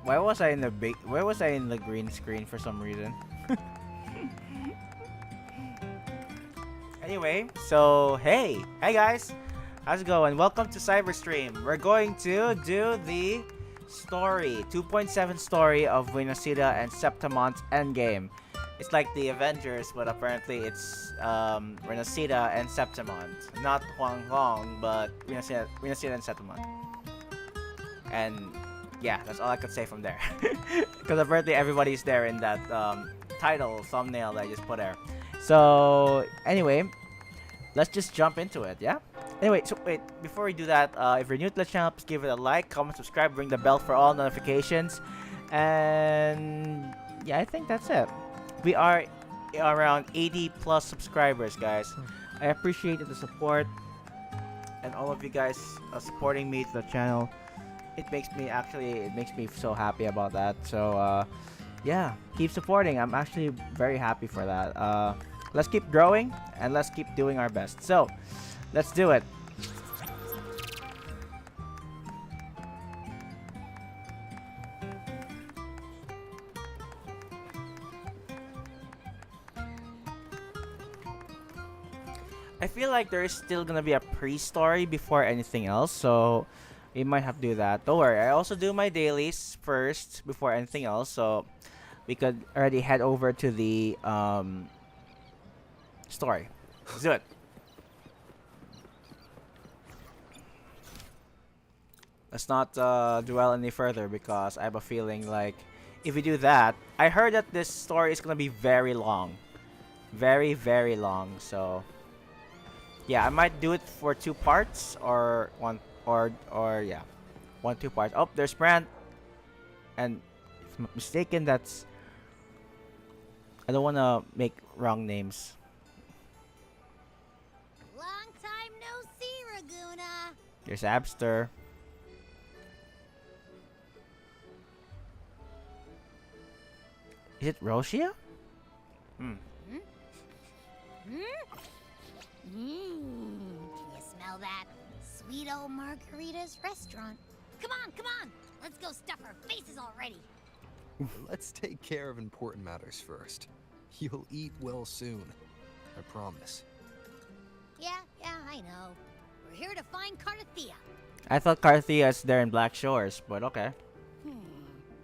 Why was I in the big? Where was I in the green screen for some reason? Anyway, so hey guys, how's it going? Welcome to CyberStream. We're going to do the story 2.7 story of Rinascita and Sceptimont's Endgame. It's like the Avengers, but apparently it's Rinascita and Sceptimont, not Huang Hong, but Rinascita and Sceptimont. And yeah, that's all I could say from there. Because apparently everybody's there in that title thumbnail that I just put there. So anyway, let's just jump into it, yeah? Anyway, so wait, before we do that, if you're new to the channel, please give it a like, comment, subscribe, ring the bell for all notifications. And yeah, I think that's it. We are around 80 plus subscribers, guys. I appreciate the support and all of you guys supporting me to the channel. It makes me so happy about that. So yeah, keep supporting. I'm actually very happy for that. Let's keep growing and let's keep doing our best. So let's do it. I feel like there is still gonna be a pre-story before anything else, so we might have to do that. Don't worry, I also do my dailies first before anything else, so we could already head over to the story. Let's do it. Let's not dwell any further because I have a feeling like if we do that, I heard that this story is gonna be very long, very long. So yeah, I might do it for 2 parts or one or yeah, 2 parts. Oh, there's Brand, and if I'm not mistaken, that's I don't want to make wrong names. Long time no see, Raguna. There's Abster. Is it Roshia? Hmm. Can you smell that? Sweet old Margarita's restaurant. Come on! Let's go stuff our faces already. Let's take care of important matters first. You'll eat well soon. I promise. Yeah, I know. We're here to find Carthea. I thought Carthea is there in Black Shores, but okay.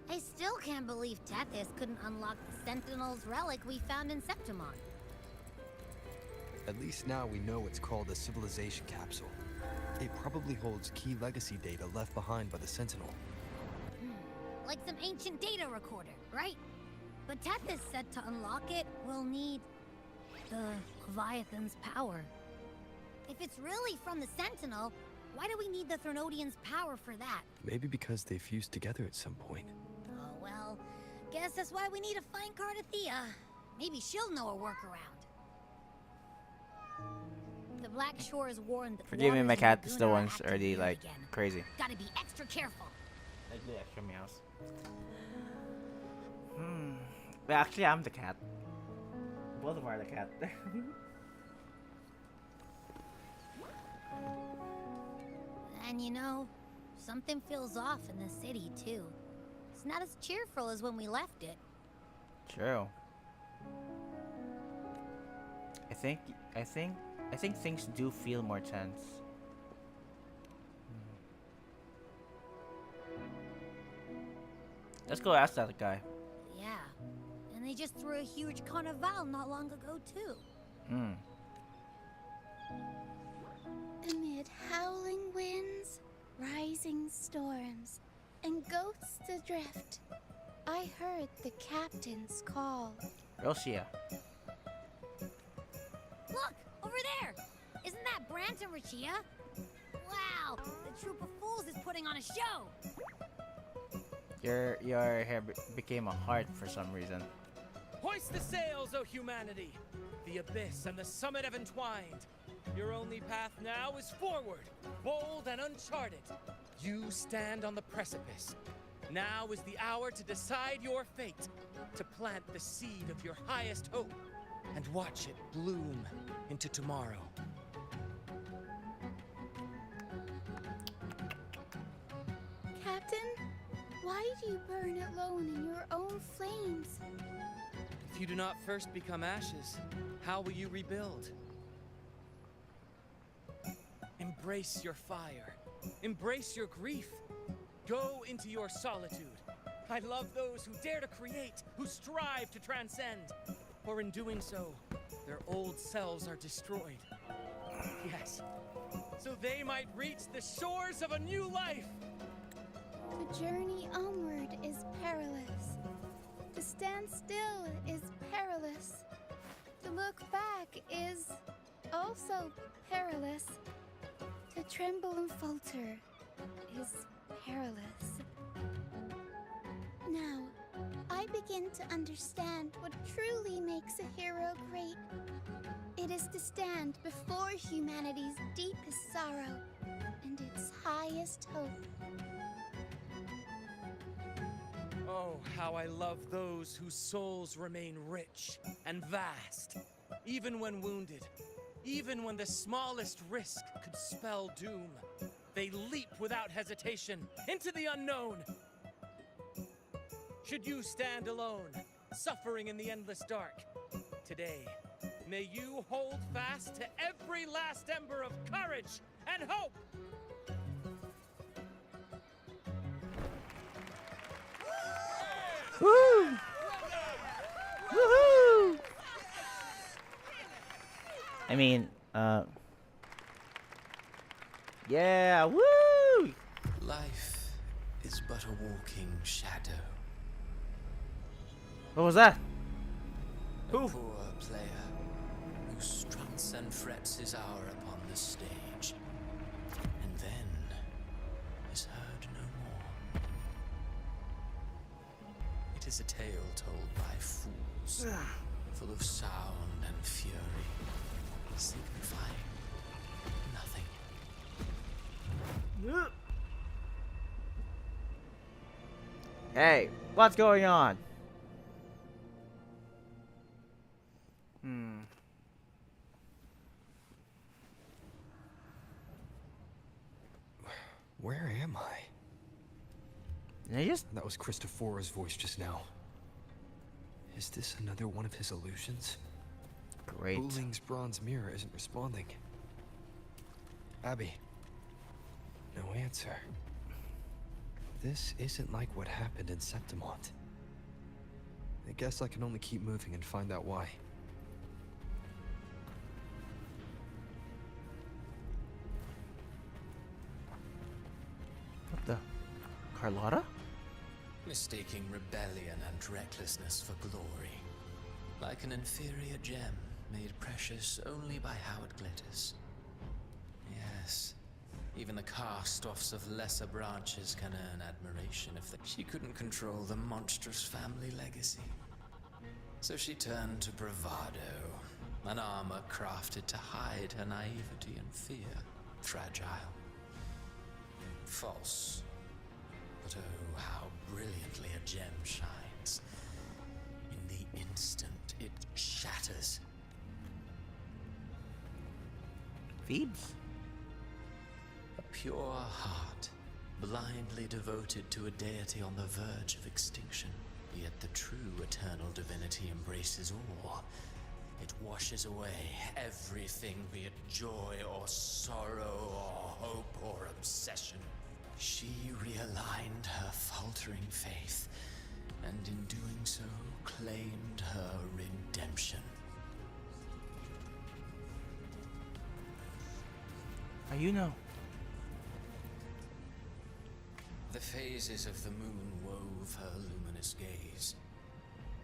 I still can't believe Tethys couldn't unlock the Sentinel's relic we found in Sceptimont. At least now we know it's called a civilization capsule. It probably holds key legacy data left behind by the Sentinel. Like some ancient data recorder, right? But Tethys said to unlock it, we'll need the Leviathan's power. If it's really from the Sentinel, why do we need the Threnodian's power for that? Maybe because they fused together at some point. Oh well, guess that's why we need to find Carthea. Maybe she'll know a workaround. The Black Shores warned that Forgive me, my cat is Laguna the are one's active already here like again. crazy. Gotta be extra careful. Like the extra meows. But actually, I'm the cat. Both of them are the cat. And you know, something feels off in the city too. It's not as cheerful as when we left it. True. I think things do feel more tense. Let's go ask that guy. Yeah, and they just threw a huge carnival not long ago too. Amid howling winds, rising storms, and ghosts adrift, I heard the captain's call. Rosia. Look, over there! Isn't that Brant and Rachia? Wow, the troop of fools is putting on a show! Your hair became a heart for some reason. Hoist the sails, O humanity! The abyss and the summit have entwined. Your only path now is forward, bold and uncharted. You stand on the precipice. Now is the hour to decide your fate, to plant the seed of your highest hope, and watch it bloom into tomorrow. Captain, Why do you burn alone in your own flames? If you do not first become ashes, how will you rebuild? Embrace your fire. Embrace your grief. Go into your solitude. I love those who dare to create, who strive to transcend. For in doing so, their old selves are destroyed. Yes, so they might reach the shores of a new life. The journey onward is perilous. To stand still is perilous. To look back is also perilous. To tremble and falter is perilous. Now, I begin to understand what truly makes a hero great. It is to stand before humanity's deepest sorrow and its highest hope. Oh, how I love those whose souls remain rich and vast, even when wounded, even when the smallest risk could spell doom. They leap without hesitation into the unknown. Should you stand alone, suffering in the endless dark, today, may you hold fast to every last ember of courage and hope! Woo! Woohoo! I mean, yeah, woo! Life is but a walking shadow. What was that? A poor player who struts and frets his hour upon the stage, and then is heard no more. It is a tale told by fools, full of sound and fury, signifying nothing. Hey, what's going on? Where am I? Did I just... That was Christophora's voice just now. Is this another one of his illusions? Great. Booling's bronze mirror isn't responding. Abby. No answer. This isn't like what happened in Sceptimont. I guess I can only keep moving and find out why. What the? Carlotta? Mistaking rebellion and recklessness for glory. Like an inferior gem, made precious only by how it glitters. Yes, even the cast-offs of lesser branches can earn admiration if she couldn't control the monstrous family legacy. So she turned to bravado, an armor crafted to hide her naivety and fear. Fragile. False. But oh, how brilliantly a gem shines. In the instant it shatters. Phoebes? A pure heart, blindly devoted to a deity on the verge of extinction. Yet the true eternal divinity embraces all. It washes away everything, be it joy or sorrow or hope or obsession. She realigned her faltering faith, and in doing so, claimed her redemption. How you know? The phases of the moon wove her luminous gaze,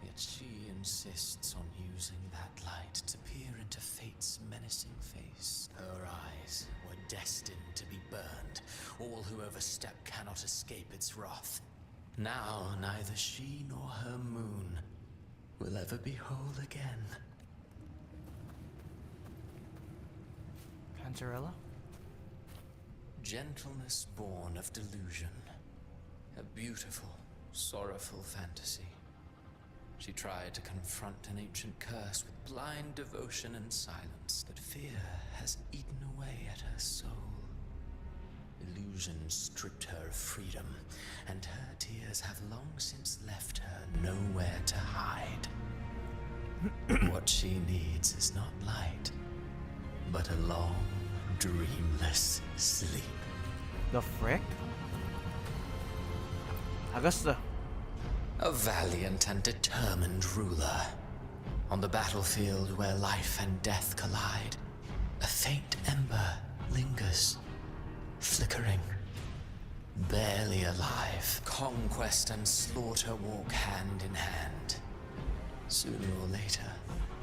yet she insists on using that light to peer into fate's menacing face. Her eyes were destined to be burned. All who overstep cannot escape its wrath. Now neither she nor her moon will ever be whole again. Panzarella? Gentleness born of delusion. A beautiful, sorrowful fantasy. She tried to confront an ancient curse with blind devotion and silence, but fear has eaten away at her soul. illusions stripped her of freedom, and her tears have long since left her nowhere to hide. What she needs is not light, but a long, dreamless sleep. The frick? Augusta. A valiant and determined ruler. On the battlefield where life and death collide, a faint ember lingers, flickering, barely alive. Conquest and slaughter walk hand in hand. Sooner or later,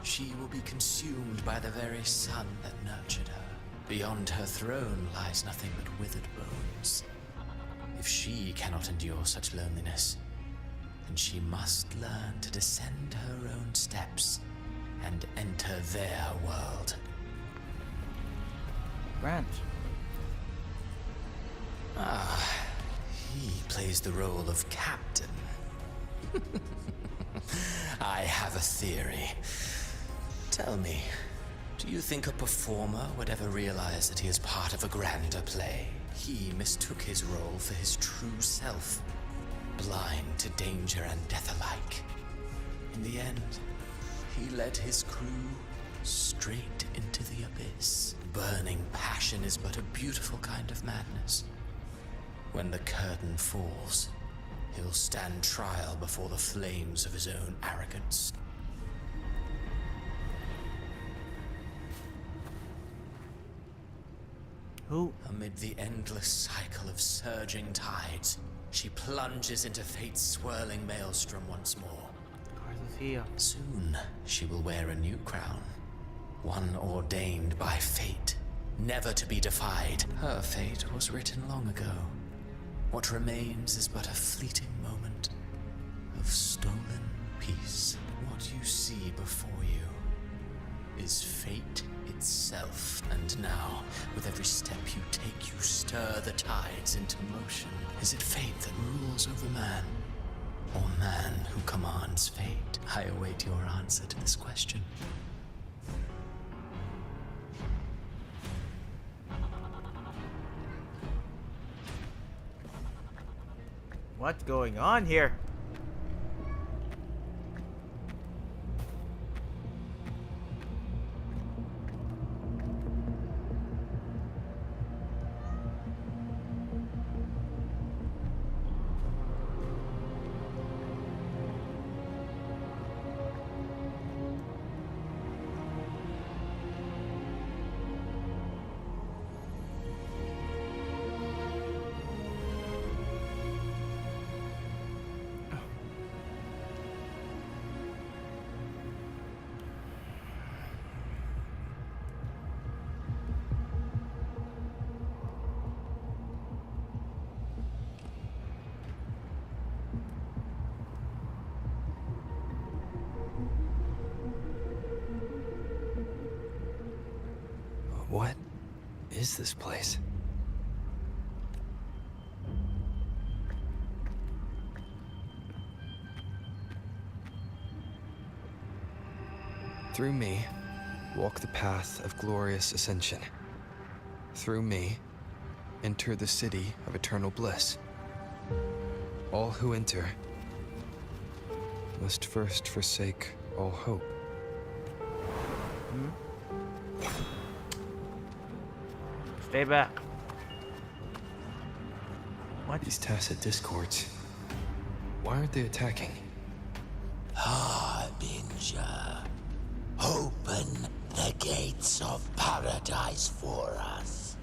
she will be consumed by the very sun that nurtured her. Beyond her throne lies nothing but withered bones. If she cannot endure such loneliness, then she must learn to descend her own steps and enter their world. Grant. He plays the role of captain. I have a theory. Tell me, do you think a performer would ever realize that he is part of a grander play? He mistook his role for his true self, blind to danger and death alike. In the end, he led his crew straight into the abyss. Burning passion is but a beautiful kind of madness. When the curtain falls, he'll stand trial before the flames of his own arrogance. Who? Amid the endless cycle of surging tides, she plunges into fate's swirling maelstrom once more. Carthia. Soon, she will wear a new crown, one ordained by fate, never to be defied. Her fate was written long ago. What remains is but a fleeting moment of stolen peace. What you see before you is fate itself. And now, with every step you take, you stir the tides into motion. Is it fate that rules over man, or man who commands fate? I await your answer to this question. What's going on here? What is this place? Through me, walk the path of glorious ascension. Through me, enter the city of eternal bliss. All who enter must first forsake all hope. Stay back. What? These tacit discords, why aren't they attacking? Harbinger, open the gates of paradise for us.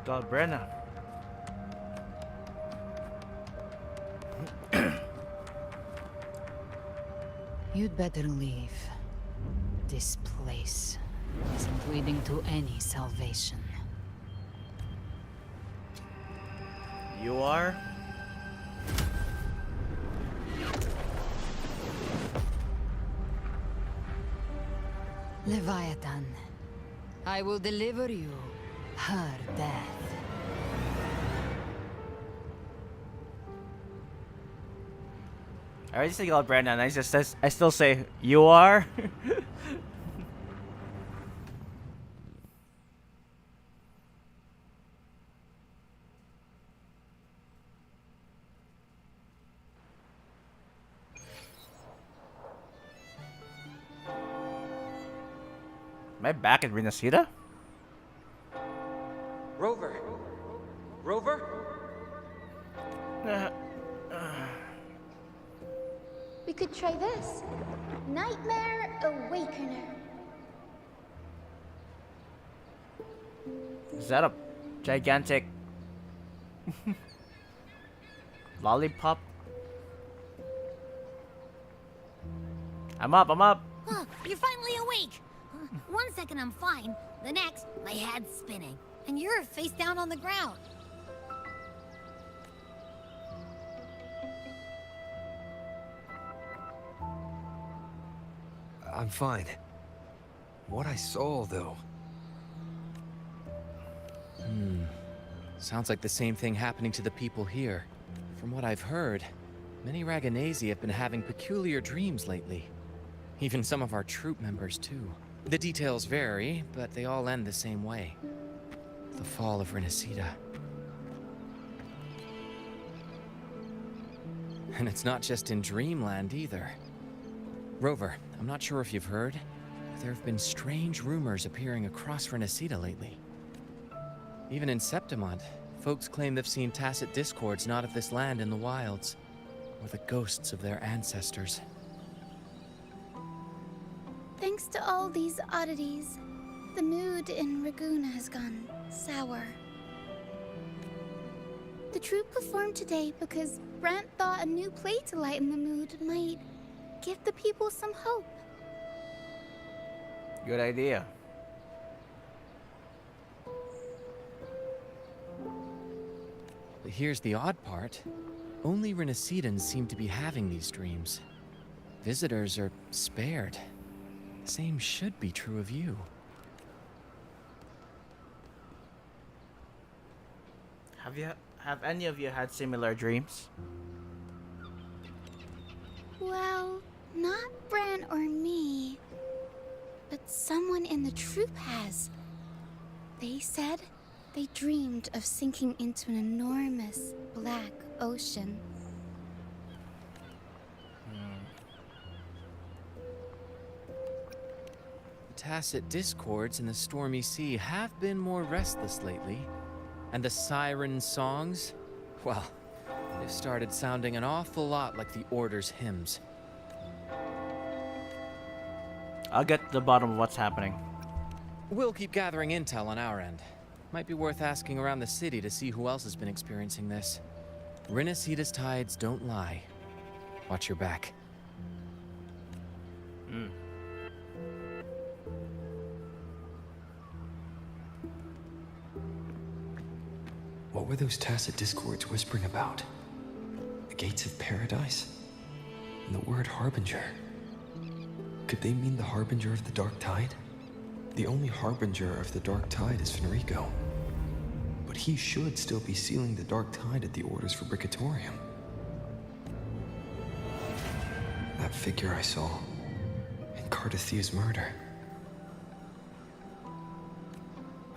Galbrenna. You'd better leave. This place isn't leading to any salvation. You are? Leviathan, I will deliver you her death. I already say call Brandon. I still say you are. Am I back at Rinascita? Rover! Rover? We could try this. Nightmare Awakener. Is that a gigantic lollipop? I'm up. Huh, you're finally awake. 1 second I'm fine. The next, my head's spinning. And you're face down on the ground. I'm fine. What I saw, though. Sounds like the same thing happening to the people here. From what I've heard, many Raganesi have been having peculiar dreams lately. Even some of our troop members, too. The details vary, but they all end the same way. The fall of Rinascita. And it's not just in Dreamland either. Rover, I'm not sure if you've heard, but there have been strange rumors appearing across Rinascita lately. Even in Sceptimont, folks claim they've seen tacit discords not of this land in the wilds, or the ghosts of their ancestors. Thanks to all these oddities, the mood in Raguna has gone sour. The troupe performed today because Brant thought a new play to lighten the mood might give the people some hope. Good idea. But here's the odd part. Only Rinascitans seem to be having these dreams. Visitors are spared. The same should be true of you. Have any of you had similar dreams? Well, not Bran or me, but someone in the troupe has. They said they dreamed of sinking into an enormous black ocean. The tacit discords in the stormy sea have been more restless lately. And the siren songs? Well, they've started sounding an awful lot like the Order's hymns. I'll get to the bottom of what's happening. We'll keep gathering intel on our end. Might be worth asking around the city to see who else has been experiencing this. Rinascita's tides don't lie. Watch your back. What were those tacit discords whispering about? The gates of paradise? And the word harbinger? Could they mean the harbinger of the dark tide? The only harbinger of the dark tide is Fenrico. But he should still be sealing the dark tide at the orders for Bricatorium. That figure I saw in Cardathia's murder.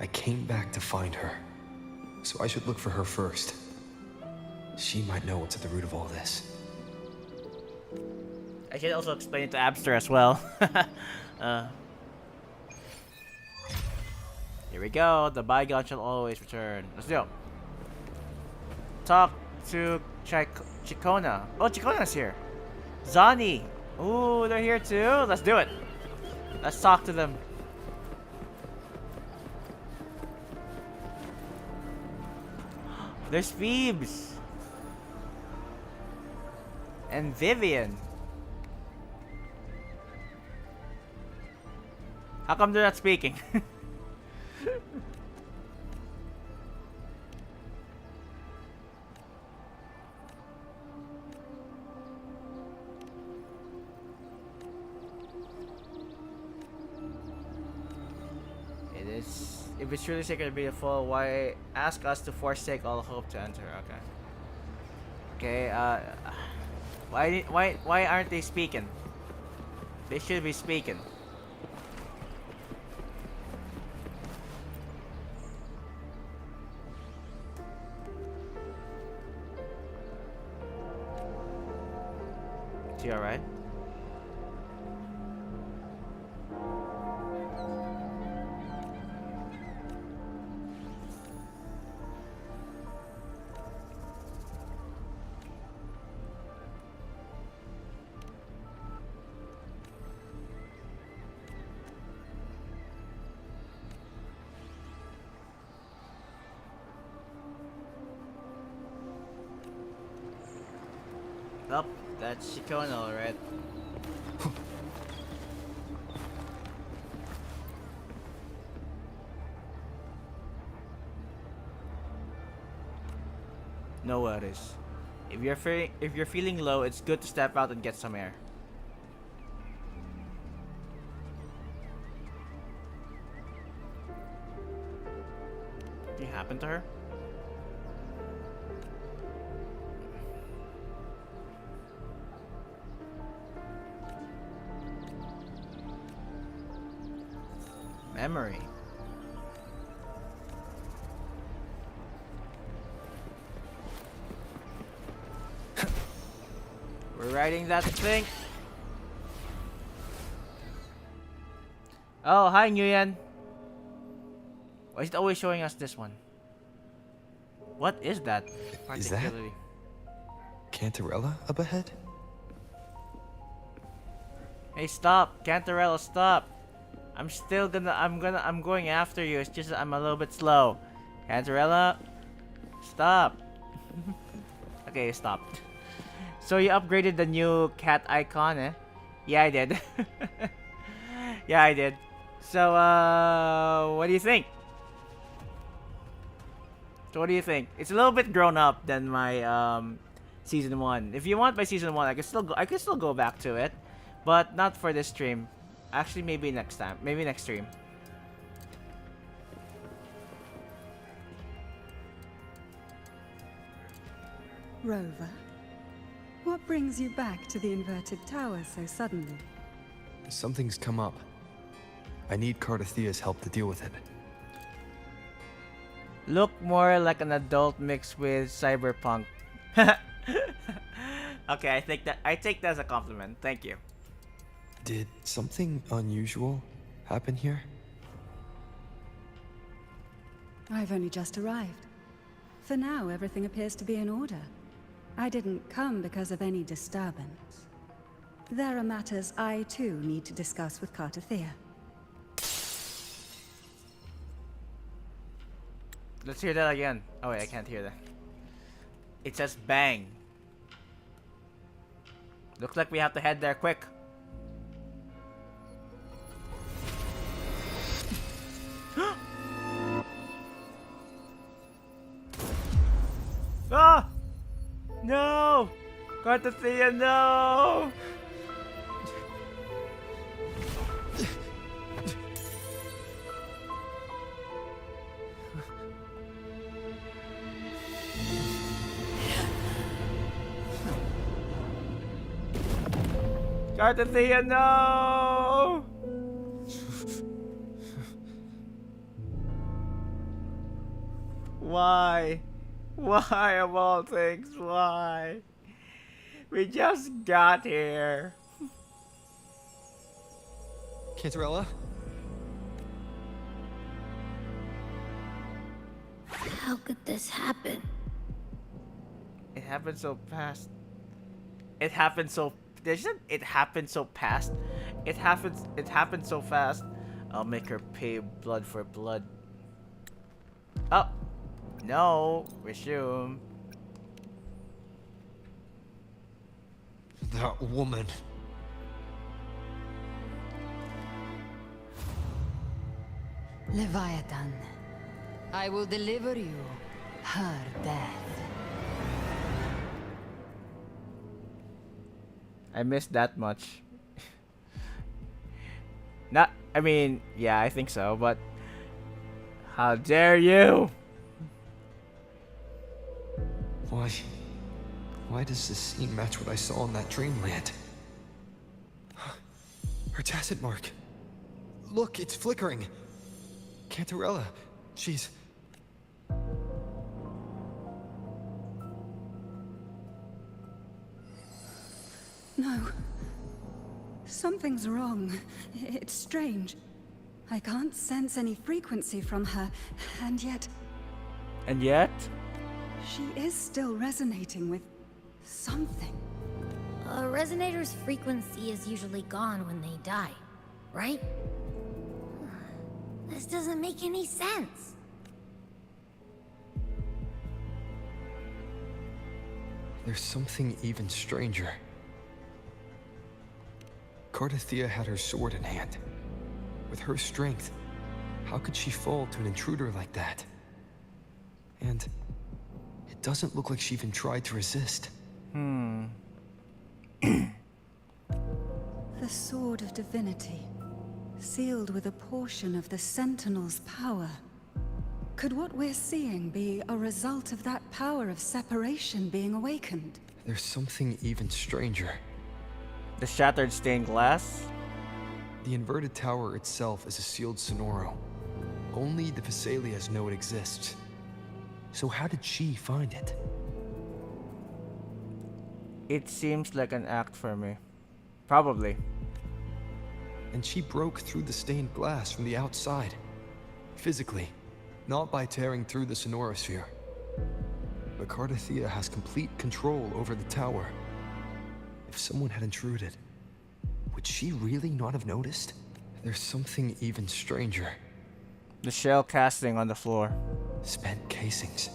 I came back to find her, so I should look for her first. She might know what's at the root of all this. I can also explain it to Abster as well. Here we go. The bygone shall always return. Let's go. Talk to Chikona. Oh, Chikona's here. Zani. Ooh, they're here too. Let's do it. Let's talk to them. There's Phoebes. And Vivian. How come they're not speaking? If it's truly sacred to be full, why ask us to forsake all hope to enter? Okay. Okay, Why aren't they speaking? They should be speaking. Is he alright? Nope, that's Shikono, right? No worries. If you're feeling low, it's good to step out and get some air. What happened to her? Memory. We're riding that thing. Oh, hi Nguyen. Why is it always showing us this one? What is that? Is that Cantarella up ahead? Hey, stop, Cantarella, stop. I'm going after you. It's just that I'm a little bit slow. Cantarella, stop. Okay, you stopped. So you upgraded the new cat icon, eh? Yeah, I did. Yeah, I did. So, what do you think? So what do you think? It's a little bit grown up than my season 1. If you want my season 1, I can still go back to it, but not for this stream. Actually, maybe next time. Maybe next stream. Rover, what brings you back to the inverted tower so suddenly? Something's come up. I need Cardathea's help to deal with it. Look more like an adult mixed with cyberpunk. Okay, I take that as a compliment. Thank you. Did something unusual happen here? I've only just arrived. For now, everything appears to be in order. I didn't come because of any disturbance. There are matters I, too, need to discuss with Cardathea. Let's hear that again. Oh wait, I can't hear that. It says bang. Looks like we have to head there quick. Ah! No! Cardathea, no! Cardathea, no! Why? Why of all things? Why? We just got here. Cantarella? How could this happen? It happened so fast. It happened so. It happened so fast. It happened so fast. I'll make her pay blood for blood. Oh. No, resume. That woman. Leviathan, I will deliver you her death. I missed that much. I mean, yeah, I think so, but how dare you? Why Why does this scene match what I saw in that dreamland? Her tacit mark. Look, it's flickering. Cantarella, she's... No. Something's wrong. It's strange. I can't sense any frequency from her, and yet... And yet? She is still resonating with something. A resonator's frequency is usually gone when they die, right? This doesn't make any sense. There's something even stranger. Cardathea had her sword in hand. With her strength, how could she fall to an intruder like that? And it doesn't look like she even tried to resist. The Sword of Divinity, sealed with a portion of the Sentinel's power. Could what we're seeing be a result of that power of separation being awakened? There's something even stranger. The shattered stained glass? The inverted tower itself is a sealed sonoro. Only the Vesalias know it exists. So how did she find it? It seems like an act for me. Probably. And she broke through the stained glass from the outside. Physically, not by tearing through the sonorosphere. But Cardathea has complete control over the tower. If someone had intruded, would she really not have noticed? There's something even stranger. The shell casting on the floor. Spent casings.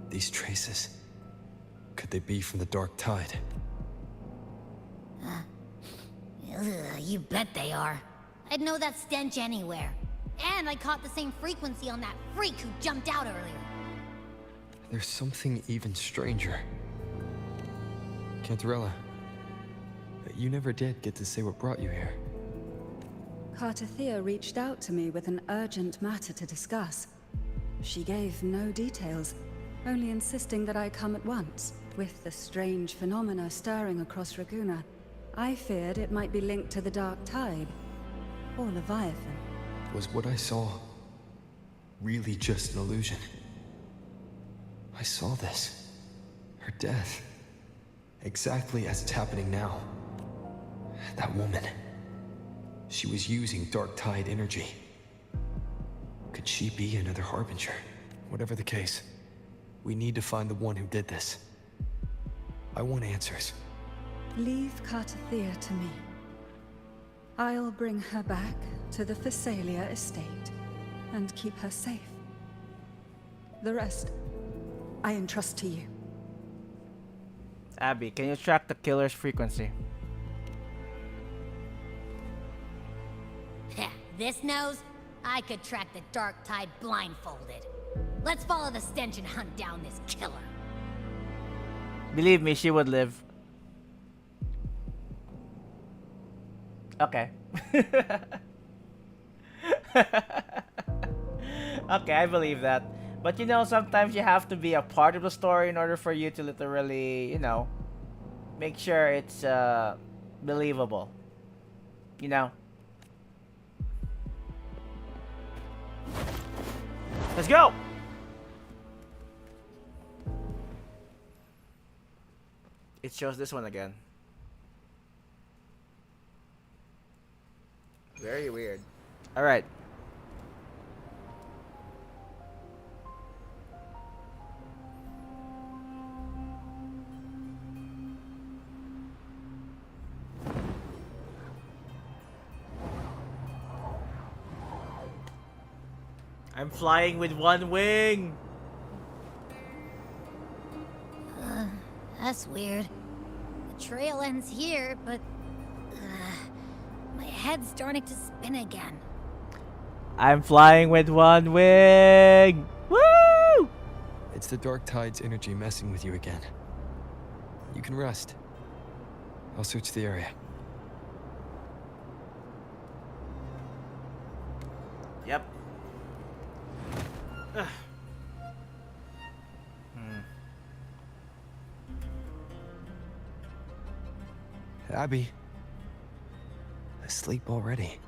These traces. Could they be from the Dark Tide? You bet they are. I'd know that stench anywhere. And I caught the same frequency on that freak who jumped out earlier. There's something even stranger. Cantarella, you never did get to say what brought you here. Cardathea reached out to me with an urgent matter to discuss. She gave no details, only insisting that I come at once. With the strange phenomena stirring across Raguna, I feared it might be linked to the Dark Tide, or Leviathan. Was what I saw really just an illusion? I saw this. Her death. Exactly as it's happening now. That woman. She was using Dark Tide energy. Could she be another Harbinger? Whatever the case, we need to find the one who did this. I want answers. Leave Cardathea to me. I'll bring her back to the Phasalia estate and keep her safe. The rest, I entrust to you. Abby, can you track the killer's frequency? This nose? I could track the Dark Tide blindfolded. Let's follow the stench and hunt down this killer. Believe me, she would live. Okay. Okay, I believe that. But you know, sometimes you have to be a part of the story in order for you to literally, you know, make sure it's believable. You know? Let's go! It shows this one again. Very weird. Alright. I'm flying with one wing! That's weird. The trail ends here, but... my head's starting to spin again. I'm flying with one wing! Woo! It's the Dark Tide's energy messing with you again. You can rest. I'll search the area. Yep. Abby. Asleep already.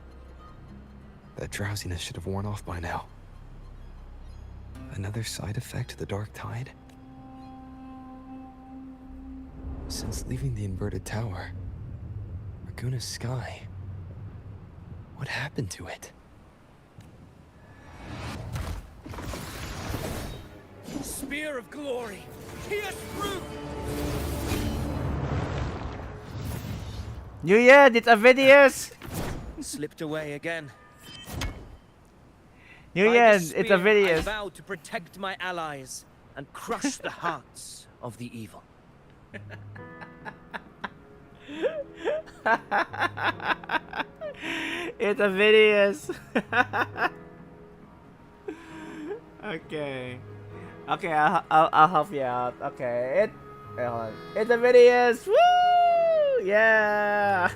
That drowsiness should have worn off by now. Another side effect of the Dark Tide? Since leaving the inverted tower, Raguna's sky, what happened to it? Spear of glory! Pierce through! Nguyen, it's Avidius! Slipped away again. Nguyen, By the it's spear, I Avidius. vow to protect my allies and crush the hearts of the evil. It's Avidius. Okay. Okay, I'll help you out. Okay, wait, hold on. It's Avidius. Woo! Yeah.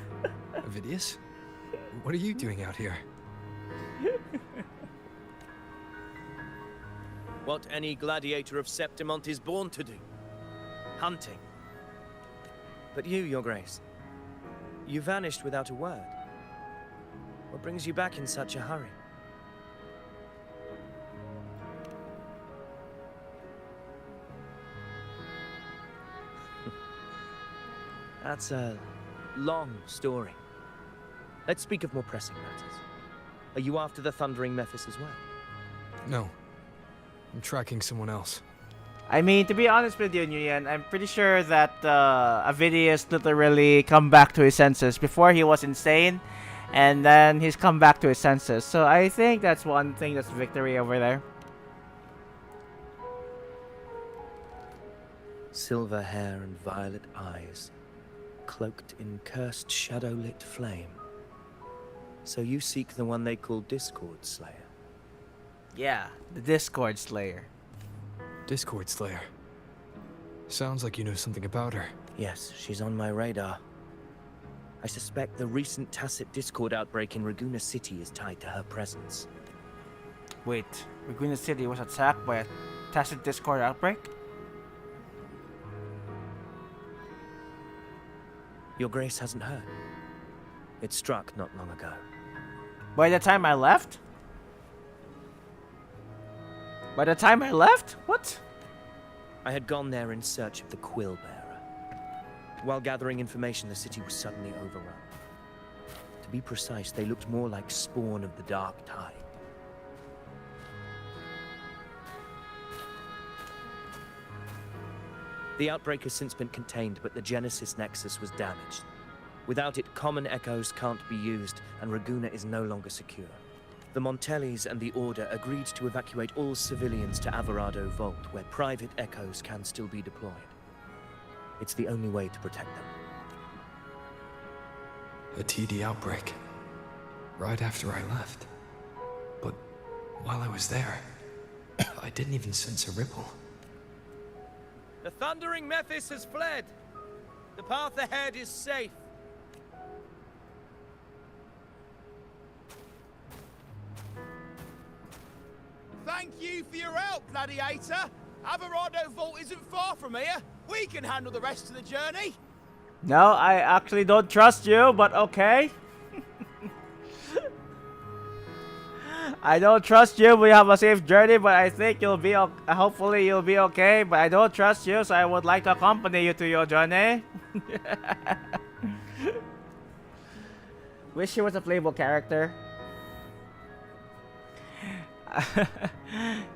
Avidius? What are you doing out here? What any gladiator of Sceptimont is born to do. Hunting. But you, Your Grace, you vanished without a word. What brings you back in such a hurry? That's a long story. Let's speak of more pressing matters. Are you after the Thundering Mephis as well? No. I'm tracking someone else. I mean, to be honest with you, Nguyen, I'm pretty sure that Avidius literally come back to his senses. Before he was insane, and then he's come back to his senses. So I think that's one thing that's victory over there. Silver hair and violet eyes, cloaked in cursed shadow-lit flame. So you seek the one they call Discord Slayer? Yeah, the Discord Slayer. Discord Slayer. Sounds like you know something about her. Yes, she's on my radar. I suspect the recent tacit Discord outbreak in Raguna City is tied to her presence. Wait, Raguna City was attacked by a tacit Discord outbreak? Your Grace hasn't heard. It struck not long ago. By the time I left? By the time I left? What? I had gone there in search of the Quill Bearer. While gathering information, the city was suddenly overrun. To be precise, they looked more like spawn of the Dark Tide. The outbreak has since been contained, but the Genesis Nexus was damaged. Without it, common echoes can't be used, and Raguna is no longer secure. The Montellis and the Order agreed to evacuate all civilians to Averado Vault, where private echoes can still be deployed. It's the only way to protect them. A TD outbreak. Right after I left. But while I was there, I didn't even sense a ripple. The Thundering Mephis has fled. The path ahead is safe. Thank you for your help, Gladiator. Averado Vault isn't far from here. We can handle the rest of the journey. No, I actually don't trust you, but okay. I don't trust you. We have a safe journey, but I think you'll be hopefully you'll be okay. But I don't trust you, so I would like to accompany you to your journey. Wish he was a playable character.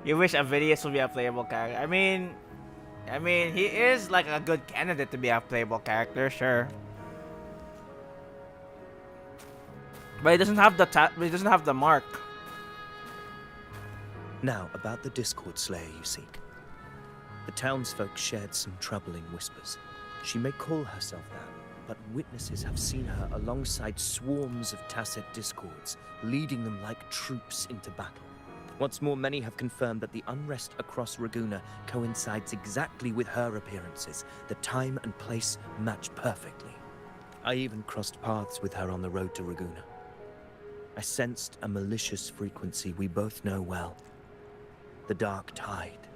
You wish Avidius would be a playable character. I mean, he is like a good candidate to be a playable character, sure. But he doesn't have the mark. Now, about the Discord Slayer you seek. The townsfolk shared some troubling whispers. She may call herself that, but witnesses have seen her alongside swarms of tacit discords, leading them like troops into battle. What's more, many have confirmed that the unrest across Raguna coincides exactly with her appearances. The time and place match perfectly. I even crossed paths with her on the road to Raguna. I sensed a malicious frequency we both know well. The Dark Tide.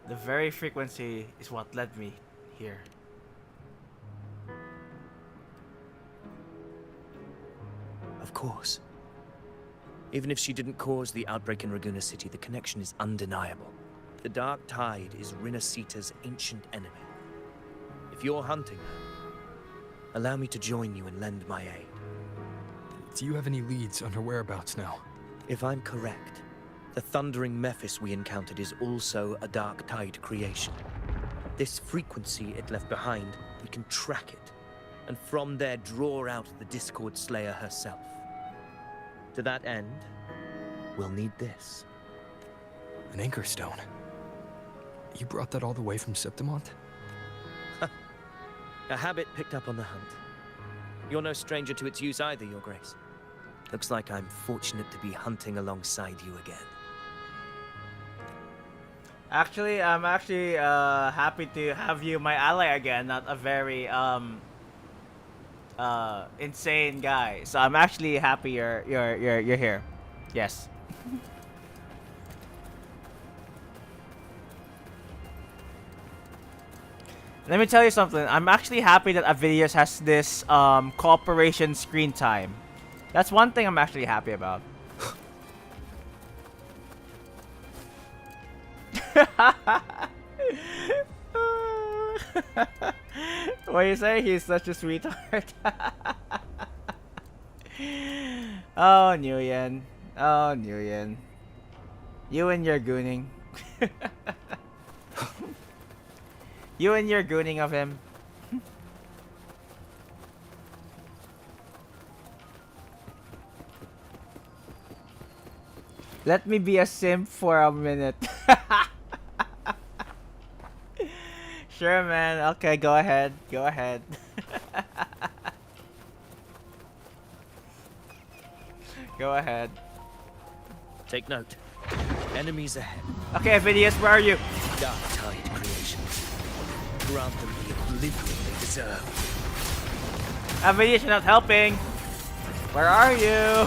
The very frequency is what led me here. course. Even if she didn't cause the outbreak in Raguna City, the connection is undeniable. The Dark Tide is Rinascita's ancient enemy. If you're hunting her, allow me to join you and lend my aid. Do you have any leads on her whereabouts now? If I'm correct, the thundering Mephis we encountered is also a Dark Tide creation. This frequency it left behind, we can track it, and from there draw out the Discord Slayer herself. To that end, we'll need this. An anchor stone. You brought that all the way from Sceptimont? A habit picked up on the hunt. You're no stranger to its use either, Your Grace. Looks like I'm fortunate to be hunting alongside you again. Actually, I'm happy to have you my ally again, not a very insane guy. So I'm actually happy you're here. Yes. Let me tell you something. I'm actually happy that Avidius has this cooperation screen time. That's one thing I'm actually happy about. What do you say? He's such a sweetheart. Oh, Nguyen. Oh, Nguyen. You and your gooning. You and your gooning of him. Let me be a simp for a minute. Sure, man. Okay, go ahead. Go ahead. Go ahead. Take note. Enemies ahead. Okay, Avidius, where are you? Dark Tide creations. Grant them the oblivion they deserve. Avidius, you're not helping. Where are you?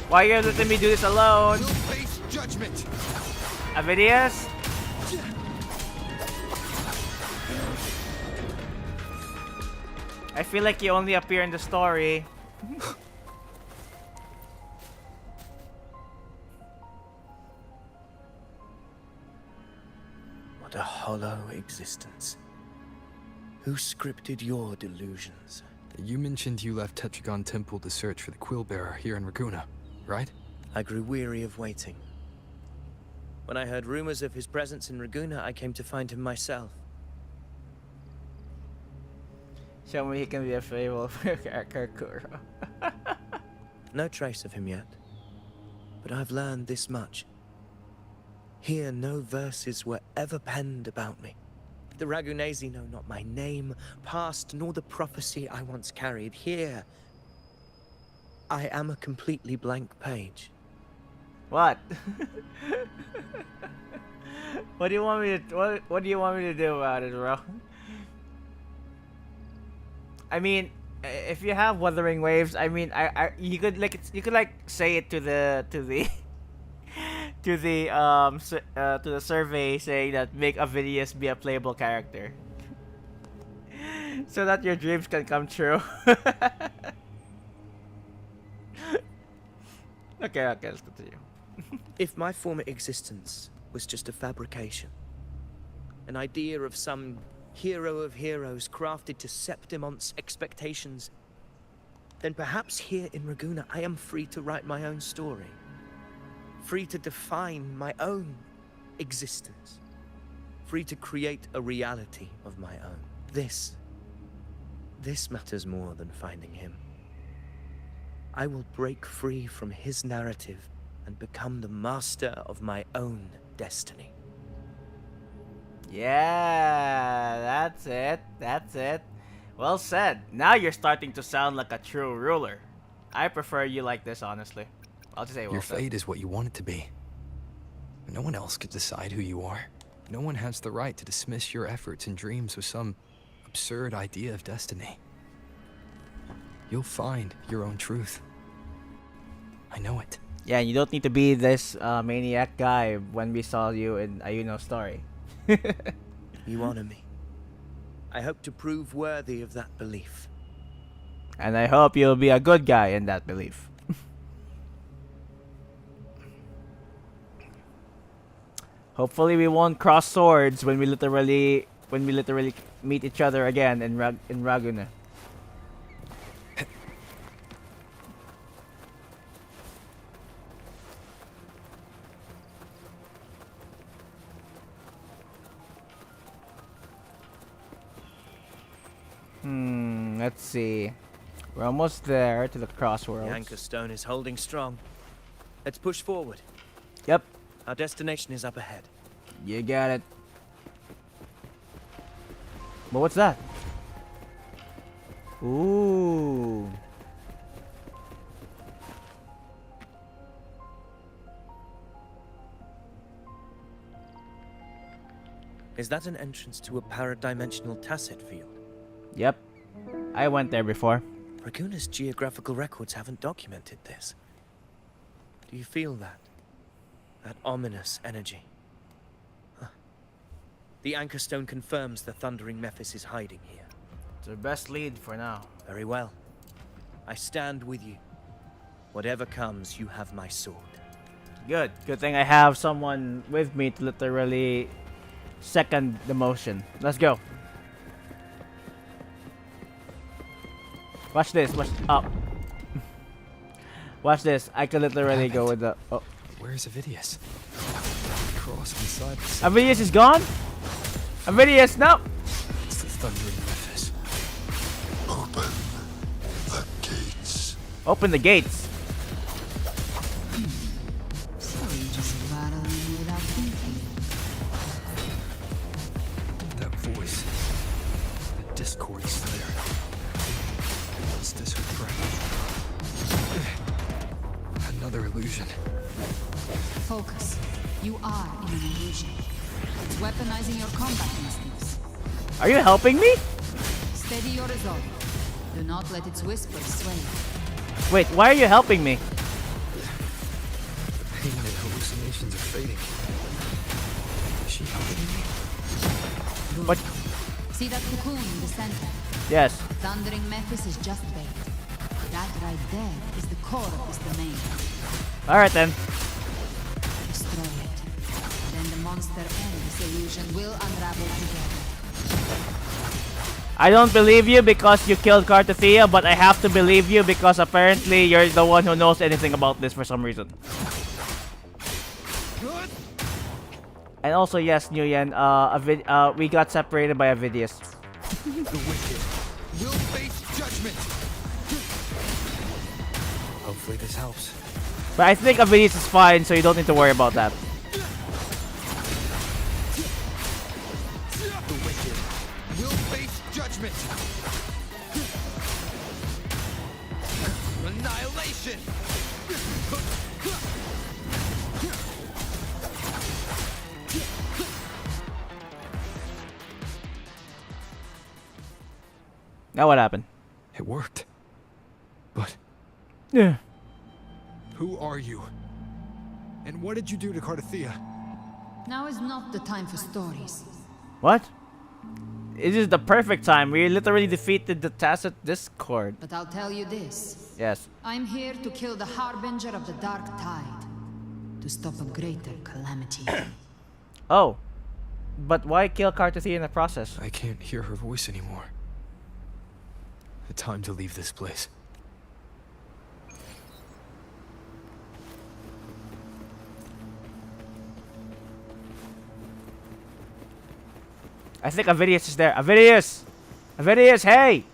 Why are you letting me do this alone? You'll face judgment. Avidius? I feel like you only appear in the story. What a hollow existence. Who scripted your delusions? You mentioned you left Tetragon Temple to search for the Quill Bearer here in Raguna, right? I grew weary of waiting. When I heard rumors of his presence in Raguna, I came to find him myself. Show me he can be a favorable character. No trace of him yet. But I've learned this much. Here no verses were ever penned about me. The Ragunesi know not my name, past, nor the prophecy I once carried. Here, I am a completely blank page. What? What do you want me to what do you want me to do about it, bro? I mean, if you have Wuthering Waves, I mean, you could like say it to the to the survey saying that make Avidius be a playable character, so that your dreams can come true. Okay, let's continue. If my former existence was just a fabrication, an idea of some hero of heroes crafted to Sceptimont's expectations, then perhaps here in Raguna I am free to write my own story. Free to define my own existence. Free to create a reality of my own. This matters more than finding him. I will break free from his narrative and become the master of my own destiny. Yeah, that's it. That's it. Well said. Now you're starting to sound like a true ruler. I prefer you like this, honestly. I'll just say well Your said. fate is what you want it to be. No one else could decide who you are. No one has the right to dismiss your efforts and dreams with some absurd idea of destiny. You'll find your own truth. I know it. Yeah, you don't need to be this maniac guy when we saw you in Ayuno's story. You honor me. I hope to prove worthy of that belief. And I hope you'll be a good guy in that belief. Hopefully we won't cross swords when we literally meet each other again in Raguna. Let's see. We're almost there to the crossroads. The anchor stone is holding strong. Let's push forward. Yep. Our destination is up ahead. You got it. But what's that? Ooh. Is that an entrance to a paradimensional tacit field? Yep. I went there before. Raguna's geographical records haven't documented this. Do you feel that? That ominous energy? Huh. The anchor stone confirms the thundering Mephis is hiding here. It's our best lead for now. Very well. I stand with you. Whatever comes, you have my sword. Good. Good thing I have someone with me to literally second the motion. Let's go. Watch this. Watch up. Watch this. I could literally go with the. Oh. Where's Avidius? Cross inside the Avidius is gone? Avidius, no! It's the thundering Mephis. Open the gates. Open the gates. So you just battling without thinking. That voice. The discord's there. Is this her friend? Another illusion. Focus. You are in an illusion. It's weaponizing your combat instincts. Are you helping me? Steady your resolve. Do not let its whispers sway. Wait, why are you helping me? The pain and hallucinations are fading. Is she helping me? Good. What? See that cocoon in the center? Yes. Thundering Mephis is just bait. That right there is the core of this domain. Alright then. Destroy it. Then the monster and this illusion will unravel together. I don't believe you because you killed Cartothea, but I have to believe you because apparently you're the one who knows anything about this for some reason. And also, yes, Nguyen, we got separated by Avidius. The wicked will face judgment. Hopefully this helps. But I think Avidius is fine, so you don't need to worry about that. The wicked will face judgment. Annihilation. Now what happened? It worked. But Yeah. Who are you? And what did you do to Cartothea? Now is not the time for stories. What? It is the perfect time. We literally defeated the Tacit Discord. But I'll tell you this. Yes. I'm here to kill the Harbinger of the Dark Tide. To stop a greater calamity. Oh. But why kill Cartothea in the process? I can't hear her voice anymore. The time to leave this place. I think Avidius is there. Avidius! Avidius, hey!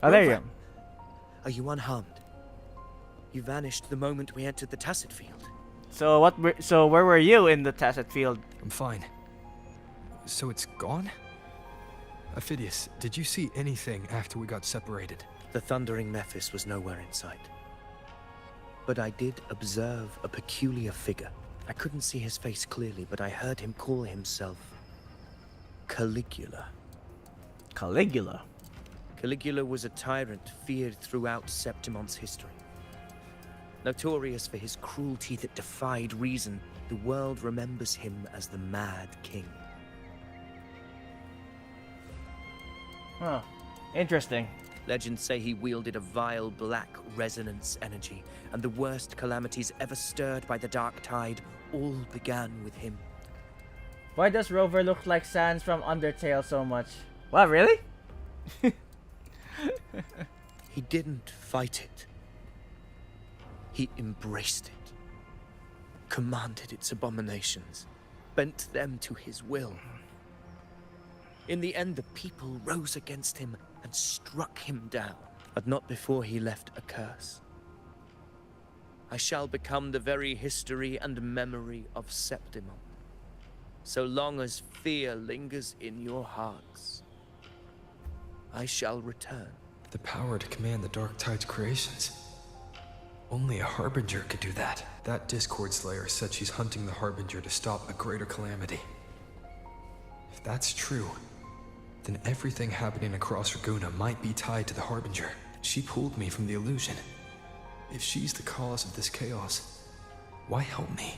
Oh, there you go. Are you unharmed? You vanished the moment we entered the Tacit field. So where were you in the Tacit field? I'm fine. So it's gone? Aphidius, did you see anything after we got separated? The thundering Mephis was nowhere in sight. But I did observe a peculiar figure. I couldn't see his face clearly, but I heard him call himself Caligula. Caligula? Caligula was a tyrant feared throughout Sceptimont's history. Notorious for his cruelty that defied reason, the world remembers him as the Mad King. Huh. Interesting. Legends say he wielded a vile black resonance energy, and the worst calamities ever stirred by the Dark Tide all began with him. Why does Rover look like Sans from Undertale so much? What, really? He didn't fight it. He embraced it, commanded its abominations, bent them to his will. In the end, the people rose against him and struck him down, but not before he left a curse. I shall become the very history and memory of Sceptimont, so long as fear lingers in your hearts. I shall return. The power to command the Dark Tide's creations. Only a Harbinger could do that. That Discord Slayer said she's hunting the Harbinger to stop a greater calamity. If that's true, then everything happening across Raguna might be tied to the Harbinger. She pulled me from the illusion. If she's the cause of this chaos, why help me?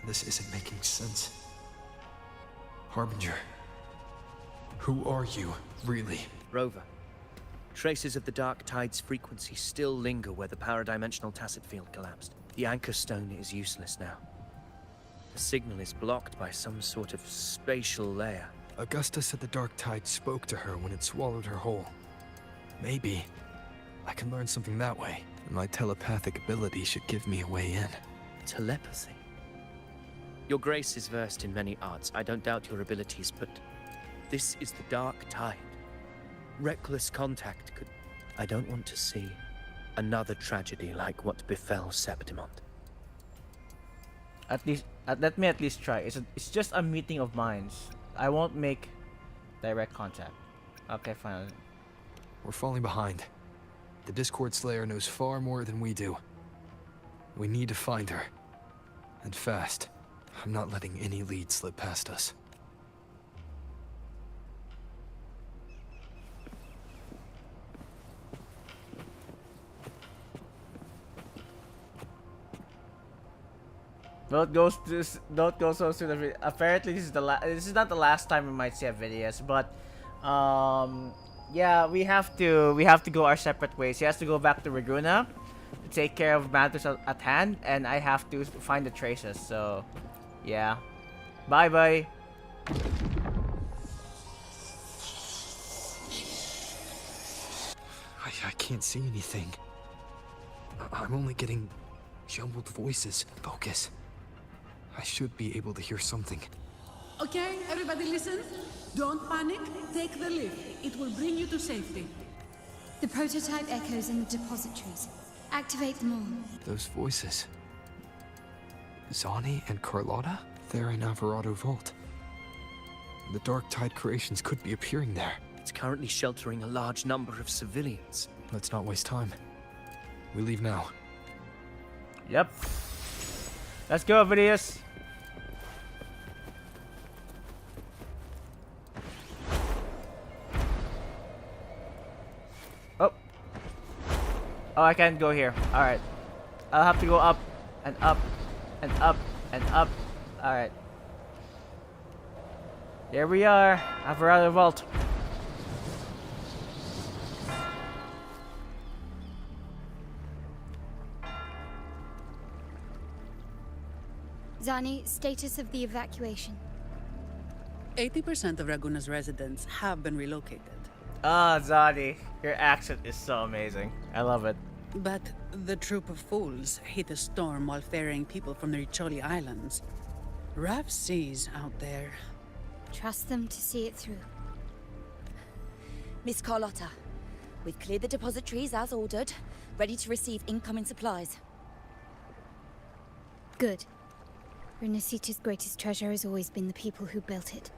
This isn't making sense. Harbinger, who are you, really? Rover, traces of the Dark Tide's frequency still linger where the paradimensional tacit field collapsed. The anchor stone is useless now. The signal is blocked by some sort of spatial layer. Augusta said the Dark Tide spoke to her when it swallowed her whole. Maybe I can learn something that way. My telepathic ability should give me a way in. Telepathy? Your Grace is versed in many arts. I don't doubt your abilities, but this is the Dark Tide. Reckless contact could... I don't want to see another tragedy like what befell Sceptimont. Let me at least try. It's just a meeting of minds. I won't make direct contact. Okay, fine. We're falling behind. The Discord Slayer knows far more than we do. We need to find her. And fast. I'm not letting any lead slip past us. Don't go so soon. Apparently, this is not the last time we might see a videos, but yeah, we have to go our separate ways. He has to go back to Raguna to take care of matters at hand, and I have to find the traces. So, yeah, bye bye. I can't see anything. I'm only getting jumbled voices. Focus. I should be able to hear something. Okay, everybody listen. Don't panic. Take the lift. It will bring you to safety. The prototype echoes in the depositories. Activate them all. Those voices. Zani and Carlotta? They're in Alvarado Vault. The Dark Tide creations could be appearing there. It's currently sheltering a large number of civilians. Let's not waste time. We leave now. Yep. Let's go, Vidius. Oh. Oh, I can't go here. Alright. I'll have to go up and up and up and up. Alright. Here we are. Alvarado Vault. Zani, status of the evacuation. 80% of Raguna's residents have been relocated. Ah, Zani. Your accent is so amazing. I love it. But the troop of fools hit a storm while ferrying people from the Riccioli Islands. Rough seas out there. Trust them to see it through. Miss Carlotta, we've cleared the depositories as ordered, ready to receive incoming supplies. Good. Rinascita's greatest treasure has always been the people who built it.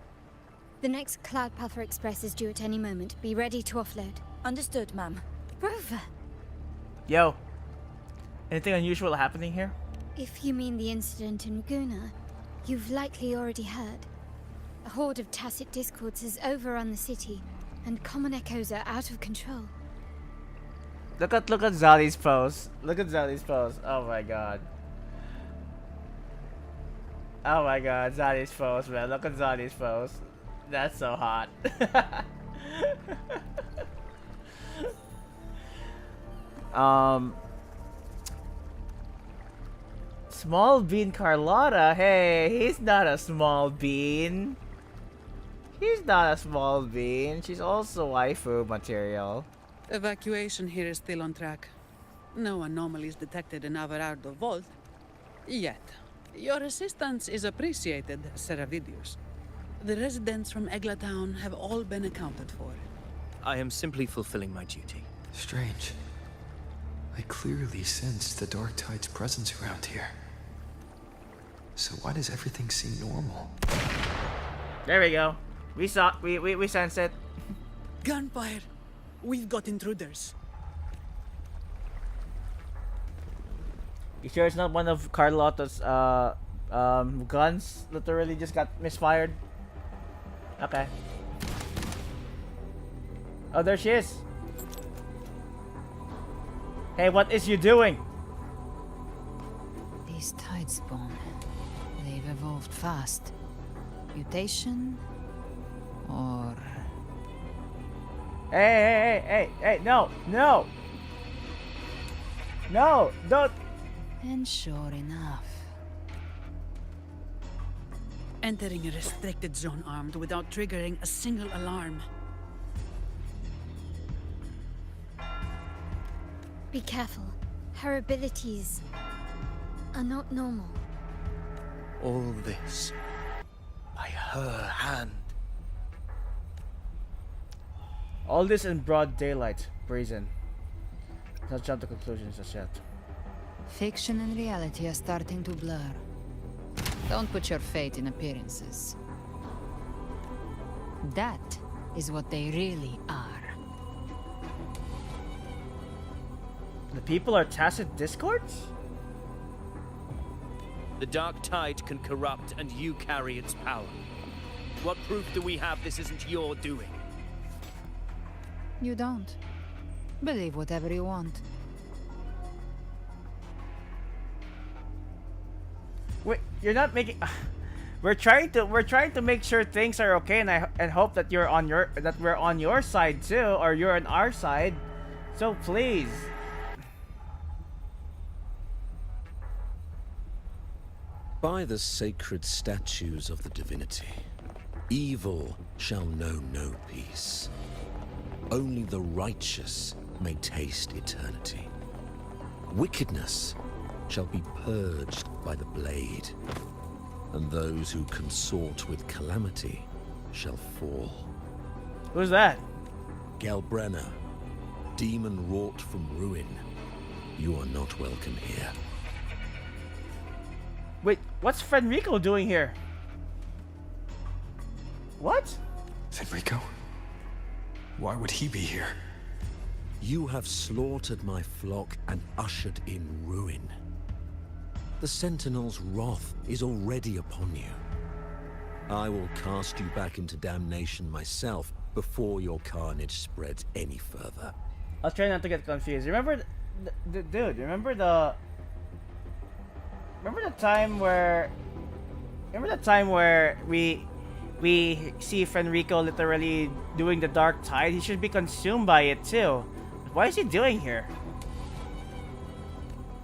The next Cloudpather Express is due at any moment. Be ready to offload. Understood, ma'am. Rover! Yo. Anything unusual happening here? If you mean the incident in Raguna, you've likely already heard. A horde of tacit discords has overrun the city, and common echoes are out of control. Look at Zali's pose. Look at Zali's pose. Oh my god. Oh my god, Zani's pose, man. Look at Zani's pose. That's so hot. Small bean Carlotta. Hey, he's not a small bean. He's not a small bean. She's also waifu material. Evacuation here is still on track. No anomalies detected in Averardo Vault. Yet. Your assistance is appreciated, Seravidius. The residents from Eglatown have all been accounted for. I am simply fulfilling my duty. Strange. I clearly sense the Dark Tide's presence around here. So why does everything seem normal? There we go. We saw. We sense it. Gunfire! We've got intruders. You sure it's not one of Carlotta's guns literally just got misfired? Okay. Oh, there she is. Hey, what is you doing? These tide spawn. They've evolved fast. Mutation? Or... Hey, no! No, don't! And sure enough. Entering a restricted zone armed without triggering a single alarm. Be careful. Her abilities are not normal. All this by her hand. All this in broad daylight, brazen. Let's jump to conclusions just yet. Fiction and reality are starting to blur. Don't put your fate in appearances. That is what they really are. The people are tacit discords? The Dark Tide can corrupt, and you carry its power. What proof do we have this isn't your doing? You don't. Believe whatever you want. Wait, you're not making. We're trying to make sure things are okay, and hope that we're on your side too, or you're on our side. So please. By the sacred statues of the divinity, evil shall know no peace. Only the righteous may taste eternity. Wickedness shall be purged by the blade, and those who consort with calamity shall fall. Who's that? Gelbrenna, demon wrought from ruin. You are not welcome here. Wait, what's Fenrico doing here? What? Fenrico? Why would he be here? You have slaughtered my flock and ushered in ruin. The Sentinel's wrath is already upon you. I will cast you back into damnation myself before your carnage spreads any further. I'll try not to get confused. Remember, dude, remember the time where we see Fenrico literally doing the Dark Tide? He should be consumed by it too. Why is he doing here?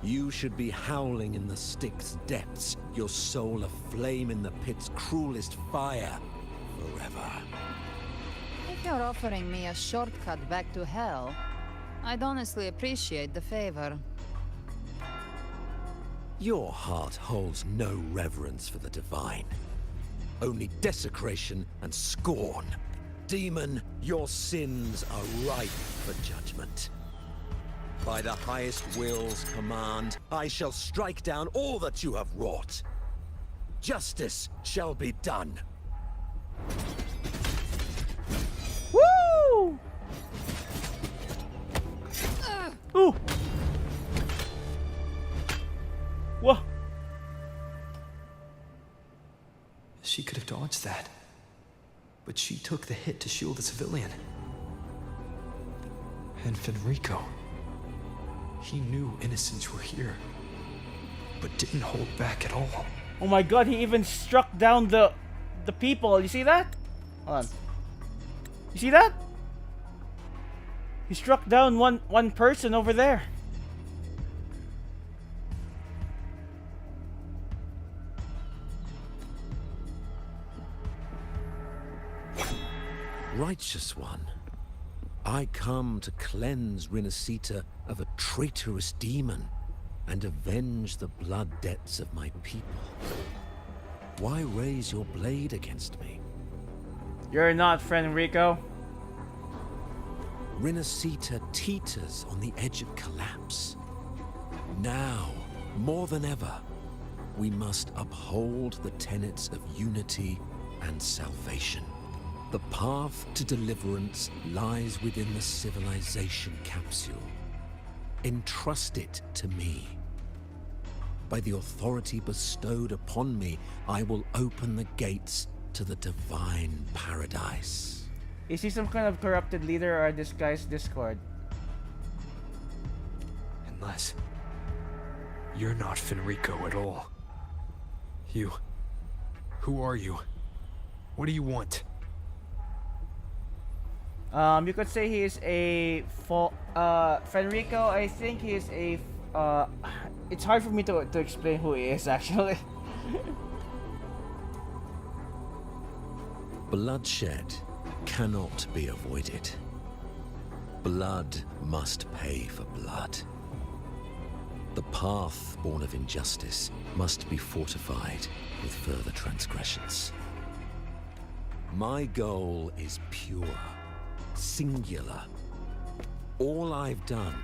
You should be howling in the Styx's depths, your soul aflame in the pit's cruelest fire, forever. If you're offering me a shortcut back to hell, I'd honestly appreciate the favor. Your heart holds no reverence for the divine. Only desecration and scorn. Demon, your sins are ripe for judgment. By the highest will's command, I shall strike down all that you have wrought. Justice shall be done. Woo! Ooh! Whoa! She could have dodged that. But she took the hit to shield the civilian. And Fenrico. He knew innocents were here, but didn't hold back at all. Oh my god, he even struck down the people. You see that? Hold on. You see that? He struck down one person over there. Righteous one, I come to cleanse Rinascita of a traitorous demon and avenge the blood debts of my people. Why raise your blade against me? You're not, friend Rico. Rinascita teeters on the edge of collapse. Now, more than ever, we must uphold the tenets of unity and salvation. The path to deliverance lies within the civilization capsule. Entrust it to me. By the authority bestowed upon me, I will open the gates to the divine paradise. Is he some kind of corrupted leader or this guy's Discord? Unless you're not Fenrico at all. Who are you? What do you want? You could say he is a Fenrico. I think he is a it's hard for me to explain who he is actually. Bloodshed cannot be avoided. Blood must pay for blood. The path born of injustice must be fortified with further transgressions. My goal is pure, singular. All I've done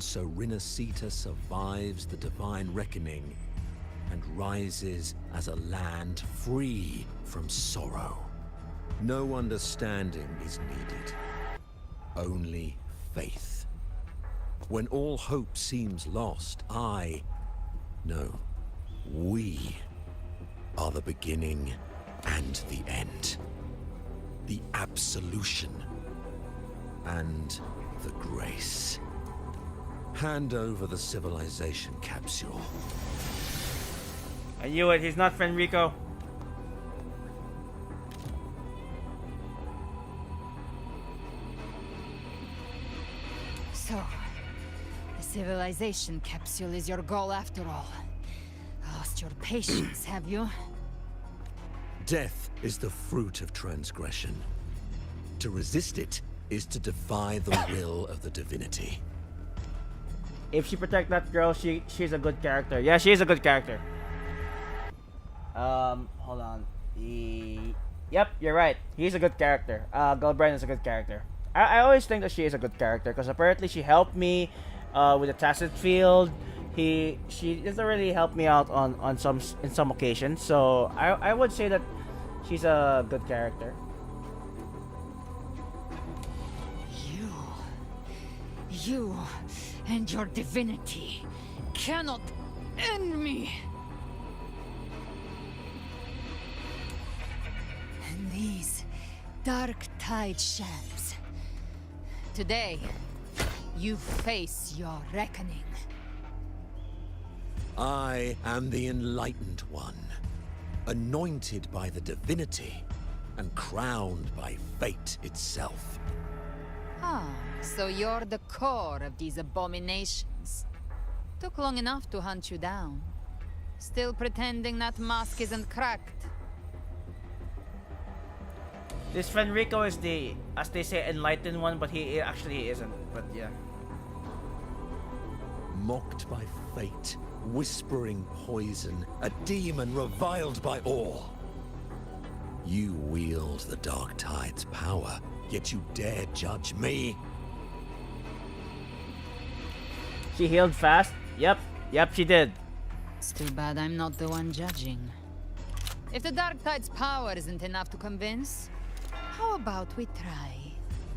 so Rinascita survives the divine reckoning and rises as a land free from sorrow. No understanding is needed, only faith. When all hope seems lost, we are the beginning and the end. The absolution and the grace. Hand over the civilization capsule. I knew it, he's not Fenrico. So, the civilization capsule is your goal after all. Lost your patience, have you? Death is the fruit of transgression. To resist it is to defy the will of the divinity. If she protect that girl, she's a good character. Yeah, she's a good character. Hold on. Yep, you're right. He's a good character. Galbraith is a good character. I always think that she is a good character because apparently she helped me with the tacit field. She doesn't really help me out on some occasions. So I would say that she's a good character. You and your divinity cannot end me. And these dark tide shams. Today, you face your reckoning. I am the Enlightened One, anointed by the divinity and crowned by fate itself. Ah, so you're the core of these abominations. Took long enough to hunt you down. Still pretending that mask isn't cracked. This Fenrico is the, as they say, enlightened one, but he actually isn't. But yeah. Mocked by fate, whispering poison, a demon reviled by all. You wield the Dark Tide's power, yet you dare judge me? She healed fast? Yep, she did. It's too bad I'm not the one judging. If the Dark Tide's power isn't enough to convince, how about we try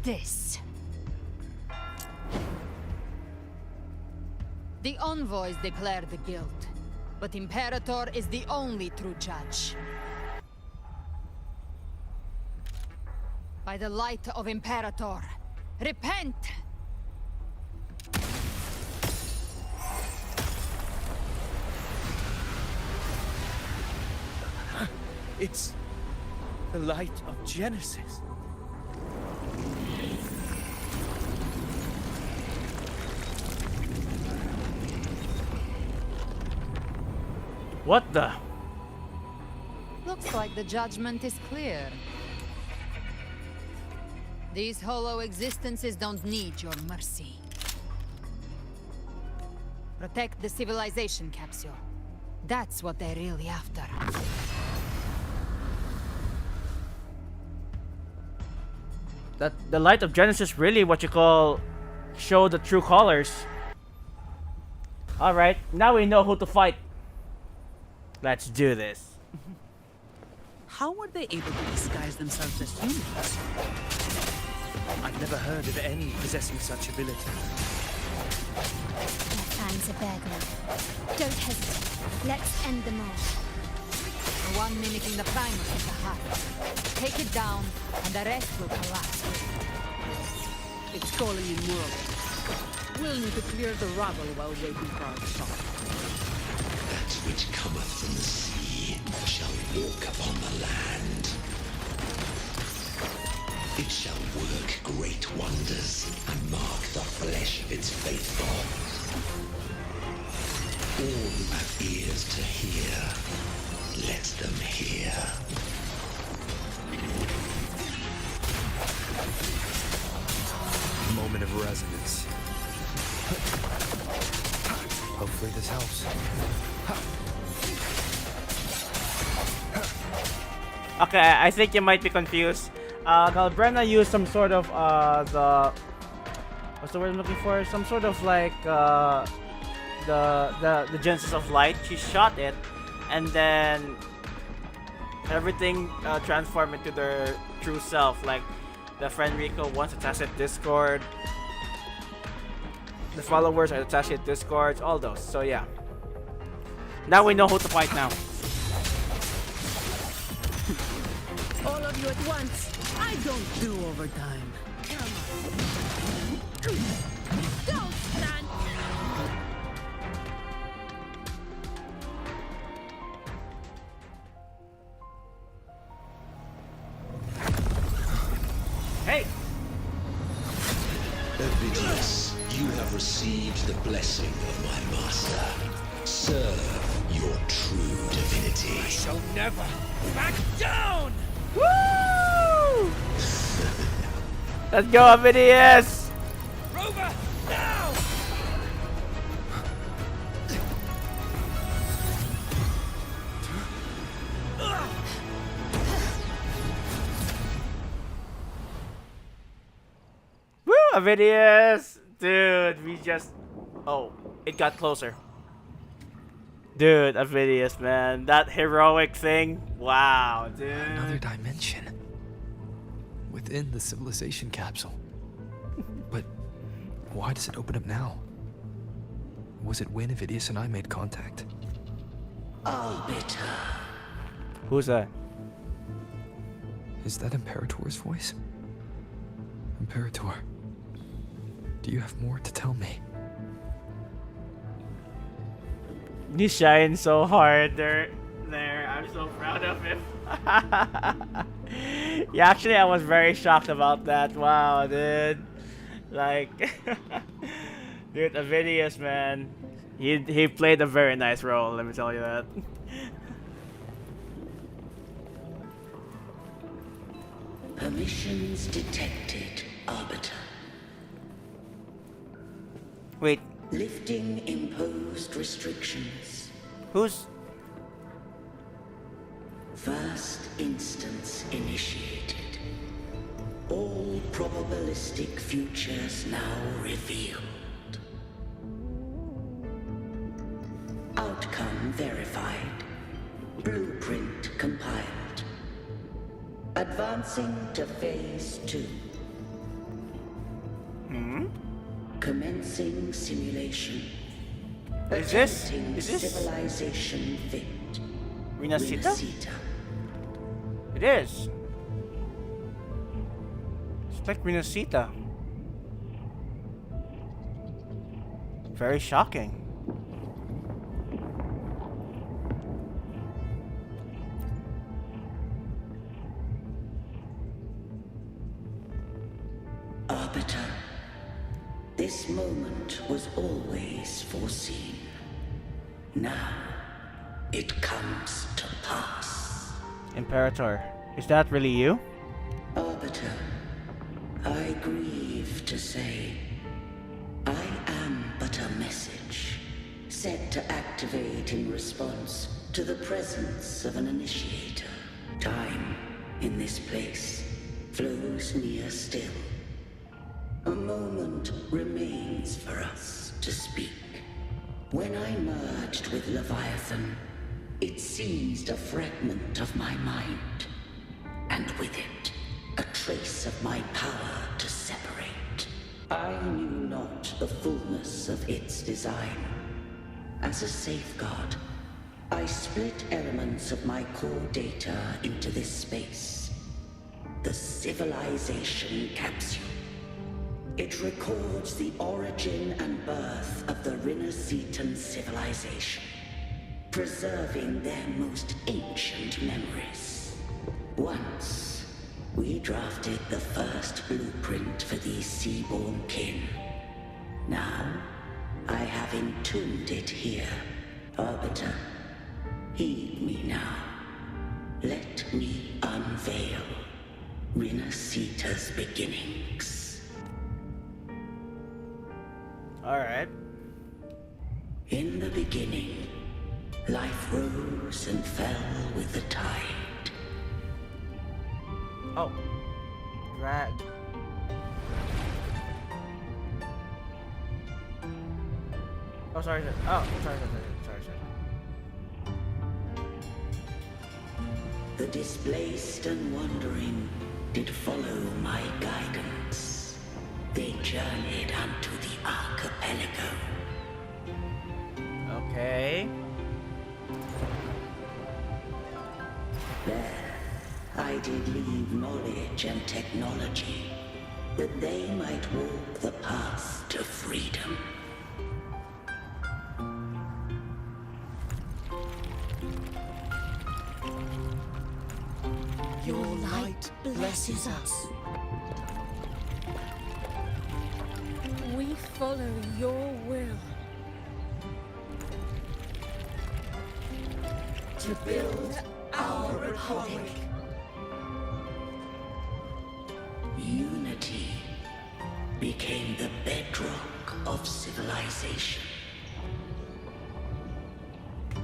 this? The envoys declare the guilt, but Imperator is the only true judge. By the light of Imperator, repent! It's the light of Genesis. What the? Looks like the judgment is clear. These hollow existences don't need your mercy. Protect the civilization capsule. That's what they're really after. That the light of Genesis really what you call show the true colors. Alright, now we know who to fight. Let's do this. How were they able to disguise themselves as humans? I've never heard of any possessing such ability. Their fangs are bared now. Don't hesitate. Let's end them all. The one mimicking the primus of the heart. Take it down, and the rest will collapse. It's calling in more of it. We'll need to clear the rubble while waiting for our shot. That which cometh from the sea shall walk upon the land. It shall work great wonders and mark the flesh of its faithful. All who have ears to hear, let them hear. Moment of resonance. Hopefully this helps. Okay, I think you might be confused. Galbrenna used some sort of what's the word I'm looking for? Some sort of like the Genesis of Light. She shot it, and then everything transformed into their true self. Like the friend Rico once attached at Discord, the followers are attached at Discord, all those. So yeah. Now we know who to fight now. All of you at once. I don't do overtime. Don't stand! Hey! Ovidius, you have received the blessing of my master. Serve your true divinity. I shall never back down! Woo! Let's go, Ovidius! Rover, now! Woo, Ovidius! Dude, we just... Oh, it got closer. Dude, Ovidius, man. That heroic thing. Wow, dude. Another dimension. Within the civilization capsule. But why does it open up now? Was it when Ovidius and I made contact? Arbiter. Who's that? Is that Imperator's voice? Imperator, do you have more to tell me? He shines so hard there. I'm so proud of him. Yeah, actually, I was very shocked about that. Wow, dude. Like, dude, Ovidius, man. He played a very nice role, let me tell you that. Permissions detected, Arbiter. Wait. Lifting imposed restrictions. Who's... First instance initiated. All probabilistic futures now revealed. Outcome verified. Blueprint compiled. Advancing to phase 2. Commencing simulation. Is this civilization fit? Rinascita? It is. It's like Rinascita. Very shocking. event was always foreseen. Now, it comes to pass. Imperator, is that really you? Arbiter, I grieve to say, I am but a message, set to activate in response to the presence of an initiator. Time, in this place, flows near still. A moment remains for us to speak. When I merged with Leviathan, it seized a fragment of my mind, and with it, a trace of my power to separate. I knew not the fullness of its design. As a safeguard, I split elements of my core data into this space. The Civilization Capsule. It records the origin and birth of the Rinascitan civilization, preserving their most ancient memories. Once, we drafted the first blueprint for these seaborn kin. Now, I have entombed it here. Arbiter, heed me now. Let me unveil Rinascita's beginnings. Alright. In the beginning, life rose and fell with the tide. Oh. Drag. Oh, sorry. Oh, sorry. The displaced and wandering did follow my guidance. They journeyed unto the archipelago. Okay. There, I did leave knowledge and technology, that they might walk the path to freedom. Your light blesses us. We follow your will. To build our republic. Unity became the bedrock of civilization.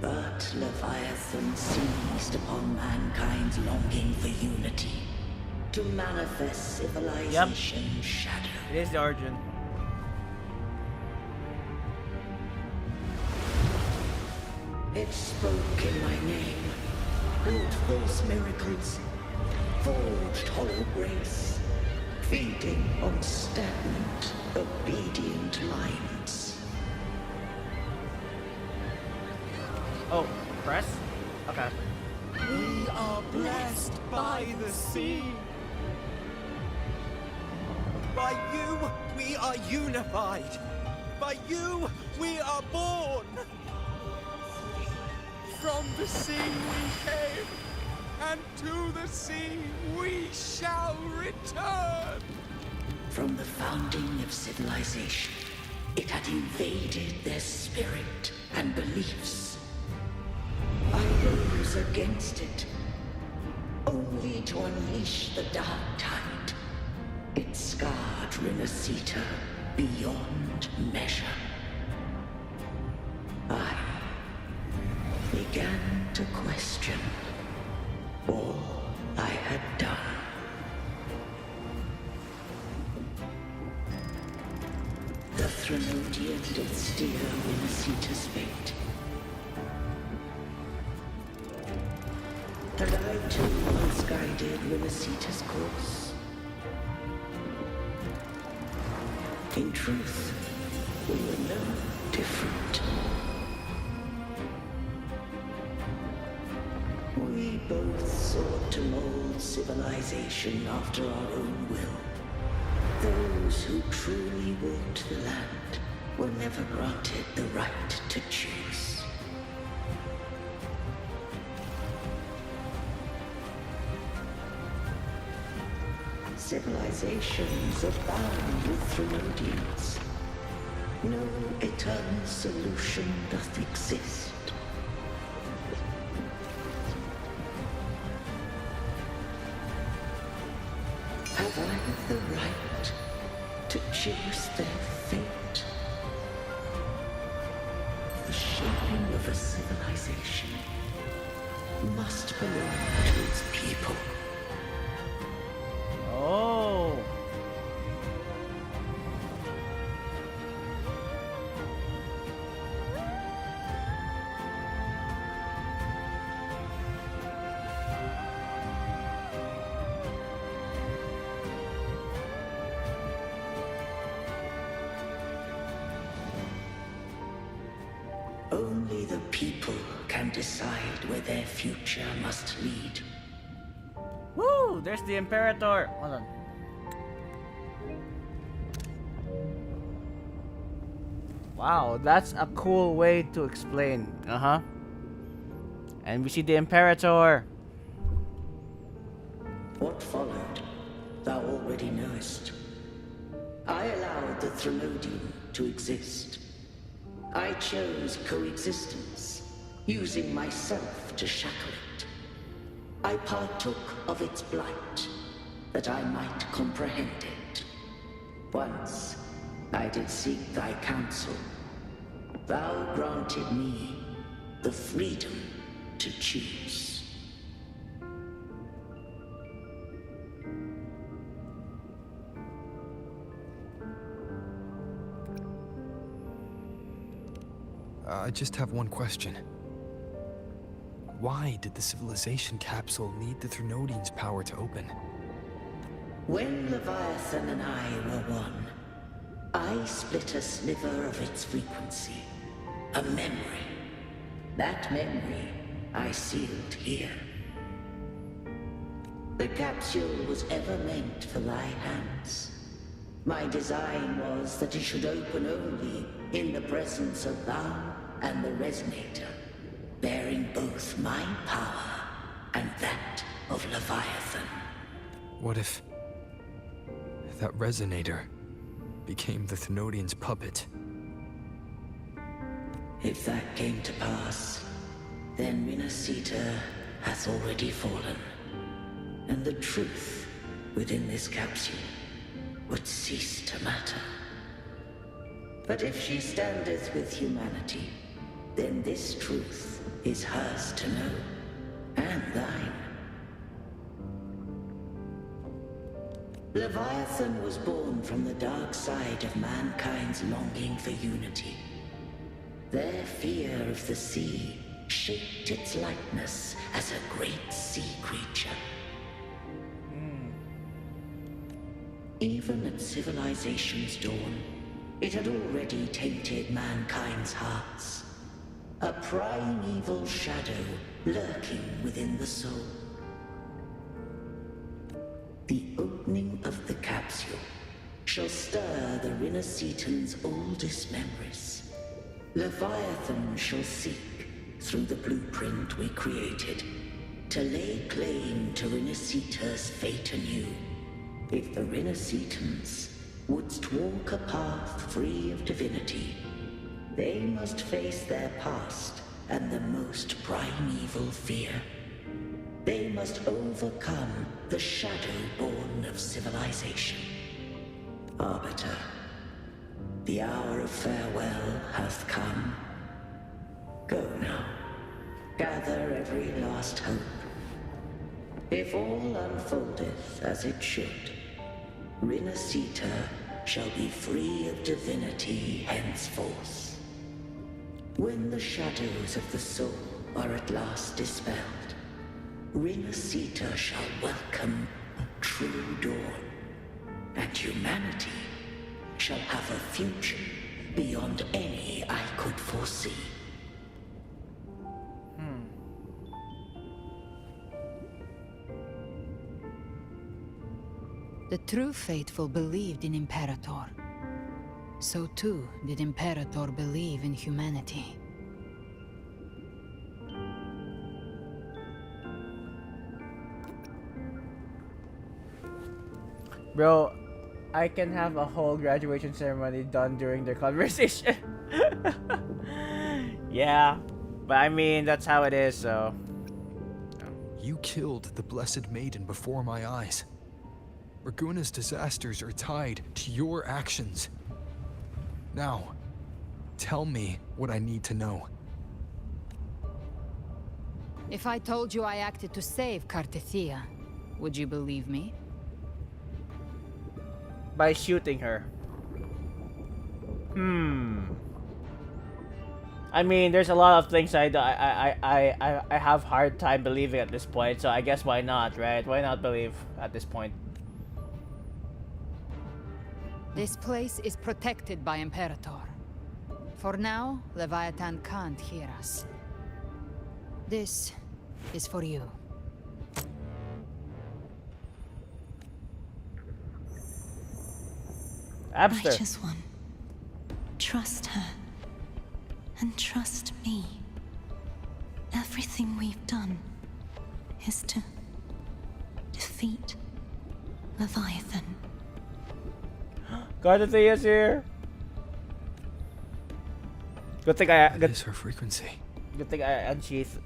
But Leviathan seized upon mankind's longing for unity to manifest civilization's shadow. It is the origin. It spoke in my name, wrought false miracles, forged hollow grace, feeding on stagnant, obedient minds. Oh, press? Okay. We are blessed by the sea. By you, we are unified. By you, we are born. From the sea we came, and to the sea we shall return. From the founding of civilization, it had invaded their spirit and beliefs. I rose against it, only to unleash the dark tide. It scarred Rinascita beyond measure. I began to question all I had done. The Threnodian did steer Rinascita's fate. And I too once guided Rinascita's course. In truth, we were no different. We both sought to mold civilization after our own will. Those who truly walked the land were never granted the right to choose. Civilizations abound with Threnodians. No eternal solution doth exist. Have I the right to choose their fate? The shaping of a civilization must belong to its people. Oh. Only the people can decide where their future must lead. Woo! There's the Imperator. Hold on. Wow, that's a cool way to explain. Uh-huh. And we see the Imperator. What followed, thou already knowest. I allowed the Threnodium to exist. I chose coexistence, using myself to shackle it. I partook of its blight, that I might comprehend it. Once, I did seek thy counsel. Thou granted me the freedom to choose. I just have one question. Why did the civilization capsule need the Threnodian's power to open? When Leviathan and I were one, I split a sliver of its frequency. A memory. That memory I sealed here. The capsule was ever meant for thy hands. My design was that it should open only in the presence of thou and the Resonator, bearing both my power and that of Leviathan. What if that Resonator became the Thenodian's puppet? If that came to pass, then Rinascita hath already fallen, and the truth within this capsule would cease to matter. But if she standeth with humanity, then this truth is hers to know, and thine. Leviathan was born from the dark side of mankind's longing for unity. Their fear of the sea shaped its likeness as a great sea creature. Even at civilization's dawn, it had already tainted mankind's hearts. A primeval shadow lurking within the soul. The opening of the capsule shall stir the Rinascitan's oldest memories. Leviathan shall seek, through the blueprint we created, to lay claim to Rinascita's fate anew. If the Rinascitans wouldst walk a path free of divinity, they must face their past and the most primeval fear. They must overcome the shadow born of civilization. Arbiter, the hour of farewell hath come. Go now, gather every last hope. If all unfoldeth as it should, Rinascita shall be free of divinity henceforth. When the shadows of the soul are at last dispelled, Rinascita shall welcome a true dawn, and humanity shall have a future beyond any I could foresee. The true faithful believed in Imperator. So too did Imperator believe in humanity. Bro, I can have a whole graduation ceremony done during their conversation. Yeah, but I mean, that's how it is, so. You killed the Blessed Maiden before my eyes. Raguna's disasters are tied to your actions. Now, tell me what I need to know. If I told you I acted to save Cartethia, would you believe me? By shooting her. I mean, there's a lot of things I have hard time believing at this point, so I guess why not, right? Why not believe at this point? This place is protected by Imperator. For now, Leviathan can't hear us. This is for you. Abster. Righteous one, trust her, and trust me. Everything we've done is to defeat Leviathan. Cartethia's here. Good thing That is her frequency. Good thing I unsheath.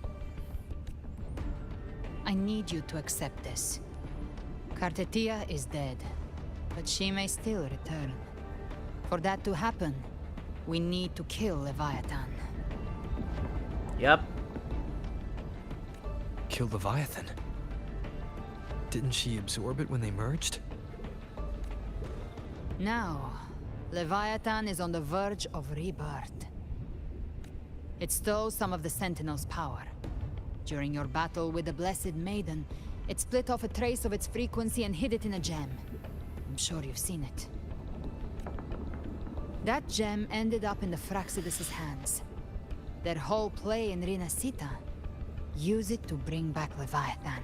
I need you to accept this. Cartethia is dead, but she may still return. For that to happen, we need to kill Leviathan. Yep. Kill Leviathan? Didn't she absorb it when they merged? Now, Leviathan is on the verge of rebirth. It stole some of the Sentinel's power. During your battle with the Blessed Maiden, it split off a trace of its frequency and hid it in a gem. I'm sure you've seen it. That gem ended up in the Fraxidus' hands. Their whole play in Rinascita, use it to bring back Leviathan.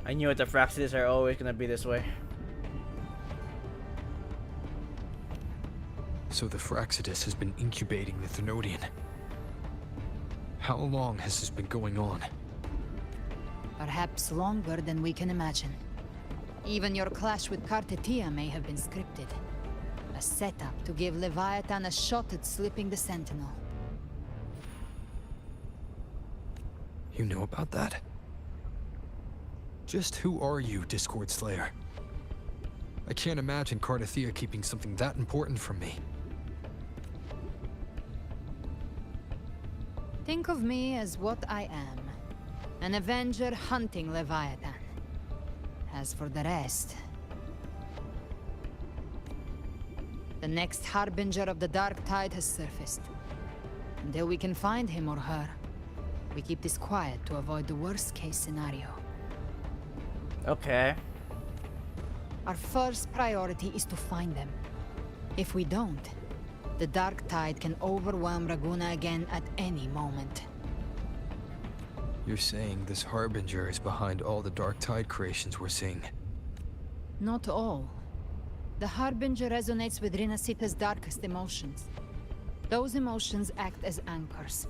I knew it, the Fraxidus are always gonna be this way. So the Fraxidus has been incubating the Thenodian. How long has this been going on? Perhaps longer than we can imagine. Even your clash with Cartethia may have been scripted. A setup to give Leviathan a shot at slipping the Sentinel. You know about that? Just who are you, Discord Slayer? I can't imagine Cartethia keeping something that important from me. Think of me as what I am. An Avenger hunting Leviathan. As for the rest... The next Harbinger of the Dark Tide has surfaced. Until we can find him or her, we keep this quiet to avoid the worst-case scenario. Okay. Our first priority is to find them. If we don't, the Dark Tide can overwhelm Raguna again at any moment. You're saying this Harbinger is behind all the Dark Tide creations we're seeing? Not all. The Harbinger resonates with Rinascita's darkest emotions. Those emotions act as anchors,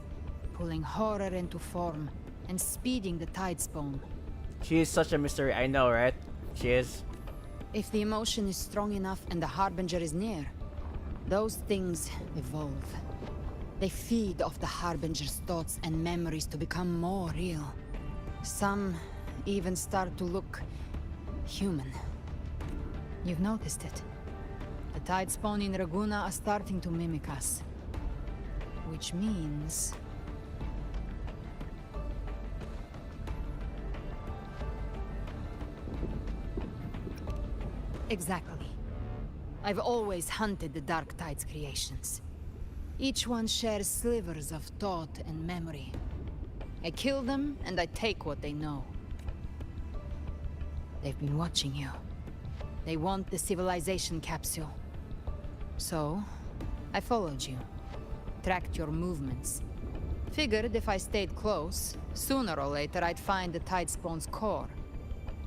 pulling horror into form and speeding the Tidespawn. She is such a mystery, I know, right? She is. If the emotion is strong enough and the Harbinger is near, those things evolve. They feed off the Harbinger's thoughts and memories to become more real. Some even start to look human. You've noticed it. The Tidespawn in Raguna are starting to mimic us. Which means... Exactly. I've always hunted the Dark Tide's creations. Each one shares slivers of thought and memory. I kill them, and I take what they know. They've been watching you. They want the civilization capsule. So, I followed you. Tracked your movements. Figured if I stayed close, sooner or later I'd find the Tidespawn's core.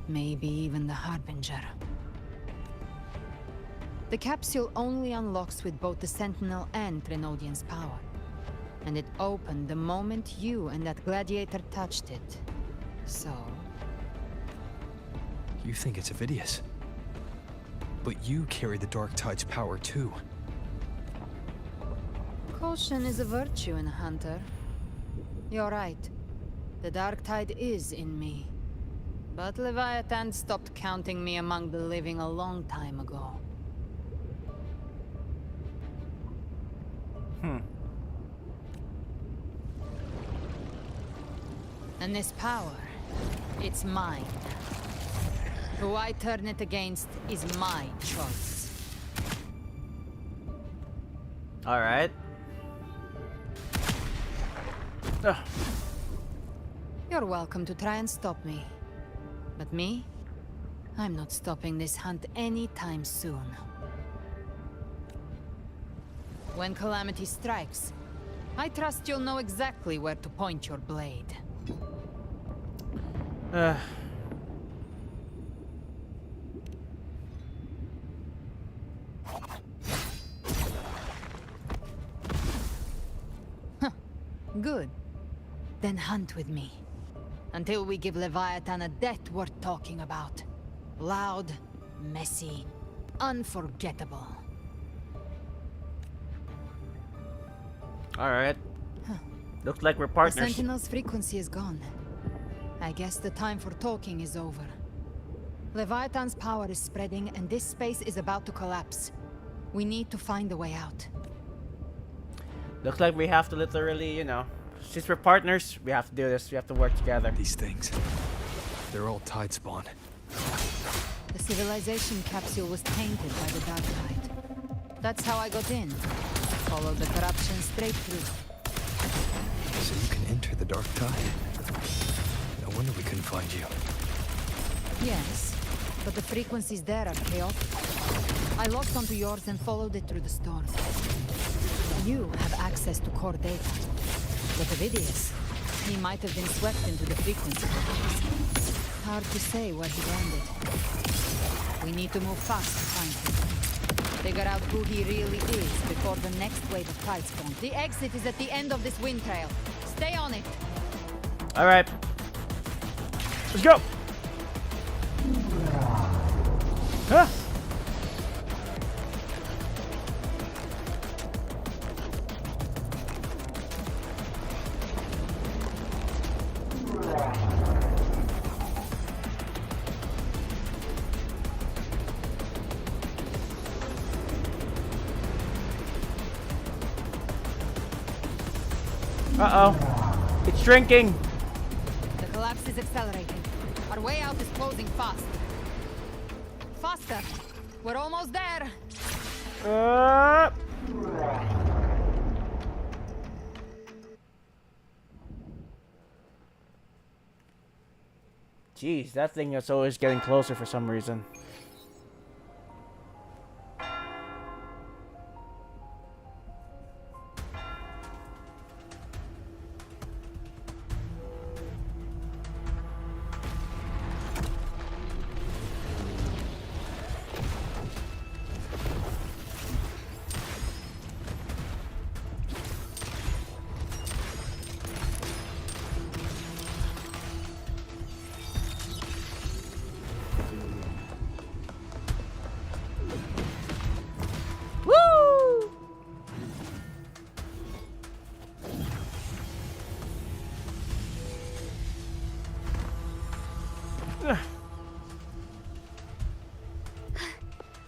Maybe even the Harbinger. The capsule only unlocks with both the Sentinel and Thenodian's power. And it opened the moment you and that gladiator touched it. So... You think it's Avidius? But you carry the Dark Tide's power too. Caution is a virtue in a hunter. You're right. The Dark Tide is in me. But Leviathan stopped counting me among the living a long time ago. And this power, it's mine. Who I turn it against is my choice. Alright. You're welcome to try and stop me. But me? I'm not stopping this hunt anytime soon. When calamity strikes, I trust you'll know exactly where to point your blade. Huh. Good. Then hunt with me. Until we give Leviathan a death worth talking about. Loud, messy, unforgettable. Alright. Looks like we're partners. The Sentinel's frequency is gone. I guess the time for talking is over. Leviathan's power is spreading and this space is about to collapse. We need to find a way out. Looks like we have to literally, you know, since we're partners, we have to do this. We have to work together. These things, they're all Tide spawn. The civilization capsule was tainted by the Dark Tide. That's how I got in. Followed the corruption straight through. So you can enter the Dark Tide? No wonder we couldn't find you. Yes, but the frequencies there are chaotic. I locked onto yours and followed it through the storm. You have access to core data. But Ovidius, he might have been swept into the frequency bodies. Hard to say where he landed. We need to move fast to find him. Figure out who he really is before the next wave of tide spawn. The exit is at the end of this wind trail. Stay on it. Alright. Let's go! Huh? Uh-oh. It's shrinking. The collapse is accelerating. Our way out is closing fast. Faster. We're almost there. Jeez, that thing is always getting closer for some reason.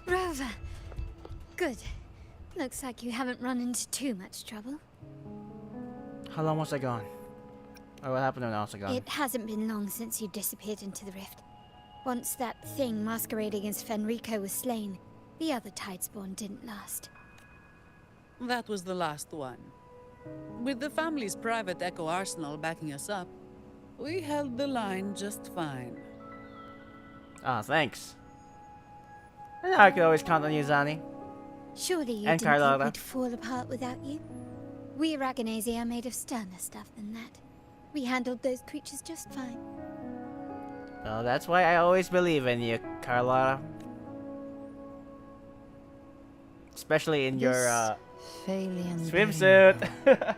Rover. Good. Looks like you haven't run into too much trouble. How long was I gone? Or what happened when I was gone? It hasn't been long since you disappeared into the rift. Once that thing masquerading as Fenrico was slain, the other Tidespawn didn't last. That was the last one. With the family's private Echo arsenal backing us up, we held the line just fine. Ah, thanks. I know I could always count on you, Zani. Surely you And didn't Carlotta. think we'd fall apart without you? We Aragonese are made of sterner stuff than that. We handled those creatures just fine. Well, that's why I always believe in you, Carlotta. Especially in your, Phalian swimsuit.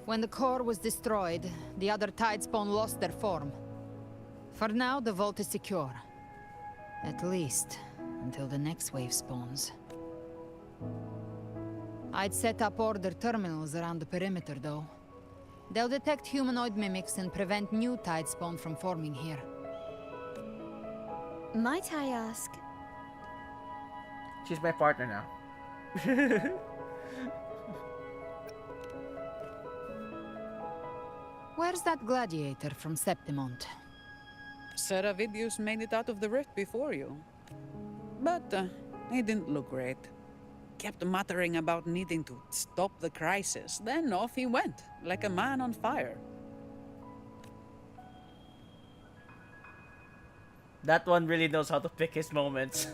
When the core was destroyed, the other Tidespawn lost their form. For now, the vault is secure. At least, until the next wave spawns. I'd set up order terminals around the perimeter, though. They'll detect humanoid mimics and prevent new tide spawn from forming here. Might I ask? She's my partner now. Where's that gladiator from Sceptimont? Seravidius made it out of the rift before you. But he didn't look great. Kept muttering about needing to stop the crisis. Then off he went, like a man on fire. That one really knows how to pick his moments.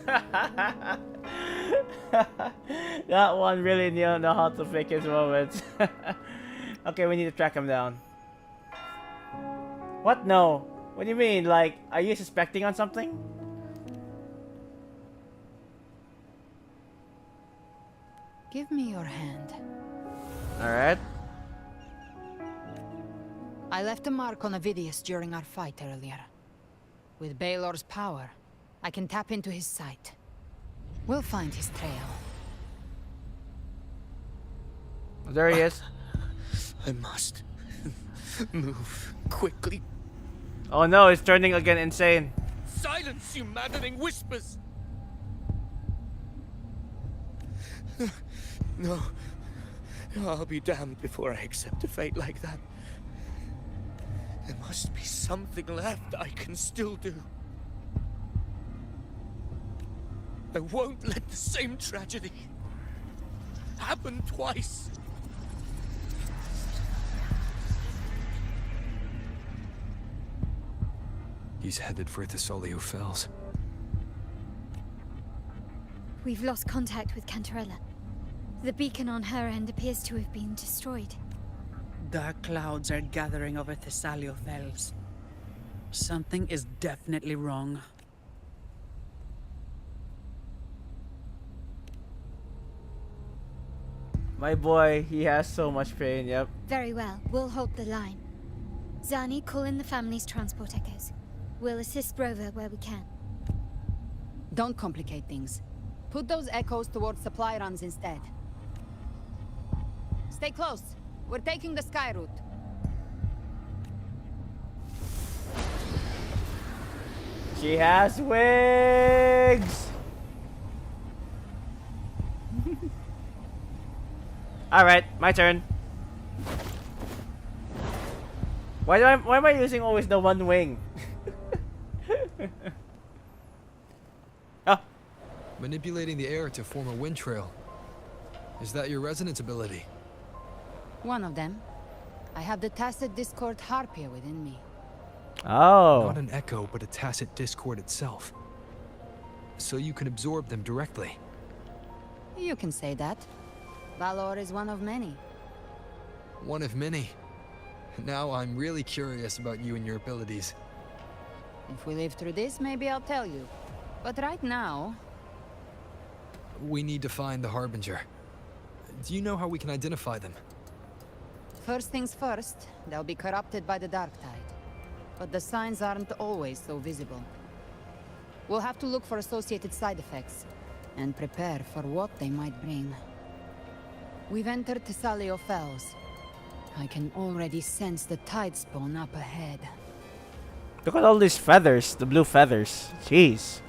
That one really know how to pick his moments. Okay, we need to track him down. What? No. What do you mean? Like, are you suspecting on something? Give me your hand. Alright. I left a mark on Avidius during our fight earlier. With Baylor's power, I can tap into his sight. We'll find his trail. There he is. I must move quickly. Oh no, he's turning again insane. Silence, you maddening whispers! No. I'll be damned before I accept a fate like that. There must be something left I can still do. I won't let the same tragedy happen twice. He's headed for Thessalio Fells. We've lost contact with Cantarella. The beacon on her end appears to have been destroyed. Dark clouds are gathering over Thessalio Fells. Something is definitely wrong. My boy, he has so much pain, yep. Very well, we'll hold the line. Zani, call in the family's transport echoes. We'll assist Rover where we can. Don't complicate things. Put those echoes towards supply runs instead. Stay close. We're taking the sky route. She has wings! Alright, my turn. Why am I using always the one wing? Oh. Manipulating the air to form a wind trail. Is that your resonance ability? One of them. I have the tacit discord harpia within me. Oh. Not an echo, but a tacit discord itself. So you can absorb them directly. You can say that. Valor is one of many. One of many. Now I'm really curious about you and your abilities. If we live through this, maybe I'll tell you. But right now... We need to find the Harbinger. Do you know how we can identify them? First things first, they'll be corrupted by the dark tide. But the signs aren't always so visible. We'll have to look for associated side effects, and prepare for what they might bring. We've entered Thessalio Fells. I can already sense the tide spawn up ahead. Look at all these feathers, the blue feathers. Jeez.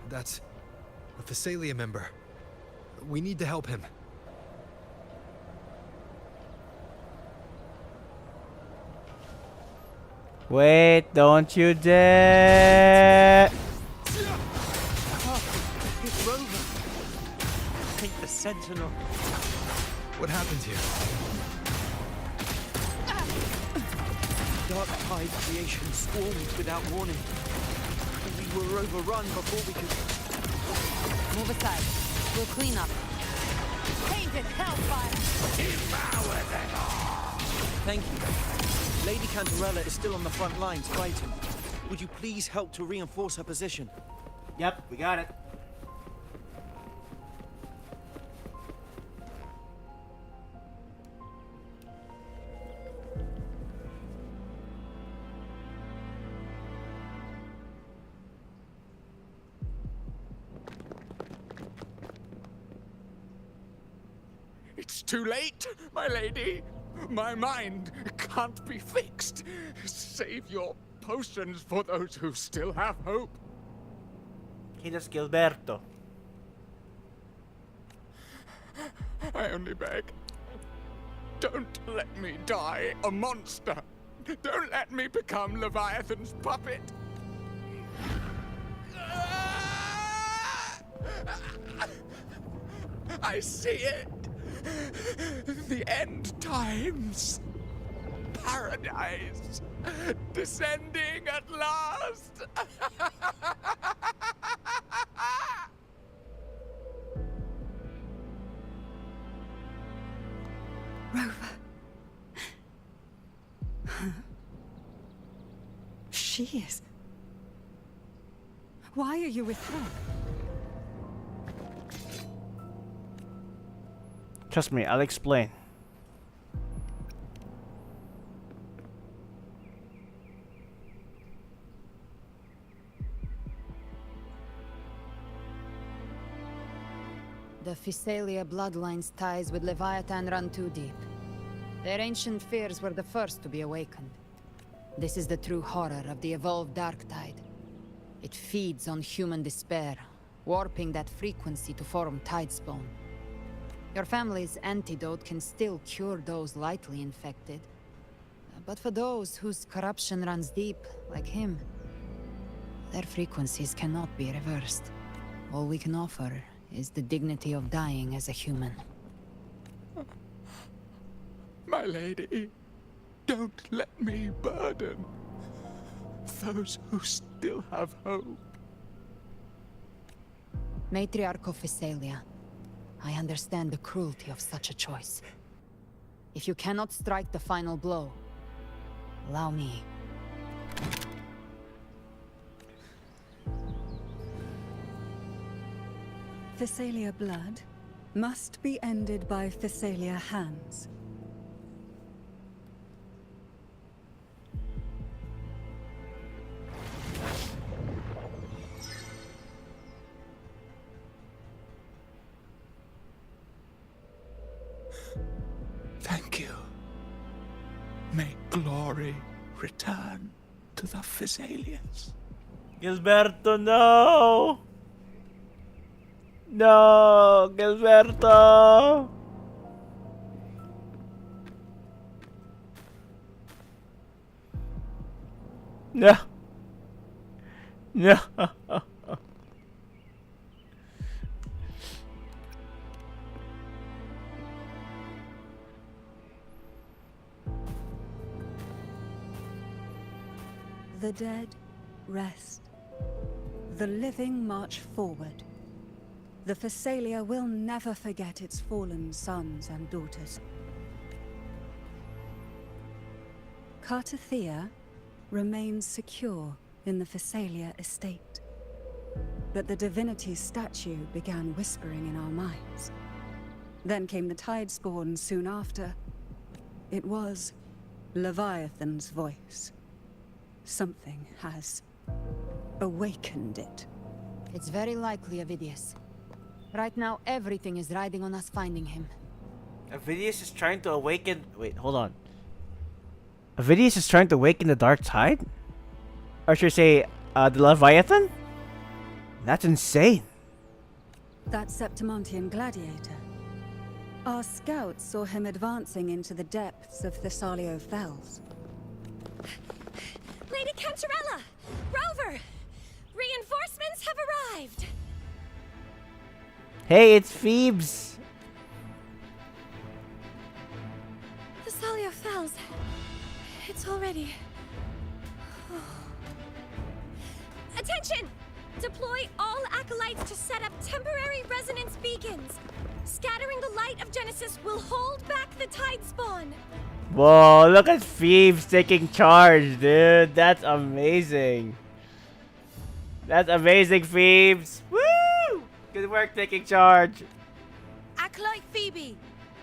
That's a Thessalia member. We need to help him. Wait, don't you dare! It's Rover. I think the Sentinel. What happened here? Dark tide creation swarmed without warning. We were overrun before we could... Move aside. We'll clean up. Painted hellfire! Devour them all! Thank you. Lady Cantarella is still on the front lines fighting. Would you please help to reinforce her position? Yep, we got it. Too late, my lady. My mind can't be fixed. Save your potions for those who still have hope. He's Gilberto. I only beg. Don't let me die a monster. Don't let me become Leviathan's puppet. I see it. The end times. Paradise. Descending at last. Rover. She is. Why are you with her? Trust me, I'll explain. The Physalia bloodline's ties with Leviathan run too deep. Their ancient fears were the first to be awakened. This is the true horror of the evolved dark tide. It feeds on human despair, warping that frequency to form tidespawn. Your family's antidote can still cure those lightly infected. But for those whose corruption runs deep, like him, their frequencies cannot be reversed. All we can offer is the dignity of dying as a human. My lady, don't let me burden those who still have hope. Matriarch of Physalia, I understand the cruelty of such a choice. If you cannot strike the final blow, allow me. Physalia blood must be ended by Physalia hands. Thank you. May glory return to the Physalians. Gilberto, no! No, Gilberto! No! No! The dead rest. The living march forward. The Physalia will never forget its fallen sons and daughters. Cartathea remains secure in the Physalia estate. But the divinity's statue began whispering in our minds. Then came the Tidespawn soon after. It was Leviathan's voice. Something has awakened it. It's very likely, Avidius. Right now, everything is riding on us finding him. Avidius is trying to awaken... Wait, hold on. Avidius is trying to awaken the dark tide? Or should I say, the Leviathan? That's insane. That Septimontian gladiator. Our scouts saw him advancing into the depths of Thessalio Fells. Lady Cantarella! Rover! Reinforcements have arrived! Hey, it's Phoebes! Thessalio Fells. It's already... Attention! Deploy all acolytes to set up temporary resonance beacons. Scattering the light of Genesis will hold back the Tidespawn. Whoa, look at Phoebes taking charge, dude. That's amazing. That's amazing, Phoebes. Woo! Good work taking charge. Acolyte Phoebe,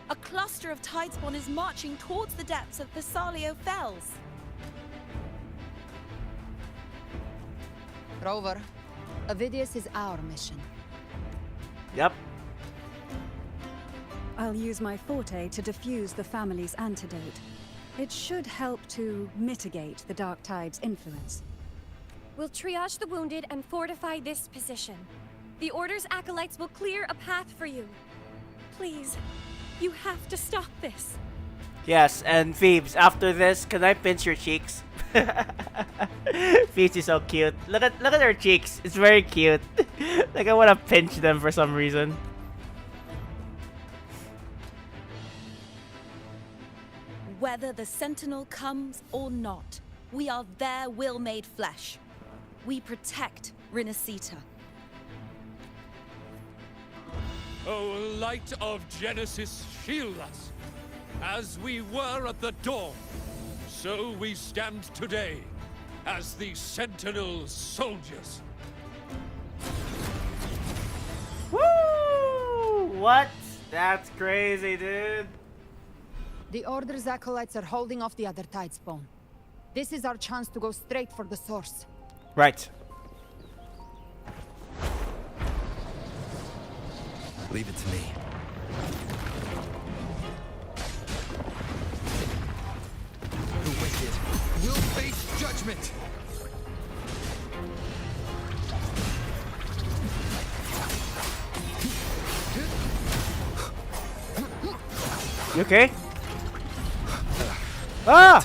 a cluster of Tidespawn is marching towards the depths of Thessalio Fells. Rover, Avidius is our mission. Yep. I'll use my forte to defuse the family's antidote. It should help to mitigate the Dark Tide's influence. We'll triage the wounded and fortify this position. The Order's acolytes will clear a path for you. Please, you have to stop this. Yes, and Phoebes, after this, can I pinch your cheeks? Phoebes is so cute. Look at her cheeks. It's very cute. Like I want to pinch them for some reason. Whether the Sentinel comes or not, we are their will made flesh. We protect Rinascita. O light of Genesis, shield us. As we were at the dawn, so we stand today as the Sentinel soldiers. Woo! What? That's crazy, dude. The Order's acolytes are holding off the other tide spawn. This is our chance to go straight for the source. Right. Leave it to me. The wicked will face judgment! You okay? Ah!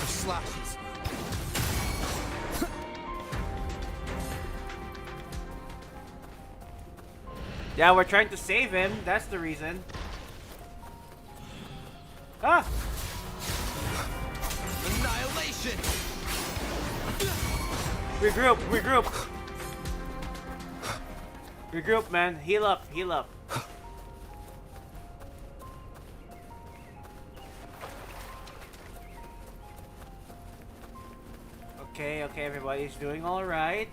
Slashes. Yeah, we're trying to save him. That's the reason. Ah! Annihilation! Regroup, regroup. Regroup, man. Heal up, heal up. Okay, okay, everybody's doing alright.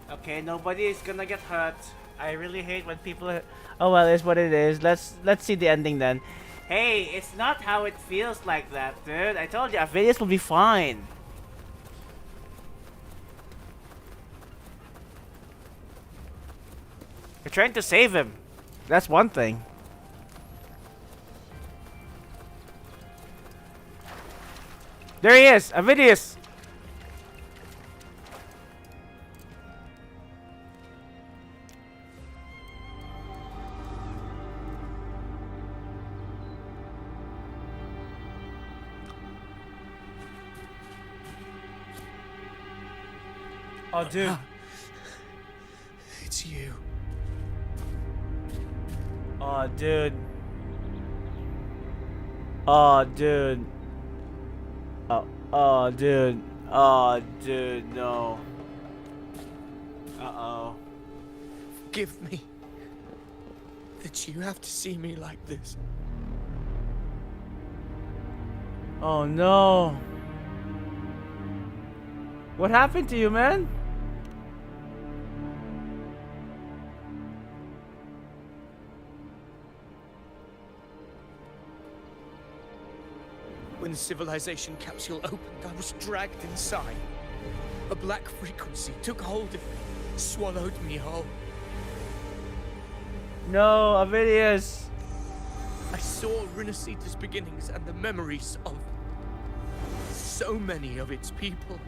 Okay, nobody is gonna get hurt. I really hate when people... Oh well, it's what it is. Let's see the ending then. Hey, it's not how it feels like that, dude. I told you, Aphelios will be fine. We're trying to save him. That's one thing. There he is, Aphelios. Oh, dude. It's you. Oh, dude. Oh, dude. Oh, dude. Oh, dude, no. Uh-oh. Forgive me that you have to see me like this. Oh, no. What happened to you, man? When the civilization capsule opened, I was dragged inside. A black frequency took hold of me, swallowed me whole. No, Aphelios. I saw Rinascita's beginnings and the memories of so many of its people.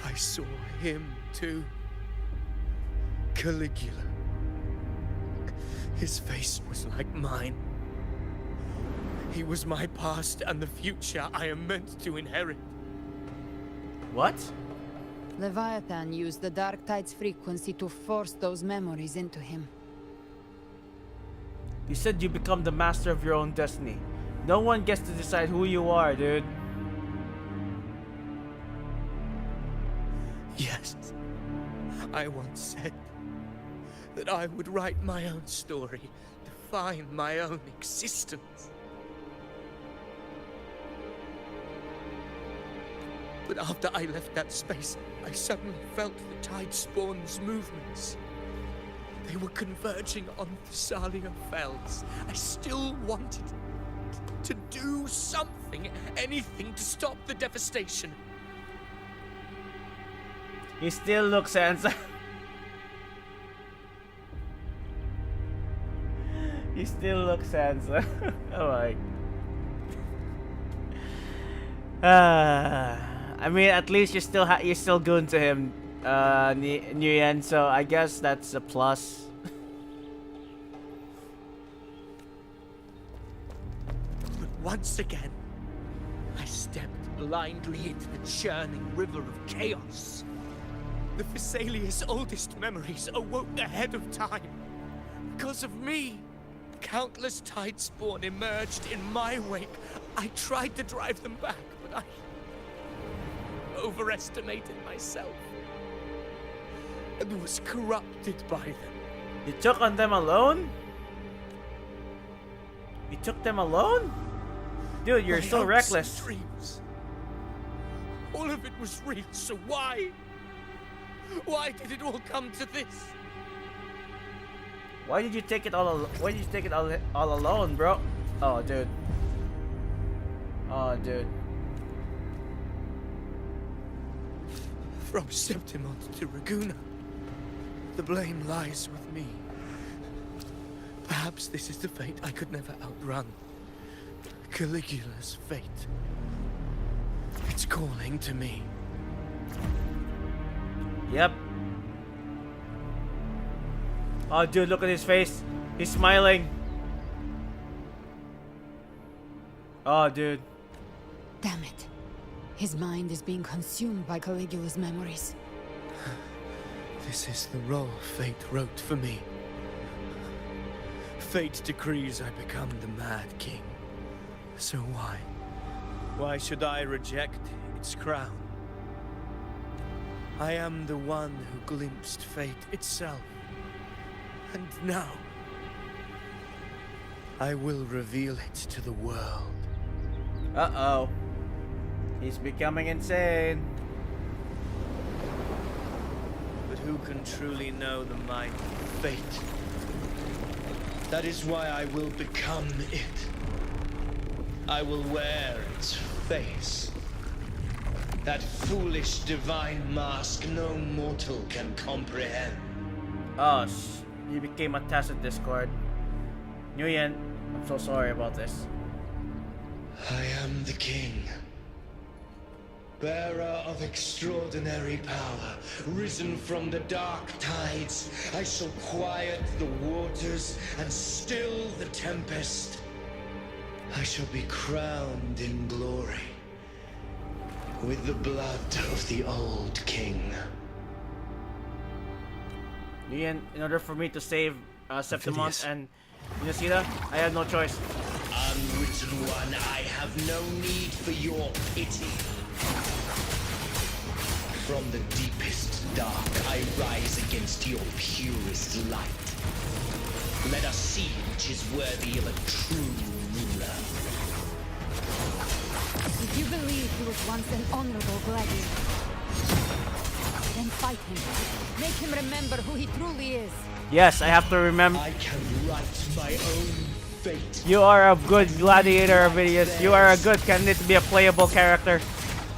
I saw him too. Caligula. His face was like mine. He was my past and the future I am meant to inherit. What? Leviathan used the Dark Tide's frequency to force those memories into him. You said you become the master of your own destiny. No one gets to decide who you are, dude. Yes. I once said that I would write my own story, define my own existence. But after I left that space, I suddenly felt the Tide Spawn's movements. They were converging on the Thalia Fells. I still wanted to do something, anything to stop the devastation. He still looks handsome. He still looks handsome. Oh my. I mean, at least you're still good to him, Nguyen. So I guess that's a plus. But once again, I stepped blindly into the churning river of chaos. The Thessalia's oldest memories awoke ahead of time. Because of me, countless tidespawn emerged in my wake. I tried to drive them back, but I overestimated myself and was corrupted by them. You took on them alone? You took them alone? Dude, you're My so hopes reckless. and dreams. All of it was real, so why? Why did it all come to this? Why did you take it all alone, bro? Oh, dude. Oh, dude. From Sceptimont to Raguna, the blame lies with me. Perhaps this is the fate I could never outrun. Caligula's fate. It's calling to me. Yep. Oh, dude, look at his face. He's smiling. Oh, dude. Damn it. His mind is being consumed by Caligula's memories. This is the role fate wrote for me. Fate decrees I become the Mad King. So why? Why should I reject its crown? I am the one who glimpsed fate itself. And now, I will reveal it to the world. Uh-oh. He's becoming insane. But who can truly know the mind of fate? That is why I will become it. I will wear its face. That foolish divine mask no mortal can comprehend. Oh, you became a tacit Discord. Nguyen, I'm so sorry about this. I am the king. Bearer of extraordinary power, risen from the dark tides, I shall quiet the waters and still the tempest. I shall be crowned in glory with the blood of the old king. Nguyen, in order for me to save Sceptimont and Rinascita, I had no choice. Unwritten one, I have no need for your pity. From the deepest dark, I rise against your purest light. Let us see which is worthy of a true ruler. If you believe he was once an honorable gladiator, then fight him. Make him remember who he truly is. Yes, I have to remember. I can write my own fate. You are a good gladiator, Vidius. You are a good candidate to be a playable character.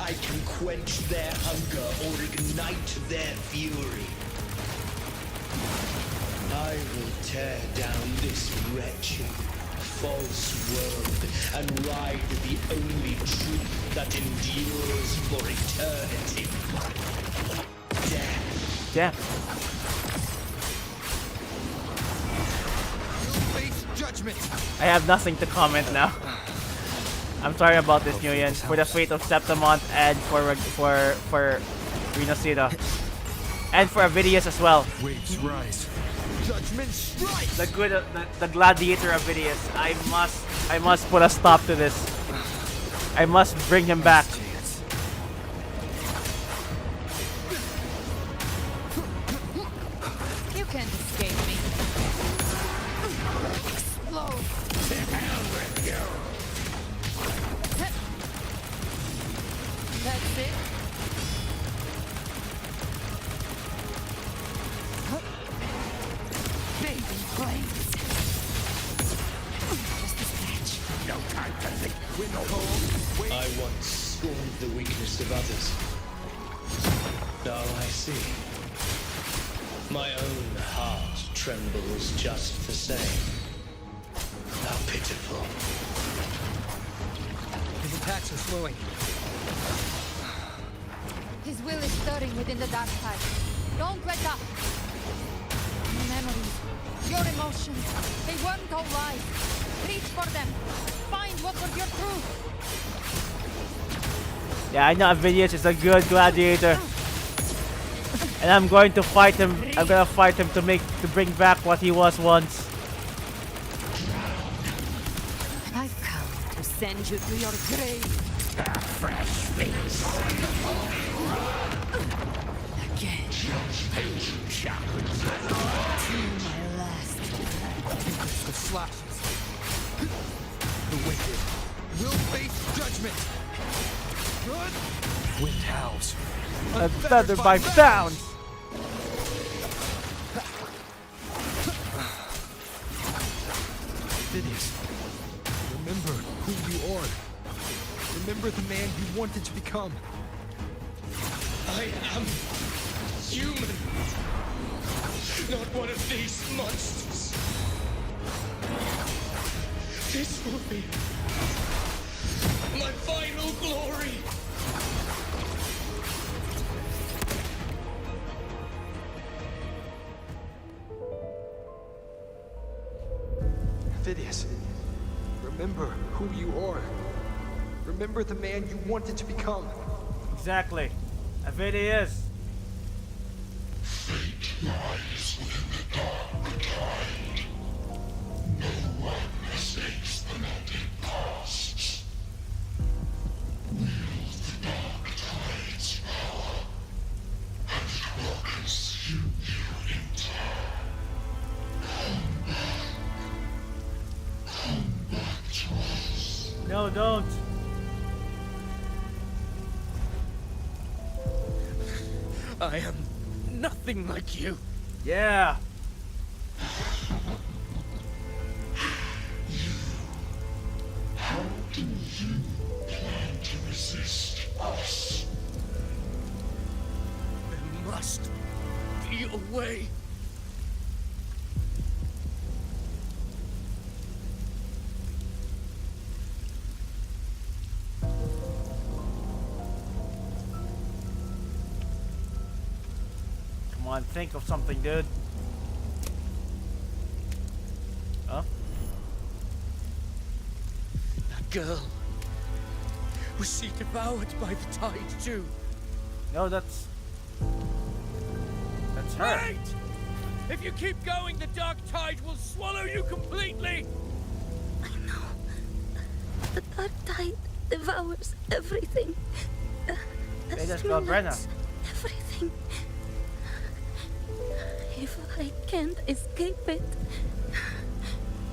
I can quench their hunger or ignite their fury. I will tear down this wretched, false world and ride the only truth that endures for eternity. Death. Death. Judgment. I have nothing to comment now. I'm sorry about this, Nguyen, for the fate of Sceptimont and for Rinascita. And for Vidius as well. Waves rise. Judgment strikes. The gladiator of Vidius. I must put a stop to this. I must bring him back. You can't escape me. Explode. To hell with you. That's it. Baby flames. Just a scratch. No time most of others. Now I see. My own heart trembles just the same. How pitiful. His attacks are slowing. His will is stirring within the dark side. Don't let up. Your memories, your emotions, they weren't all lies. Reach for them. Find what was your truth. Yeah, I know Avidius is a good gladiator. And I'm going to fight him. I'm gonna fight him to bring back what he was once. I've come to send you to your grave. A fresh face. Again. To my last. The slashes. The wicked will face judgment. Good. Wind howls. Unfeathered by sound. Phineas, remember who you are. Remember the man you wanted to become. I am human. Not one of these monsters. This will be my final glory. Phineas, remember who you are. Remember the man you wanted to become. Exactly. Avidius. Fate lies within the dark tide. No one mistakes the melting past. Wield the dark tide's power, and it will consume you in turn. Come back to us. No, don't. I am nothing like you. Yeah. How do you plan to resist us? There must be a way. Come on, think of something, dude. Huh? That girl. Was she devoured by the tide too? No, that's her. Wait! If you keep going, the dark tide will swallow you completely! I know. The dark tide devours everything. Hey, let's go, Brenna. Everything. If I can't escape it,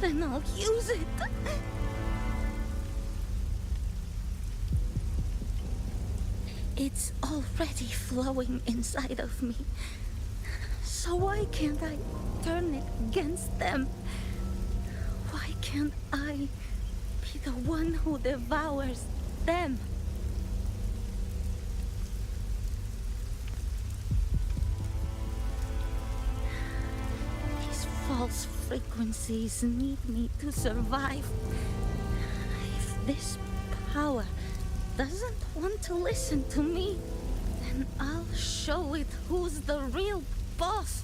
then I'll use it. It's already flowing inside of me. So why can't I turn it against them? Why can't I be the one who devours them? These false frequencies need me to survive. If this power doesn't want to listen to me, then I'll show it who's the real boss.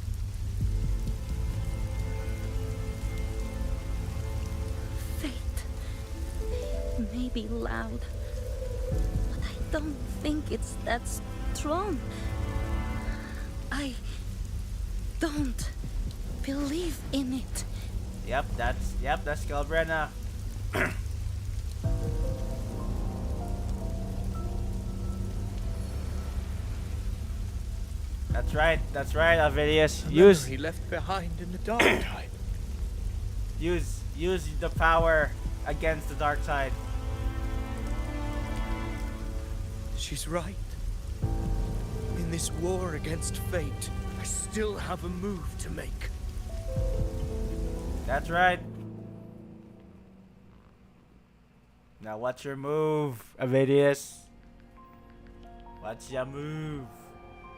Fate may be loud, but I don't think it's that strong. I don't believe in it. Yep, that's Galbrenna. That's right, Avidius. Use he left behind in the dark tide. use the power against the dark side. She's right. In this war against fate, I still have a move to make. That's right. Now what's your move, Avidius? What's your move?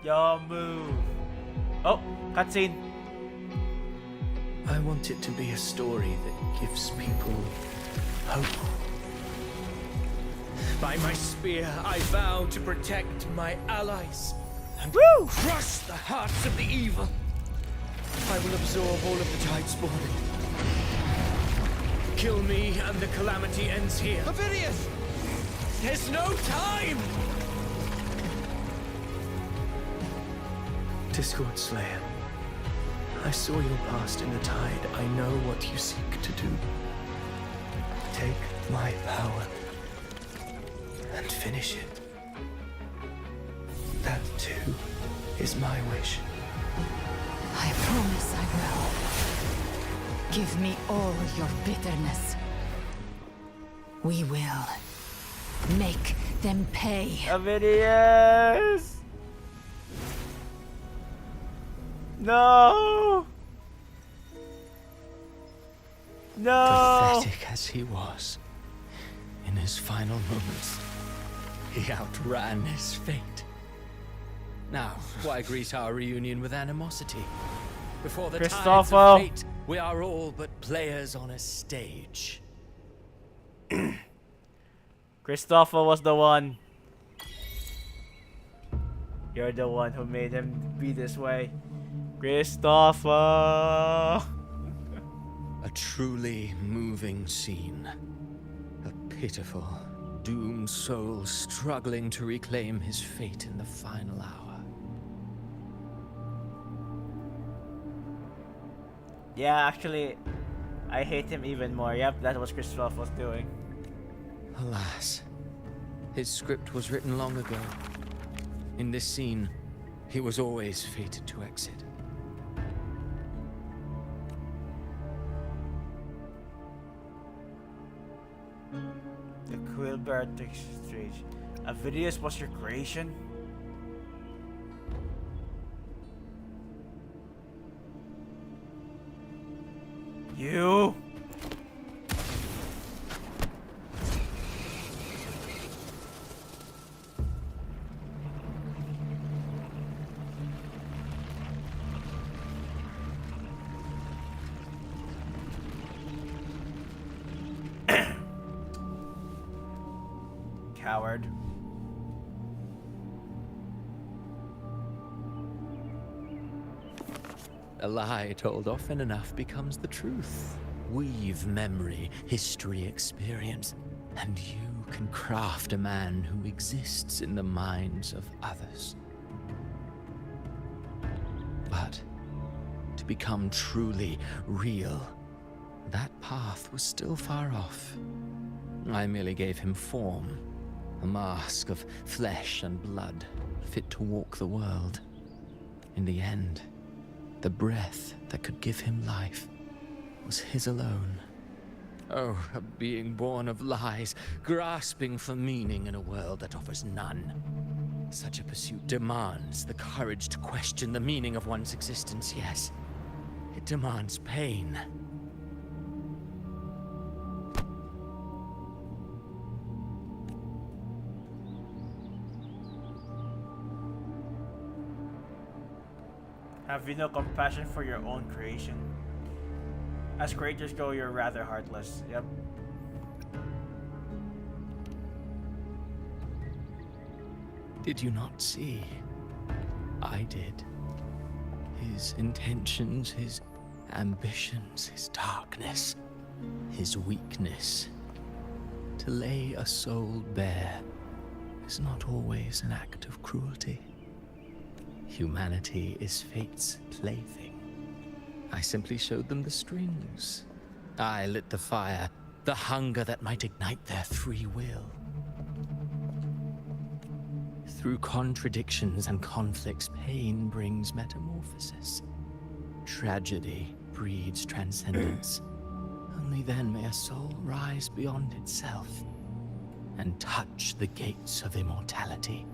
Your move. Oh, cutscene. I want it to be a story that gives people hope. By my spear, I vow to protect my allies and crush the hearts of the evil. I will absorb all of the Tidespawn. Kill me and the calamity ends here. Avidius! There's no time! Discord Slayer, I saw your past in the Tide. I know what you seek to do. Take my power and finish it. That too is my wish. I promise I will. Give me all your bitterness. We will make them pay. Avidius! No! No! Pathetic as he was, in his final moments, he outran his fate. Now, why greet our reunion with animosity? Before the tides of fate, we are all but players on a stage. Christopher was the one. You're the one who made him be this way. Christopher! A truly moving scene. A pitiful, doomed soul struggling to reclaim his fate in the final hour. Yeah, actually, I hate him even more. Yep, that's what Christopher was doing. Alas, his script was written long ago. In this scene, he was always fated to exit. The Quillbert Exchange. Avidius was your creation? You? Coward. A lie told often enough becomes the truth. Weave memory, history, experience, and you can craft a man who exists in the minds of others. But to become truly real, that path was still far off. I merely gave him form, a mask of flesh and blood, fit to walk the world. In the end, the breath that could give him life was his alone. Oh, a being born of lies, grasping for meaning in a world that offers none. Such a pursuit demands the courage to question the meaning of one's existence, yes. It demands pain. Have you no compassion for your own creation? As creators go, you're rather heartless. Yep. Did you not see? I did. His intentions, his ambitions, his darkness, his weakness. To lay a soul bare is not always an act of cruelty. Humanity is fate's plaything. I simply showed them the strings. I lit the fire, the hunger that might ignite their free will. Through contradictions and conflicts, pain brings metamorphosis. Tragedy breeds transcendence. Only then may a soul rise beyond itself and touch the gates of immortality.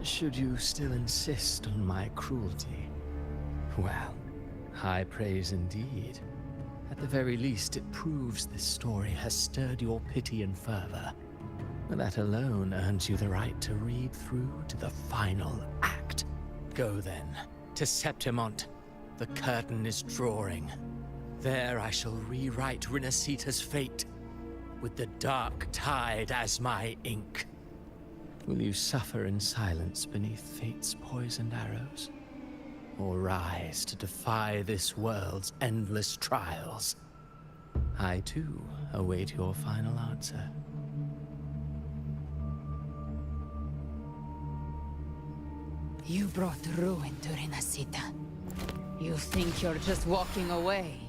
Should you still insist on my cruelty? Well, high praise indeed. At the very least, it proves this story has stirred your pity and fervor. That alone earns you the right to read through to the final act. Go then, to Sceptimont. The curtain is drawing. There I shall rewrite Rinascita's fate, with the dark tide as my ink. Will you suffer in silence beneath fate's poisoned arrows? Or rise to defy this world's endless trials? I too await your final answer. You brought ruin to Rinascita. You think you're just walking away?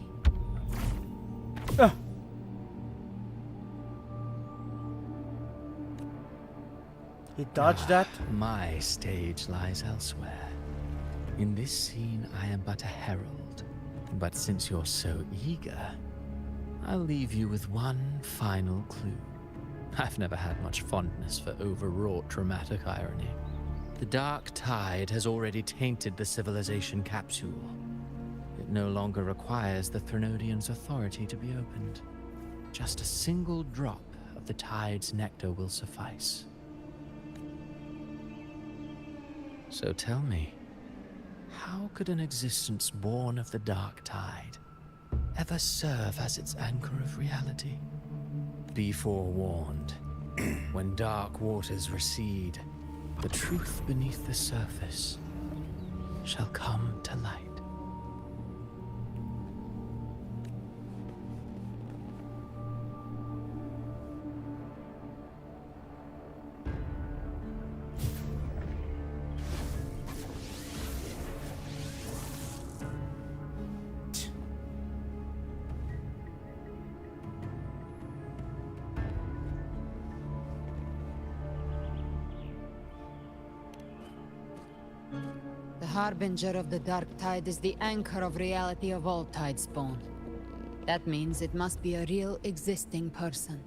He dodged that? My stage lies elsewhere. In this scene, I am but a herald. But since you're so eager, I'll leave you with one final clue. I've never had much fondness for overwrought dramatic irony. The dark tide has already tainted the civilization capsule. It no longer requires the Threnodian's authority to be opened. Just a single drop of the tide's nectar will suffice. So tell me, how could an existence born of the dark tide ever serve as its anchor of reality? Be forewarned, when dark waters recede, the truth beneath the surface shall come to light. The harbinger of the dark tide is the anchor of reality of all tide spawn. That means it must be a real existing person.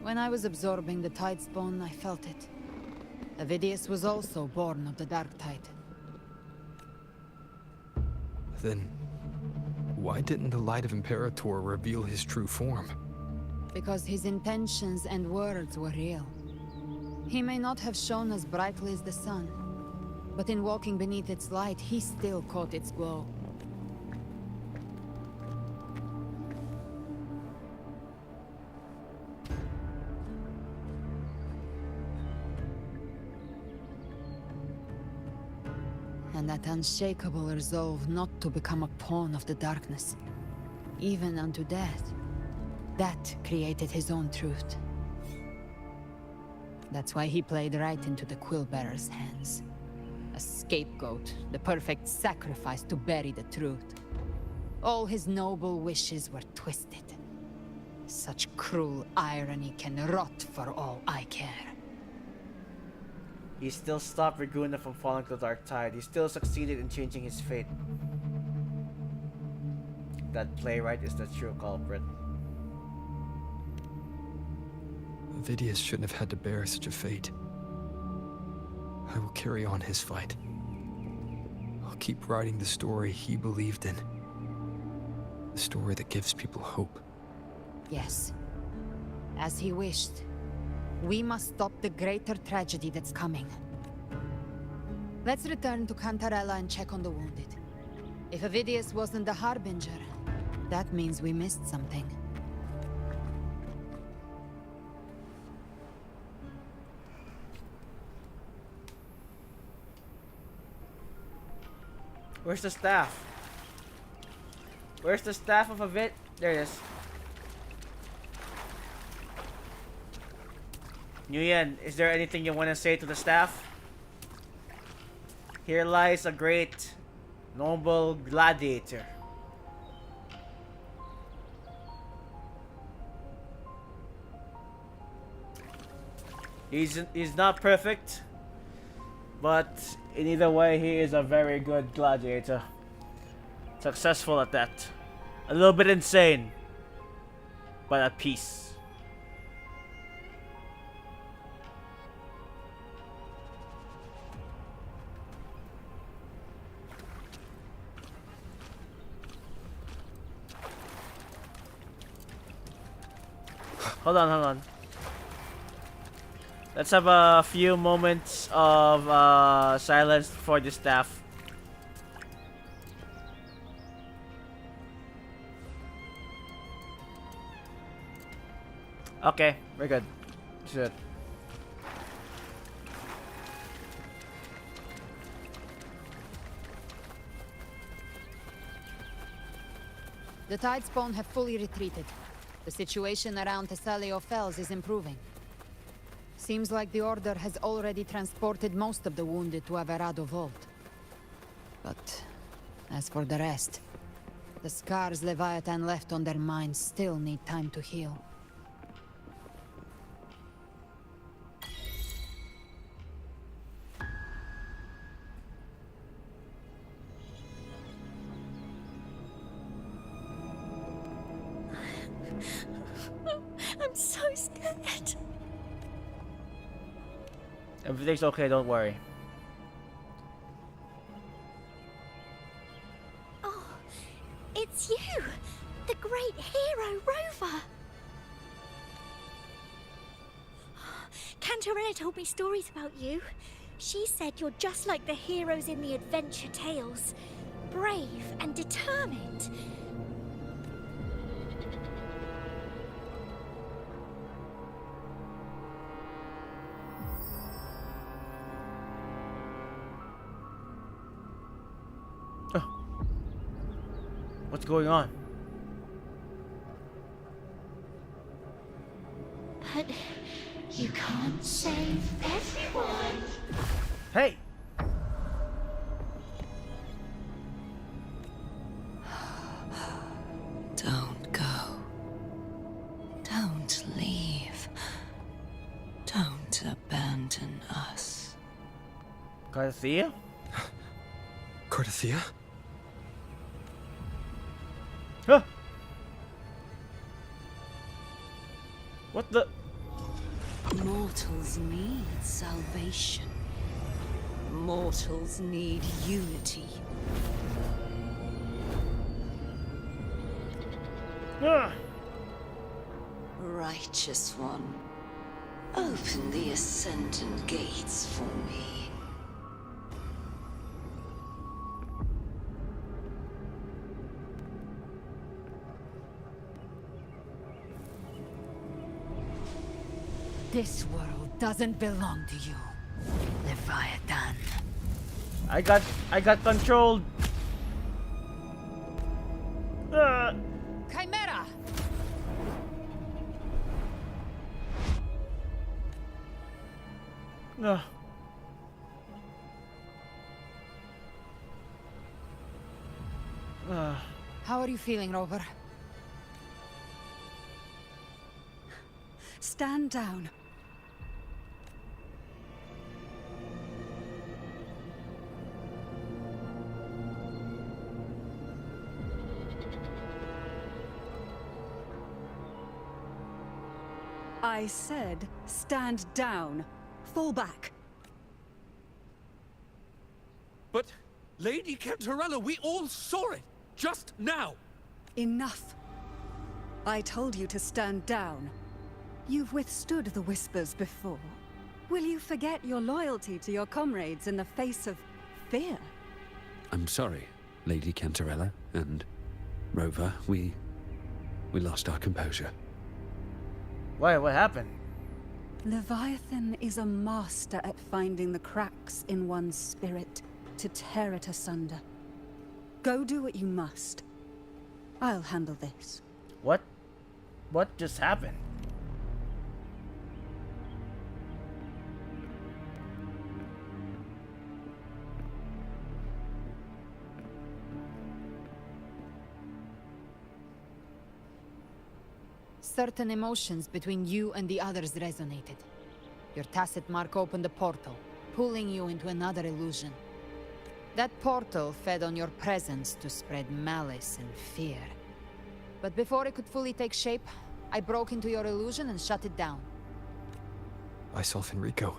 When I was absorbing the tide spawn, I felt it. Avidius was also born of the dark tide. Then, why didn't the Light of Imperator reveal his true form? Because his intentions and words were real. He may not have shone as brightly as the sun, but in walking beneath its light, he still caught its glow. And that unshakable resolve not to become a pawn of the darkness, even unto death, that created his own truth. That's why he played right into the Quillbearer's hands. A scapegoat, the perfect sacrifice to bury the truth. All his noble wishes were twisted. Such cruel irony can rot for all I care. He still stopped Reguna from falling to the dark tide. He still succeeded in changing his fate. That playwright is the true culprit. Avidius shouldn't have had to bear such a fate. I will carry on his fight. I'll keep writing the story he believed in. The story that gives people hope. Yes. As he wished. We must stop the greater tragedy that's coming. Let's return to Cantarella and check on the wounded. If Avidius wasn't the Harbinger, that means we missed something. Where's the staff? Where's the staff of Avid? There it is. Nguyen, is there anything you want to say to the staff? Here lies a great, noble gladiator. He's not perfect, but in either way, he is a very good gladiator. Successful at that. A little bit insane, but at peace. Hold on. Let's have a few moments of silence for the staff. Okay, we're good. Shit. The Tidespawn have fully retreated. The situation around Thessalio Fells is improving. Seems like the Order has already transported most of the wounded to Averado Vault. But as for the rest, the scars Leviathan left on their minds still need time to heal. I'm so scared. Everything's okay, don't worry. Oh, it's you, the great hero Rover. Cantarella told me stories about you. She said you're just like the heroes in the adventure tales, brave and determined. What's going on? But you can't save everyone. Hey! Don't go. Don't leave. Don't abandon us. Garcia? Cardathia? Huh? What the? Mortals need salvation. Mortals need unity. Righteous one, open the Ascendant gates for me. This world doesn't belong to you, Leviathan. I got controlled. Chimera! No. How are you feeling, Rover? Stand down. I said, stand down. Fall back. But, Lady Cantarella, we all saw it! Just now! Enough. I told you to stand down. You've withstood the whispers before. Will you forget your loyalty to your comrades in the face of fear? I'm sorry, Lady Cantarella and Rover. We lost our composure. Why? What happened? Leviathan is a master at finding the cracks in one's spirit to tear it asunder. Go do what you must. I'll handle this. What? What just happened? Certain emotions between you and the others resonated. Your tacit mark opened a portal, pulling you into another illusion. That portal fed on your presence to spread malice and fear. But before it could fully take shape, I broke into your illusion and shut it down. I saw Fenrico,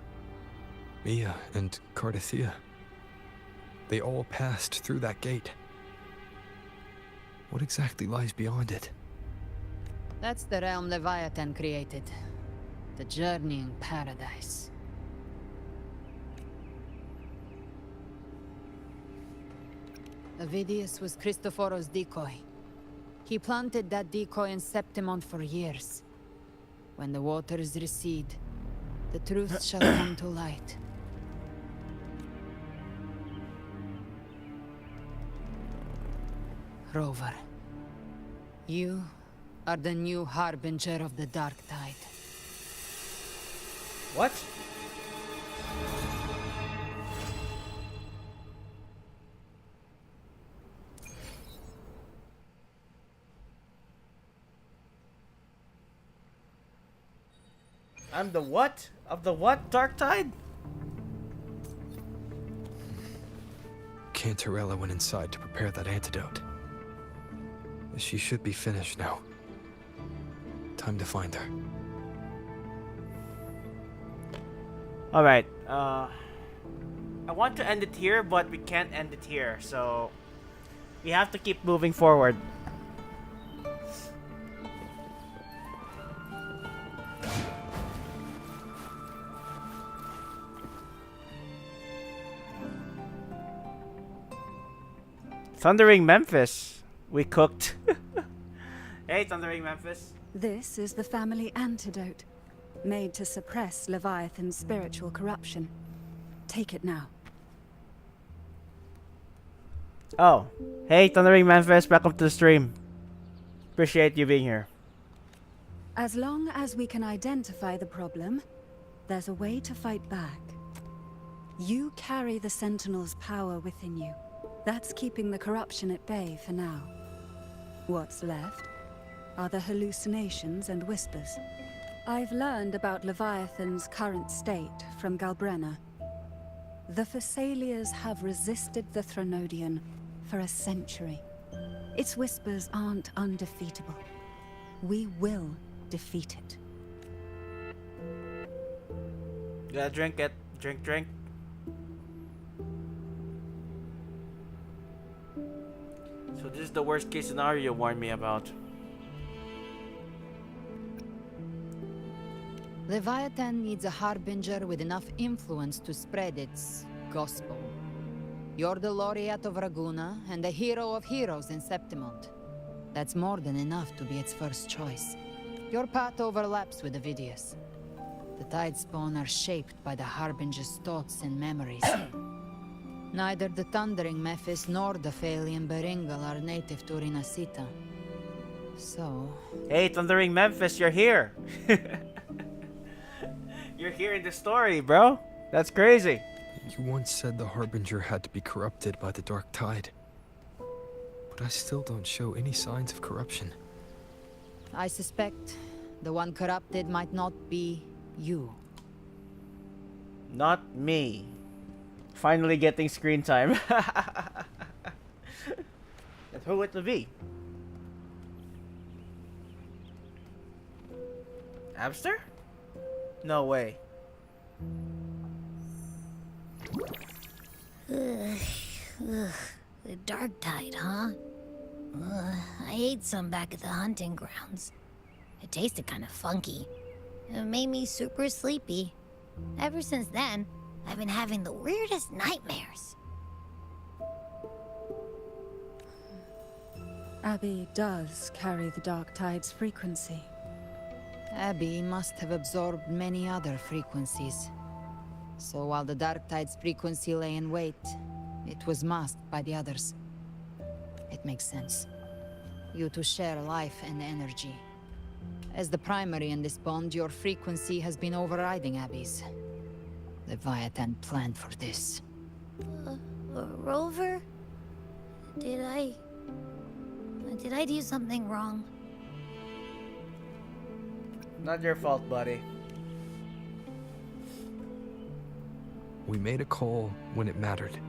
Mia, and Cardathia. They all passed through that gate. What exactly lies beyond it? That's the realm Leviathan created. The journey in paradise. Avidius was Cristoforo's decoy. He planted that decoy in Sceptimont for years. When the waters recede, the truth shall come to light. Rover, you are the new harbinger of the dark tide. What? I'm the what? Of the what, Dark Tide? Cantarella went inside to prepare that antidote. She should be finished now. Time to find her. Alright, I want to end it here, but we can't end it here, so we have to keep moving forward. Thundering Memphis. We cooked. Hey, Thundering Memphis. This is the family antidote, made to suppress Leviathan's spiritual corruption. Take it now. Oh. Hey, Thundering Memphis. Welcome to the stream. Appreciate you being here. As long as we can identify the problem, there's a way to fight back. You carry the Sentinel's power within you. That's keeping the corruption at bay for now. What's left are the hallucinations and whispers. I've learned about Leviathan's current state from Galbrenna. The Thessalians have resisted the Threnodian for a century. Its whispers aren't undefeatable. We will defeat it. Gotta drink it. Drink, drink. So this is the worst case scenario you warned me about. Leviathan needs a harbinger with enough influence to spread its gospel. You're the laureate of Raguna and the hero of heroes in Sceptimont. That's more than enough to be its first choice. Your path overlaps with Avidius. The Tidespawn are shaped by the harbinger's thoughts and memories. Neither the Thundering Memphis nor the Phalian Beringal are native to Rinascita. So... Hey, Thundering Memphis, you're here! You're here in the story, bro! That's crazy! You once said the Harbinger had to be corrupted by the Dark Tide. But I still don't show any signs of corruption. I suspect the one corrupted might not be you. Not me. Finally getting screen time. And who would it be? Abster? No way. The Dark Tide, huh? I ate some back at the hunting grounds. It tasted kind of funky. It made me super sleepy. Ever since then, I've been having the weirdest nightmares. Abby does carry the Dark Tide's frequency. Abby must have absorbed many other frequencies. So while the Dark Tide's frequency lay in wait, it was masked by the others. It makes sense. You two share life and energy. As the primary in this bond, your frequency has been overriding Abby's. Leviathan planned for this. Rover? Did I do something wrong? Not your fault, buddy. We made a call when it mattered.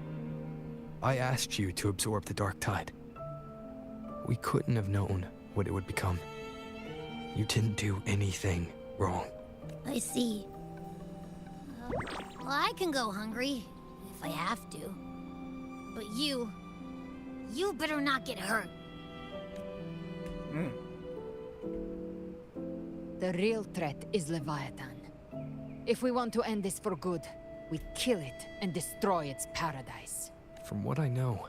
I asked you to absorb the Dark Tide. We couldn't have known what it would become. You didn't do anything wrong. I see. Well, I can go hungry, if I have to. But you better not get hurt. The real threat is Leviathan. If we want to end this for good, we kill it and destroy its paradise. From what I know,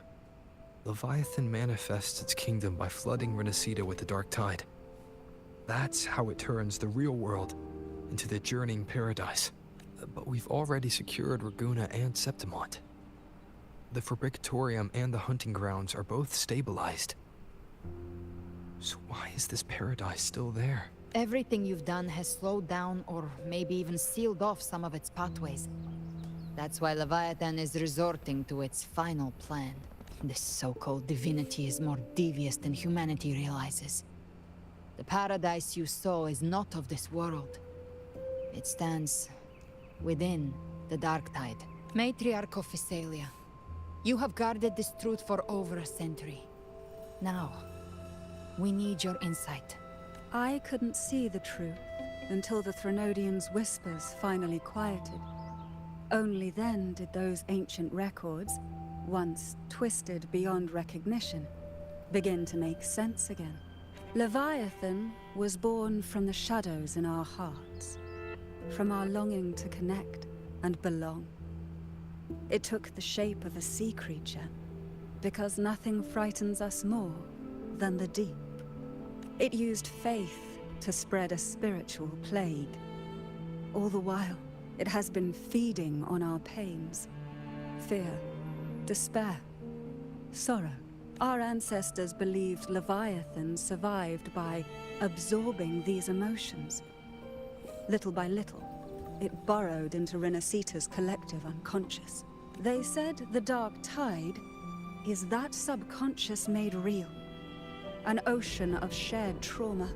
Leviathan manifests its kingdom by flooding Rinascita with the dark tide. That's how it turns the real world into the journeying paradise. But we've already secured Raguna and Sceptimont. The Fabricatorium and the hunting grounds are both stabilized. So why is this paradise still there? Everything you've done has slowed down or maybe even sealed off some of its pathways. That's why Leviathan is resorting to its final plan. This so-called divinity is more devious than humanity realizes. The paradise you saw is not of this world. It stands within the dark tide. Matriarch of Physalia, you have guarded this truth for over a century. Now, we need your insight. I couldn't see the truth until the Threnodians' whispers finally quieted. Only then did those ancient records, once twisted beyond recognition, begin to make sense again. Leviathan was born from the shadows in our hearts, from our longing to connect and belong. It took the shape of a sea creature, because nothing frightens us more than the deep. It used faith to spread a spiritual plague. All the while, it has been feeding on our pains. Fear, despair, sorrow. Our ancestors believed Leviathan survived by absorbing these emotions. Little by little, it burrowed into Rinascita's collective unconscious. They said the dark tide is that subconscious made real. An ocean of shared trauma.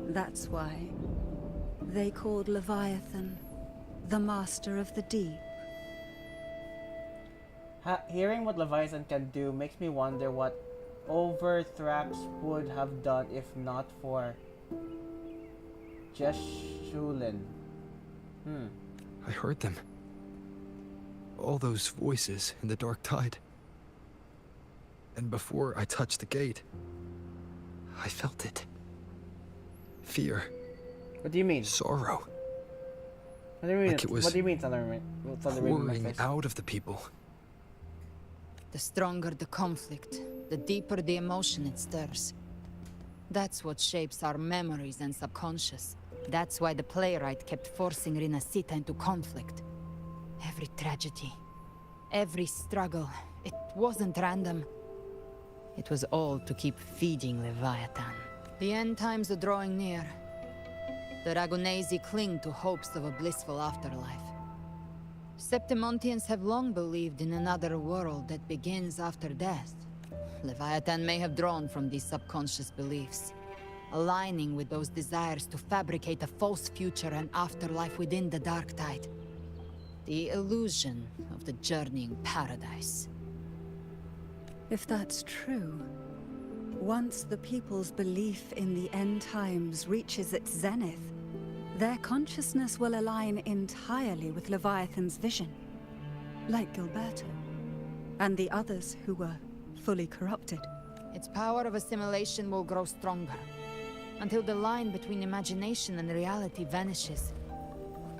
That's why they called Leviathan the Master of the Deep. Hearing what Leviathan can do makes me wonder what Overthrax would have done if not for Jesshulin. I heard them. All those voices in the dark tide. And before I touched the gate, I felt it. Fear. What do you mean? Sorrow. What do you mean? Like it was what do you mean, pouring out of the people. The stronger the conflict, the deeper the emotion it stirs. That's what shapes our memories and subconscious. That's why the playwright kept forcing Rinascita into conflict. Every tragedy, every struggle, it wasn't random. It was all to keep feeding Leviathan. The end times are drawing near. The Ragunesi cling to hopes of a blissful afterlife. Septimontians have long believed in another world that begins after death. Leviathan may have drawn from these subconscious beliefs, aligning with those desires to fabricate a false future and afterlife within the dark tide. The illusion of the journeying paradise. If that's true, once the people's belief in the end times reaches its zenith, their consciousness will align entirely with Leviathan's vision, like Gilberto, and the others who were fully corrupted. Its power of assimilation will grow stronger, until the line between imagination and reality vanishes.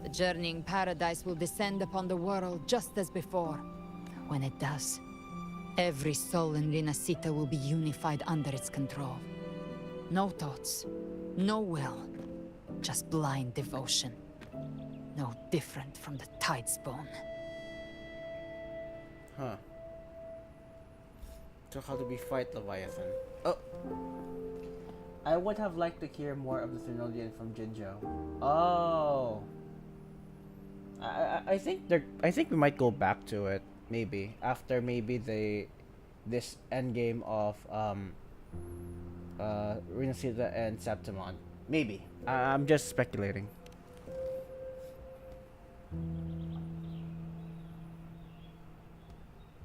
The journeying paradise will descend upon the world just as before. When it does, every soul in Rinascita will be unified under its control. No thoughts, no will, just blind devotion. No different from the Tidespawn. Huh. So how do we fight Leviathan? Oh! I would have liked to hear more of the Threnodian from Jinzhou. Oh! I think we might go back to it, maybe. After this endgame of Rinascita and Sceptimont. Maybe. I'm just speculating.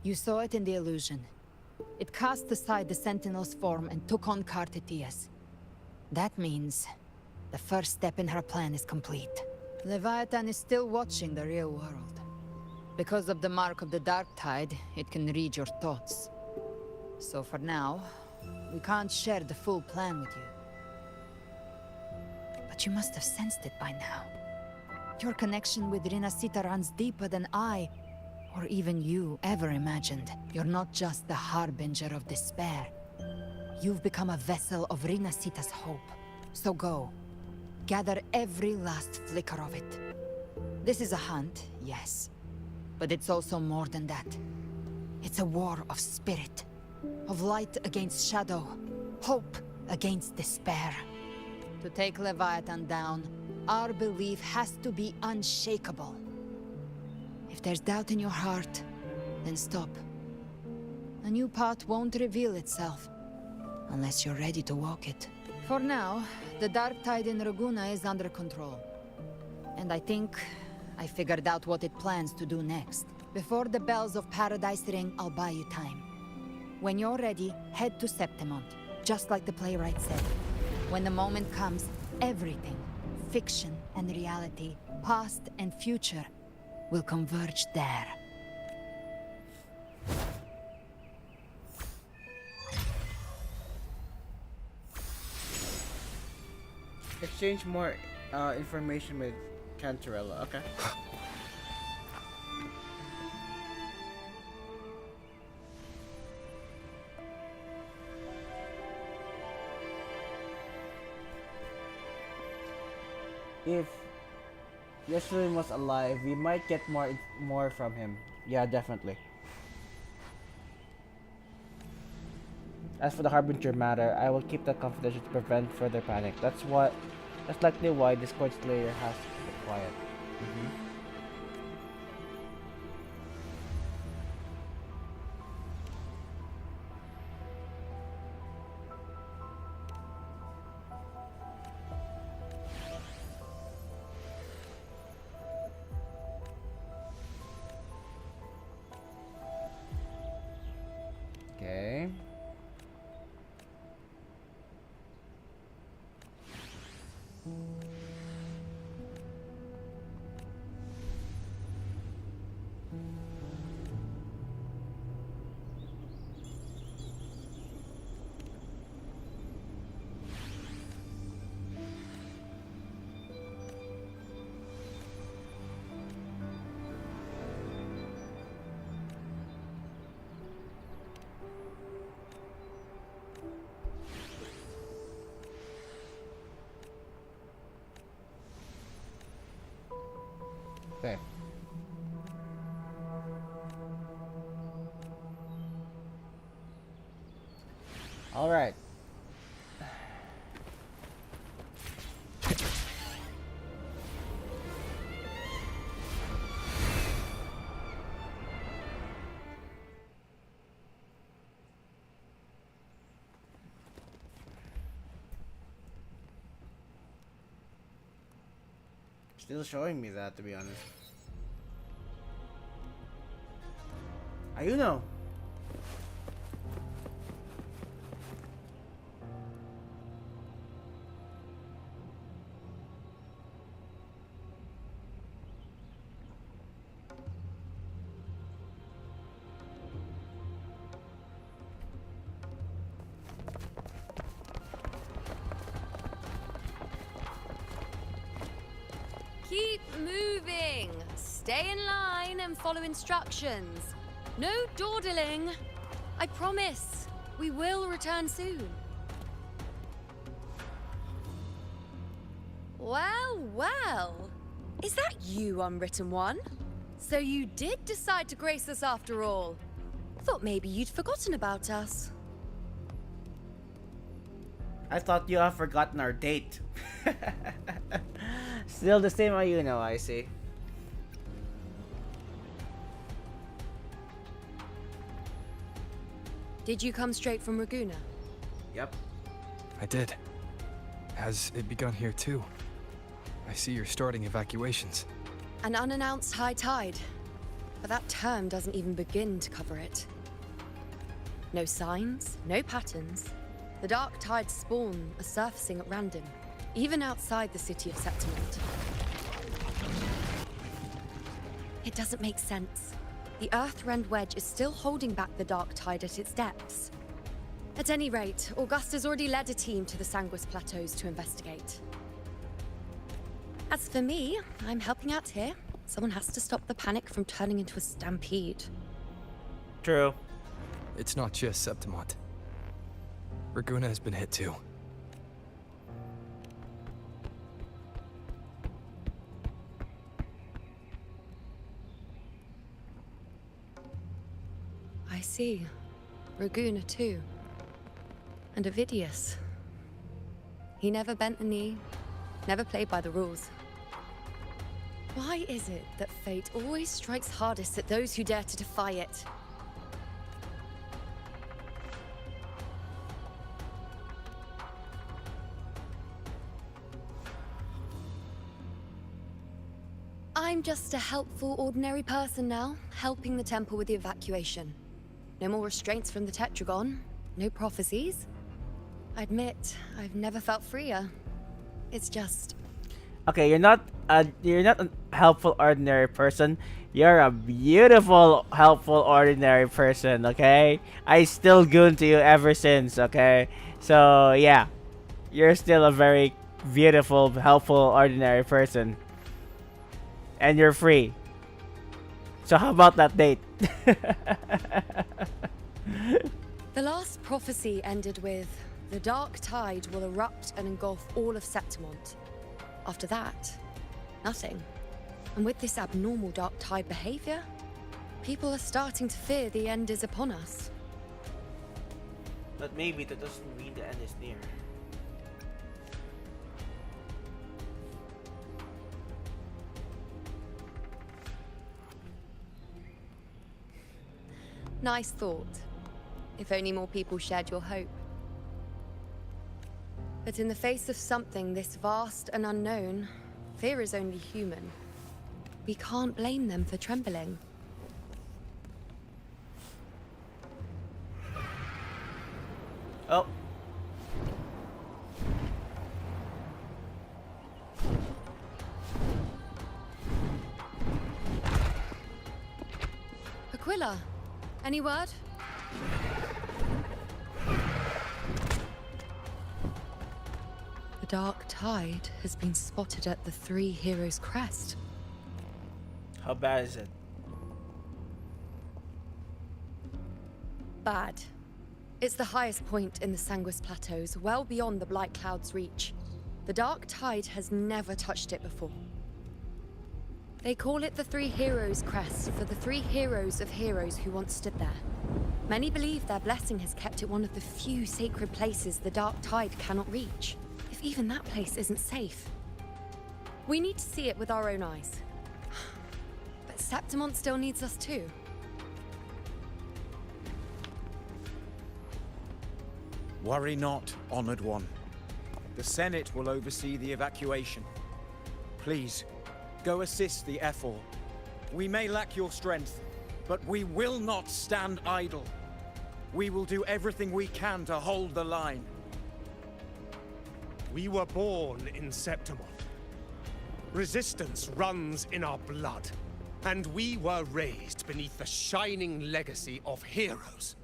You saw it in the illusion. It cast aside the Sentinel's form and took on Cartitius. That means the first step in her plan is complete. Leviathan is still watching the real world. Because of the mark of the dark tide, it can read your thoughts. So for now, we can't share the full plan with you. But you must have sensed it by now. Your connection with Rinascita runs deeper than I, or even you, ever imagined. You're not just the harbinger of despair. You've become a vessel of Rinascita's hope. So go. Gather every last flicker of it. This is a hunt, yes. But it's also more than that. It's a war of spirit. Of light against shadow. Hope against despair. To take Leviathan down, our belief has to be unshakable. If there's doubt in your heart, then stop. A new path won't reveal itself, unless you're ready to walk it. For now, the dark tide in Raguna is under control. And I think I figured out what it plans to do next. Before the bells of Paradise ring, I'll buy you time. When you're ready, head to Sceptimont, just like the playwright said. When the moment comes, everything, fiction and reality, past and future, will converge there. Exchange more information with Cantarella. Okay. If Yeshurun was alive, we might get more from him. Yeah, definitely. As for the Harbinger matter, I will keep that confidential to prevent further panic. That's likely why Discord Slayer has to keep quiet. Okay. Okay. All right. Still showing me that, to be honest. Ayuno. Keep moving. Stay in line and follow instructions. No dawdling. I promise. We will return soon. Well, well. Is that you, Unwritten One? So you did decide to grace us after all. Thought maybe you'd forgotten about us. I thought you have forgotten our date. Still the same Ayuno, I see. Did you come straight from Raguna? Yep. I did. Has it begun here too? I see you're starting evacuations. An unannounced high tide. But that term doesn't even begin to cover it. No signs, no patterns. The dark tide's spawn are surfacing at random, even outside the city of Sceptimont. It doesn't make sense. The Earth-rend wedge is still holding back the dark tide at its depths. At any rate, Augusta's already led a team to the Sanguis Plateaus to investigate. As for me, I'm helping out here. Someone has to stop the panic from turning into a stampede. True. It's not just Sceptimont. Raguna has been hit too. I see. Raguna too. And Ovidius. He never bent a knee, never played by the rules. Why is it that fate always strikes hardest at those who dare to defy it? I'm just a helpful, ordinary person now, helping the temple with the evacuation. No more restraints from the Tetragon, no prophecies. I admit, I've never felt freer. It's just... Okay, you're not a helpful, ordinary person. You're a beautiful, helpful, ordinary person, okay? I still goon to you ever since, okay? So, yeah. You're still a very beautiful, helpful, ordinary person. And you're free. So how about that date? The last prophecy ended with, the dark tide will erupt and engulf all of Sceptimont. After that, nothing. And with this abnormal dark tide behavior, people are starting to fear the end is upon us. But maybe that doesn't mean the end is near. Nice thought. If only more people shared your hope. But in the face of something this vast and unknown, fear is only human. We can't blame them for trembling. Oh. Aquila, any word? The dark tide has been spotted at the Three Heroes' Crest. How bad is it? Bad. It's the highest point in the Sanguis Plateaus, well beyond the Blight Cloud's reach. The dark tide has never touched it before. They call it the Three Heroes' Crest for the three heroes of heroes who once stood there. Many believe their blessing has kept it one of the few sacred places the dark tide cannot reach, if even that place isn't safe. We need to see it with our own eyes. But Sceptimont still needs us too. Worry not, Honored One. The Senate will oversee the evacuation. Please, go assist the Ephor. We may lack your strength, but we will not stand idle. We will do everything we can to hold the line. We were born in Sceptimont. Resistance runs in our blood. And we were raised beneath the shining legacy of heroes.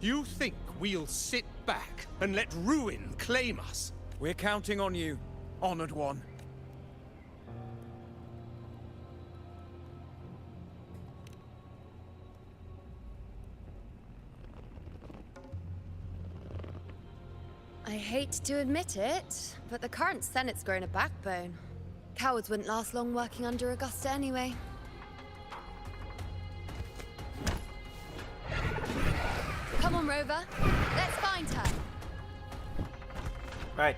You think we'll sit back and let ruin claim us? We're counting on you, Honored One. I hate to admit it, but the current Senate's grown a backbone. Cowards wouldn't last long working under Augusta anyway. Come on, Rover. Let's find her. Right.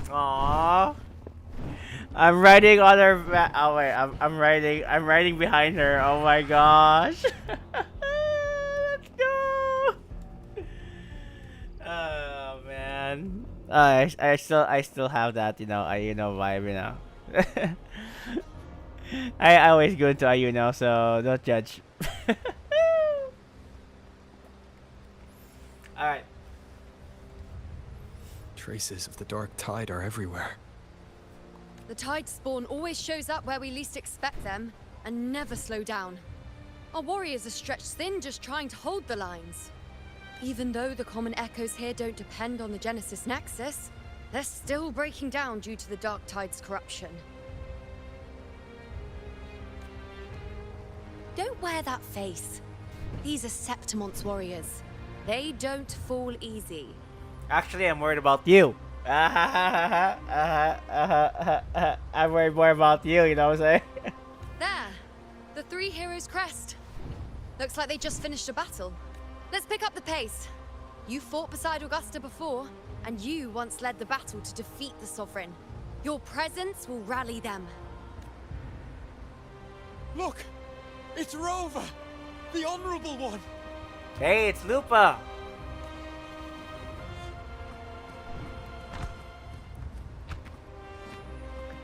Aww. I'm riding on her oh wait, I'm riding behind her. Oh my gosh. Let's go. Oh man. I still have that, vibe, I always go into Ayuno, so don't judge. Alright. Traces of the dark tide are everywhere. The tide spawn always shows up where we least expect them, and never slow down. Our warriors are stretched thin just trying to hold the lines. Even though the common echoes here don't depend on the Genesis Nexus, they're still breaking down due to the Dark Tide's corruption. Don't wear that face. These are Sceptimont's warriors. They don't fall easy. Actually, I'm worried about you. I'm worried more about you, you know what I'm saying? There, the three heroes' crest. Looks like they just finished a battle. Let's pick up the pace. You fought beside Augusta before, and you once led the battle to defeat the Sovereign. Your presence will rally them. Look! It's Rover! The Honorable One! Hey, it's Lupa!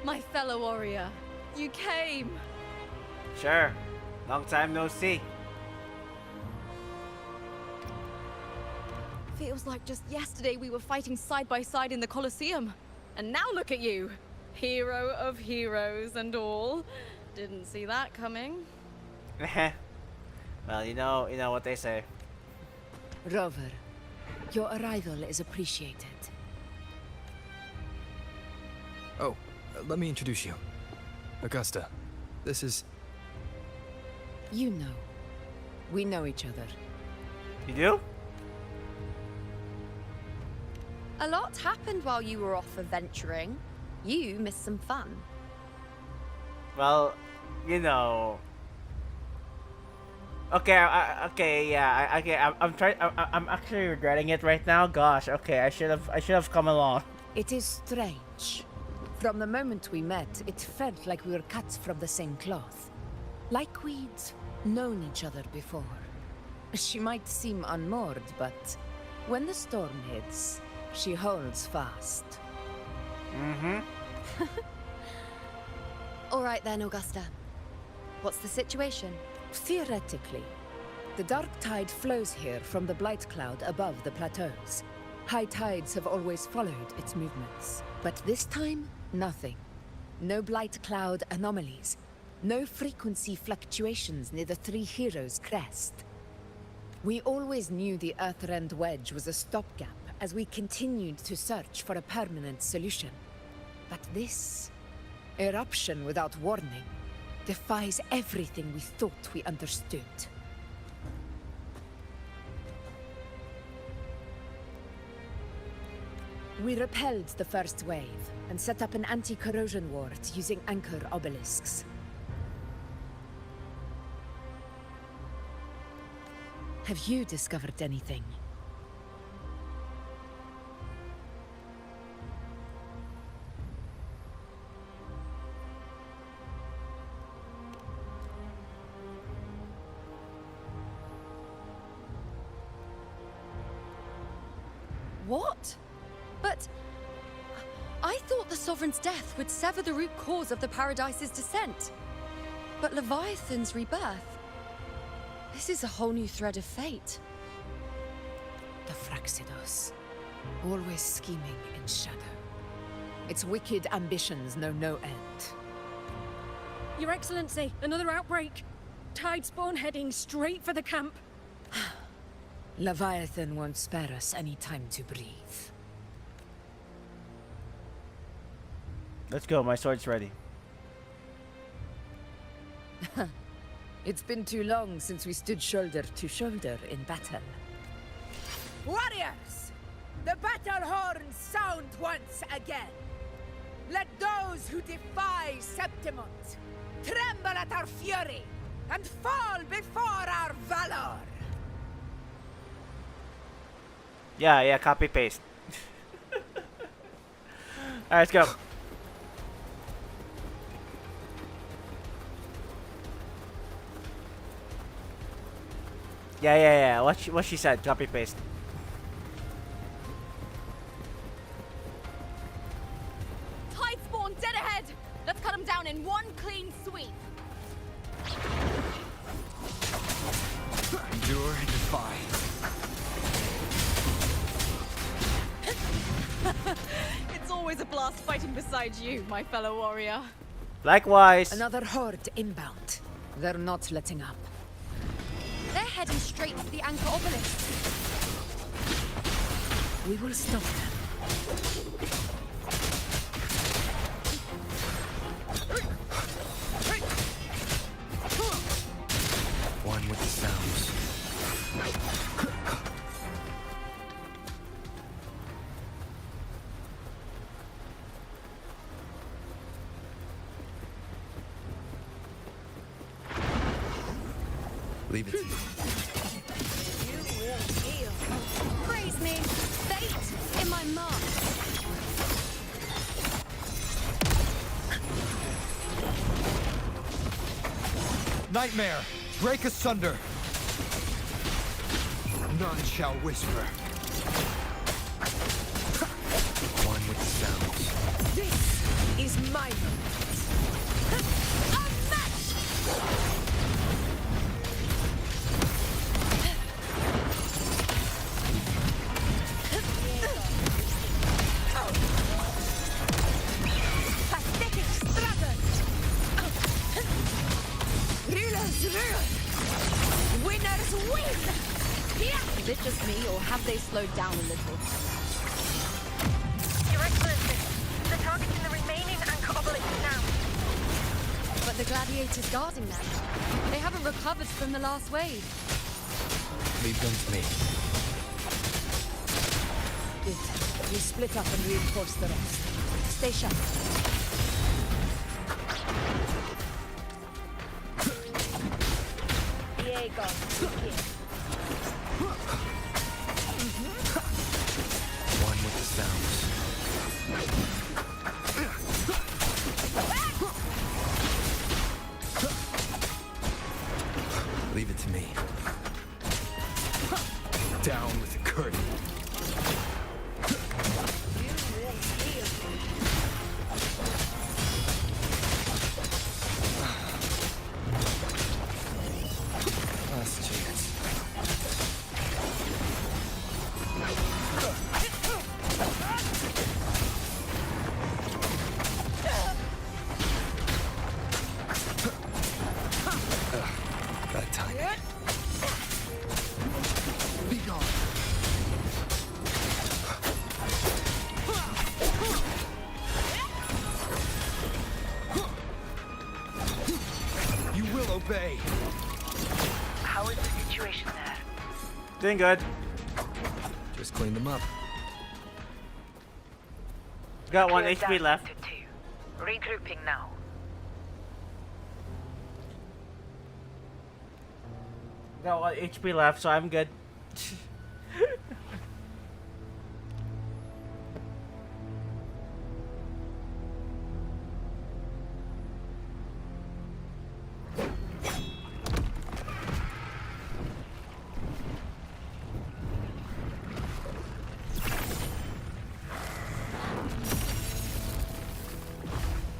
My fellow warrior, you came! Sure. Long time no see. Feels like just yesterday we were fighting side by side in the Colosseum. And now look at you! Hero of heroes and all. Didn't see that coming. Well, you know what they say. Rover, your arrival is appreciated. Oh, let me introduce you. Augusta, this is... You know. We know each other. You do? A lot happened while you were off adventuring. You missed some fun. Well, you know... Okay, I'm trying. I'm actually regretting it right now. Gosh, okay, I should have come along. It is strange. From the moment we met, it felt like we were cut from the same cloth. Like we'd known each other before. She might seem unmoored, but when the storm hits, she holds fast. Mm-hmm. All right then, Augusta. What's the situation? Theoretically, the dark tide flows here from the blight cloud above the plateaus. High tides have always followed its movements. But this time, nothing. No blight cloud anomalies. No frequency fluctuations near the Three Heroes' crest. We always knew the Earthrend Wedge was a stopgap as we continued to search for a permanent solution. But this eruption without warning defies everything we thought we understood. We repelled the first wave and set up an anti-corrosion ward using anchor obelisks. Have you discovered anything? What? But... I thought the Sovereign's death would sever the root cause of the Paradise's descent. But Leviathan's rebirth... This is a whole new thread of fate. The Fraxidos. Always scheming in shadow. Its wicked ambitions know no end. Your Excellency, another outbreak. Tide spawn heading straight for the camp. Leviathan won't spare us any time to breathe. Let's go, my sword's ready. It's been too long since we stood shoulder to shoulder in battle. Warriors! The battle horns sound once again. Let those who defy Sceptimont tremble at our fury and fall before our valor. Yeah, copy paste. Alright, let's go. Yeah. What she said, copy paste. Tide spawn dead ahead! Let's cut them down in one clean sweep. Endure and defy. It's always a blast fighting beside you, my fellow warrior. Likewise. Another horde inbound. They're not letting up. They're heading straight for the Anchor Obelisk. We will stop them. One with the sounds. Leave it to me. You won't heal. Praise me. Fate in my mark. Nightmare, break asunder. None shall whisper. One with the sounds. This is my moment. Unmatched! Pathetic struggle! Rulers rule! Winners win! Is it just me, or have they slowed down a little? Your Excellency, they're targeting the remaining Anchor Obelisk now. But the gladiators guarding them, they haven't recovered from the last wave. Leave them to me. Good. We split up and reinforce the rest. Stay sharp. Diego, One with the sounds. Leave it to me. Down with the curtain. Last chance. Bad timing. Be gone. You will obey. How is the situation there? Doing good. Just clean them up. Got 1 Cleared HP down left. to 2. Regrouping now. Got 1 HP left, so I'm good.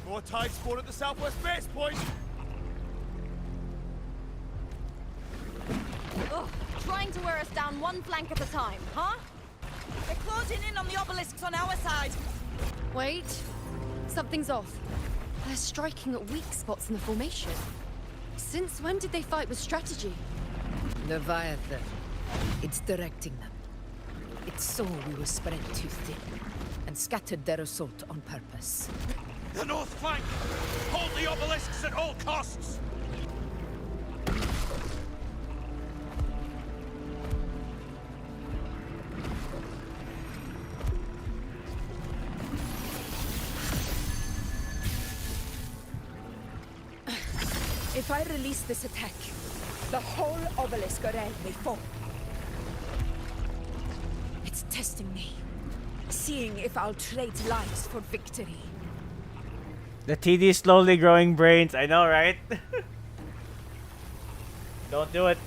More tide spawn at the southwest base point! Ugh, trying to wear us down one flank at a time, huh? They're closing in on the obelisks on our side. Wait. Something's off. They're striking at weak spots in the formation. Since when did they fight with strategy? Leviathan. It's directing them. It saw we were spread too thin, and scattered their assault on purpose. The north flank! Hold the obelisks at all costs! If I release this attack, the whole obelisk around may fall. It's testing me, seeing if I'll trade lives for victory. The TD slowly growing brains. I know, right? Don't do it.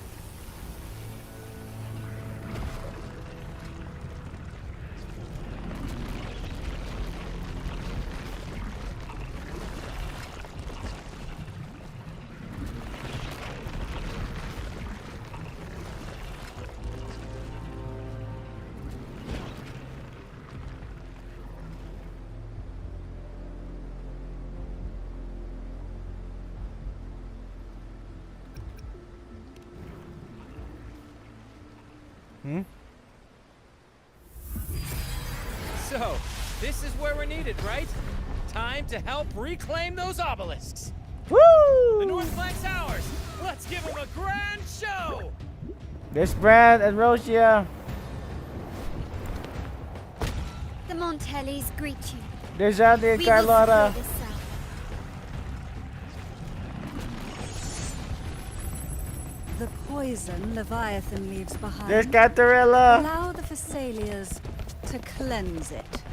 So, this is where we're needed, right? Time to help reclaim those obelisks. Woo! The north flank's ours. Let's give them a grand show. There's Brand and Rosia. The Montellis greet you. There's Andy and We will Carlotta. secure this cell. The poison Leviathan leaves behind. There's Cantarella. Allow the Phassalias to cleanse it.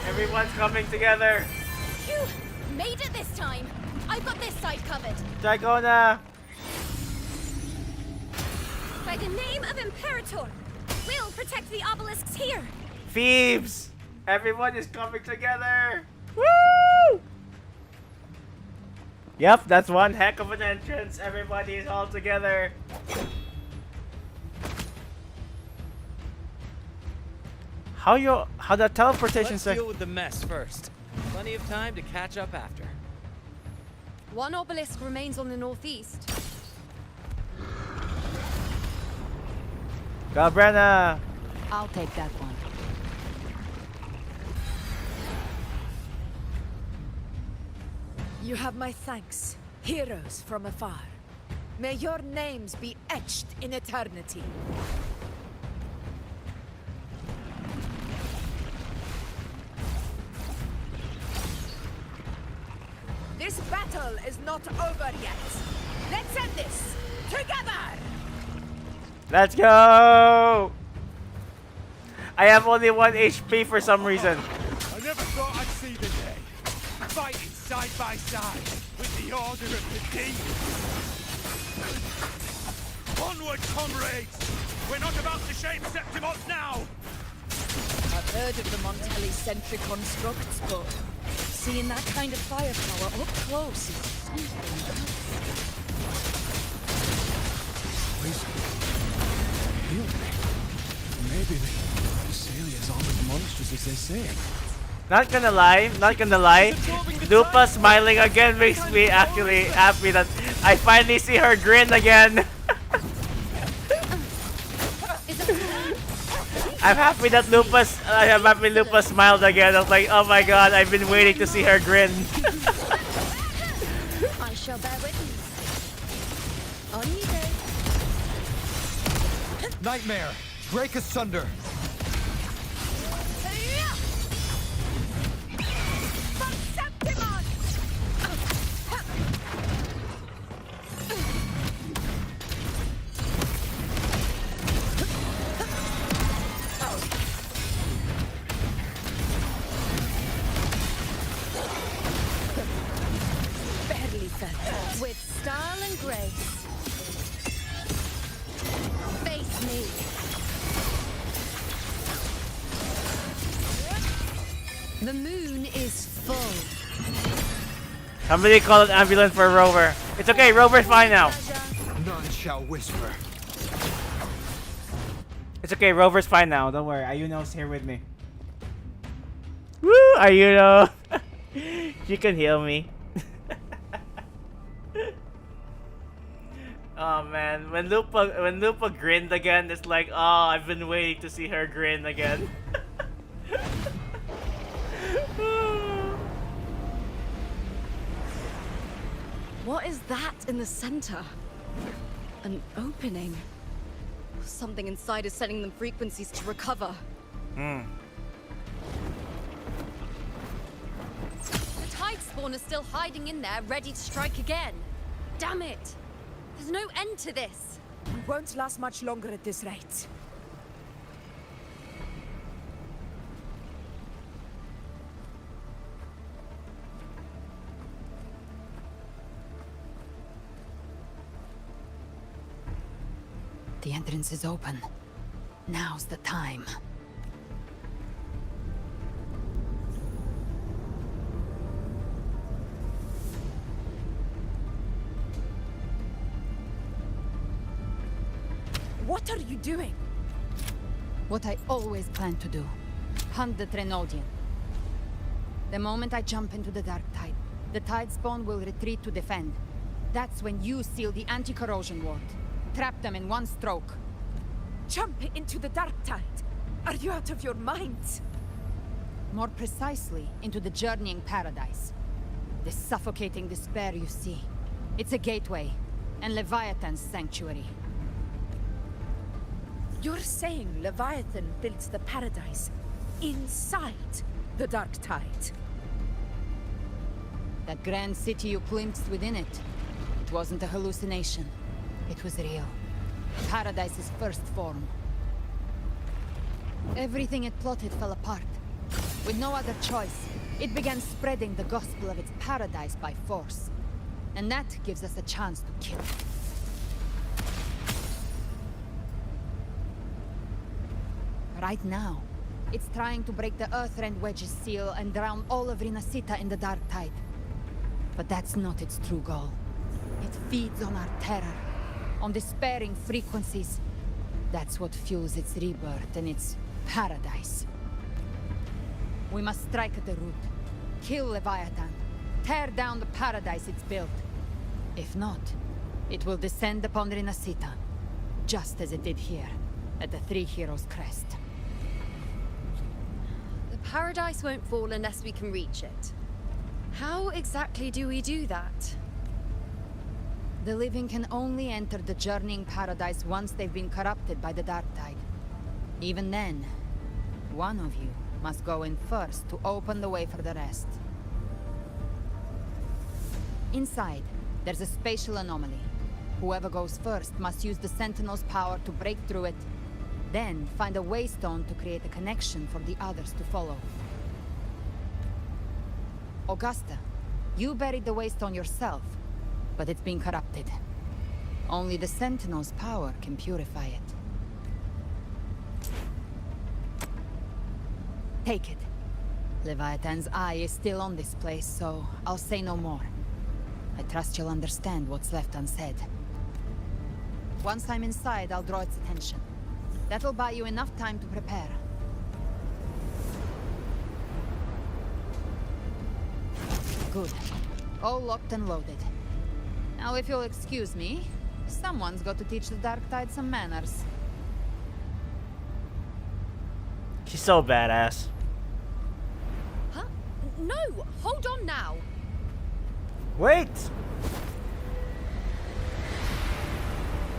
Everyone's coming together. Phew! Made it this time. I've got this side covered. Dragona. By the name of Imperator, we'll protect the obelisks here. Thieves. Everyone is coming together. Woo! Yep, that's one heck of an entrance. Everybody is all together. How the teleportation Let's deal with the mess first. Plenty of time to catch up after. One obelisk remains on the northeast. Go, Brenna. I'll take that one. You have my thanks, heroes from afar. May your names be etched in eternity. This battle is not over yet. Let's end this together! Let's go. I have only 1 HP for some reason. I never thought I'd see the day. Fighting side by side with the Order of the Deep. Onward, comrades! We're not about to shame Sceptimont now! I've heard of the Montelli-centric constructs, but seeing that kind of firepower up close is something else. Maybe the Celia's aren't as monstrous as they say. Not gonna lie. Lupa smiling again makes me actually happy that I finally see her grin again. I'm happy that Lupa smiled again. I was like, oh my god, I've been waiting to see her grin. I shall bear witness. On you go. Nightmare! Break asunder! With style and grace. Face me. The moon is full. Somebody call an ambulance for Rover. It's okay, Rover's fine now. None shall whisper. It's okay, Rover's fine now. Don't worry, Ayuno's here with me. Woo, Ayuno. She can heal me. Oh man, when Lupa grinned again, it's like, oh, I've been waiting to see her grin again. What is that in the center? An opening. Something inside is sending them frequencies to recover. Hmm. The tide spawn is still hiding in there, ready to strike again. Damn it! There's no end to this. We won't last much longer at this rate. The entrance is open. Now's the time. What are you doing? What I always planned to do. Hunt the Trenodian. The moment I jump into the Dark Tide, the Tide Spawn will retreat to defend. That's when you seal the anti-corrosion ward. Trap them in one stroke. Jump into the Dark Tide. Are you out of your minds? More precisely, into the journeying paradise. The suffocating despair you see. It's a gateway, and Leviathan's sanctuary. You're saying Leviathan built the paradise inside the Dark Tide? That grand city you glimpsed within it, it wasn't a hallucination. It was real. Paradise's first form. Everything it plotted fell apart. With no other choice, it began spreading the gospel of its paradise by force. And that gives us a chance to kill it. Right now, it's trying to break the Earthrend Wedge's seal and drown all of Rinascita in the Dark Tide. But that's not its true goal. It feeds on our terror, on despairing frequencies. That's what fuels its rebirth and its paradise. We must strike at the root, kill Leviathan, tear down the paradise it's built. If not, it will descend upon Rinascita, just as it did here, at the Three Heroes' Crest. The paradise won't fall unless we can reach it. How exactly do we do that? The living can only enter the journeying paradise once they've been corrupted by the Dark Tide. Even then, one of you must go in first to open the way for the rest. Inside, there's a spatial anomaly. Whoever goes first must use the Sentinel's power to break through it, then find a waystone to create a connection for the others to follow. Augusta, you buried the waystone yourself, but it's been corrupted. Only the Sentinel's power can purify it. Take it. Leviathan's eye is still on this place, so I'll say no more. I trust you'll understand what's left unsaid. Once I'm inside, I'll draw its attention. That'll buy you enough time to prepare. Good. All locked and loaded. Now, if you'll excuse me, someone's got to teach the Dark Tide some manners. She's so badass. Huh? No! Hold on now! Wait!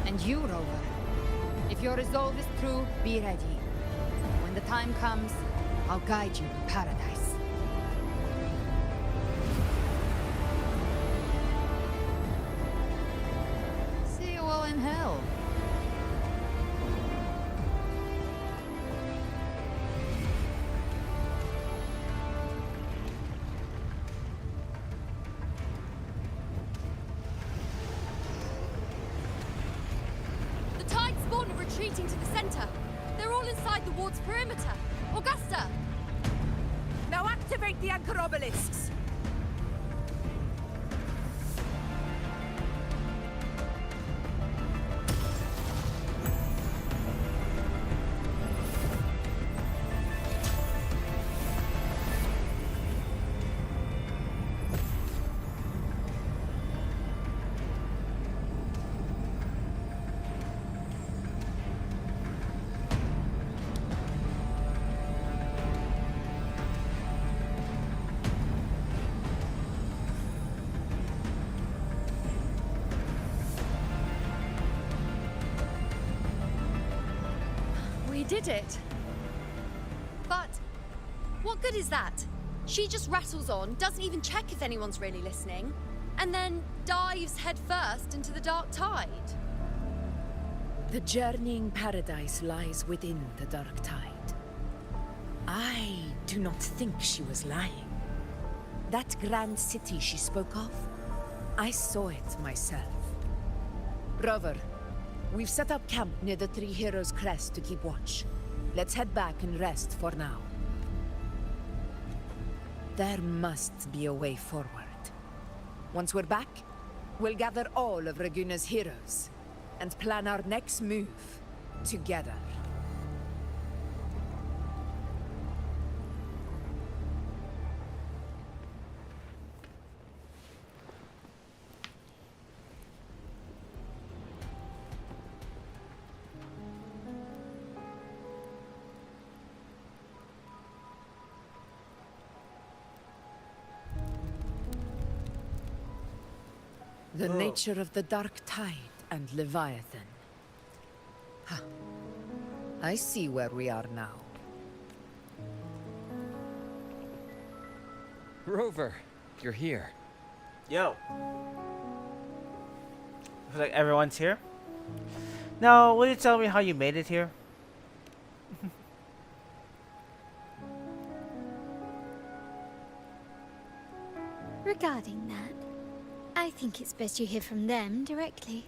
And you, Rover. If your resolve is true, be ready. When the time comes, I'll guide you to paradise. See you all in hell. Retreating to the center. They're all inside the ward's perimeter. Augusta! Now activate the anchor obelisks! Did it. But what good is that? She just rattles on, doesn't even check if anyone's really listening, and then dives headfirst into the Dark Tide. The journeying paradise lies within the Dark Tide. I do not think she was lying. That grand city she spoke of, I saw it myself. Rover, we've set up camp near the Three Heroes' Crest to keep watch. Let's head back and rest for now. There must be a way forward. Once we're back, we'll gather all of Raguna's heroes and plan our next move together. The nature of the Dark Tide and Leviathan. Huh. I see where we are now. Rover, you're here. Yo. Looks like everyone's here. Now, will you tell me how you made it here? Regarding that, I think it's best you hear from them directly.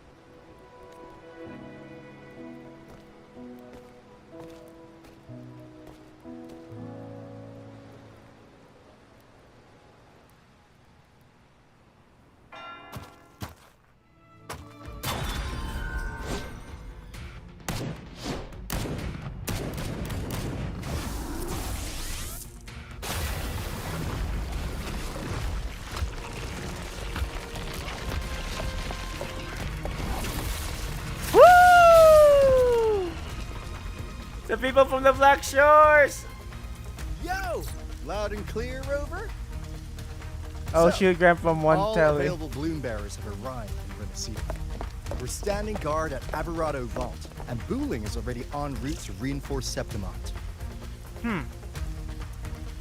The people from the Black Shores! Yo! Loud and clear, Rover? Oh shoot, Grandpa one all telly. available bloom bearers have arrived in Rinascita. We're standing guard at Aberrado Vault, and Booling is already en route to reinforce Sceptimont.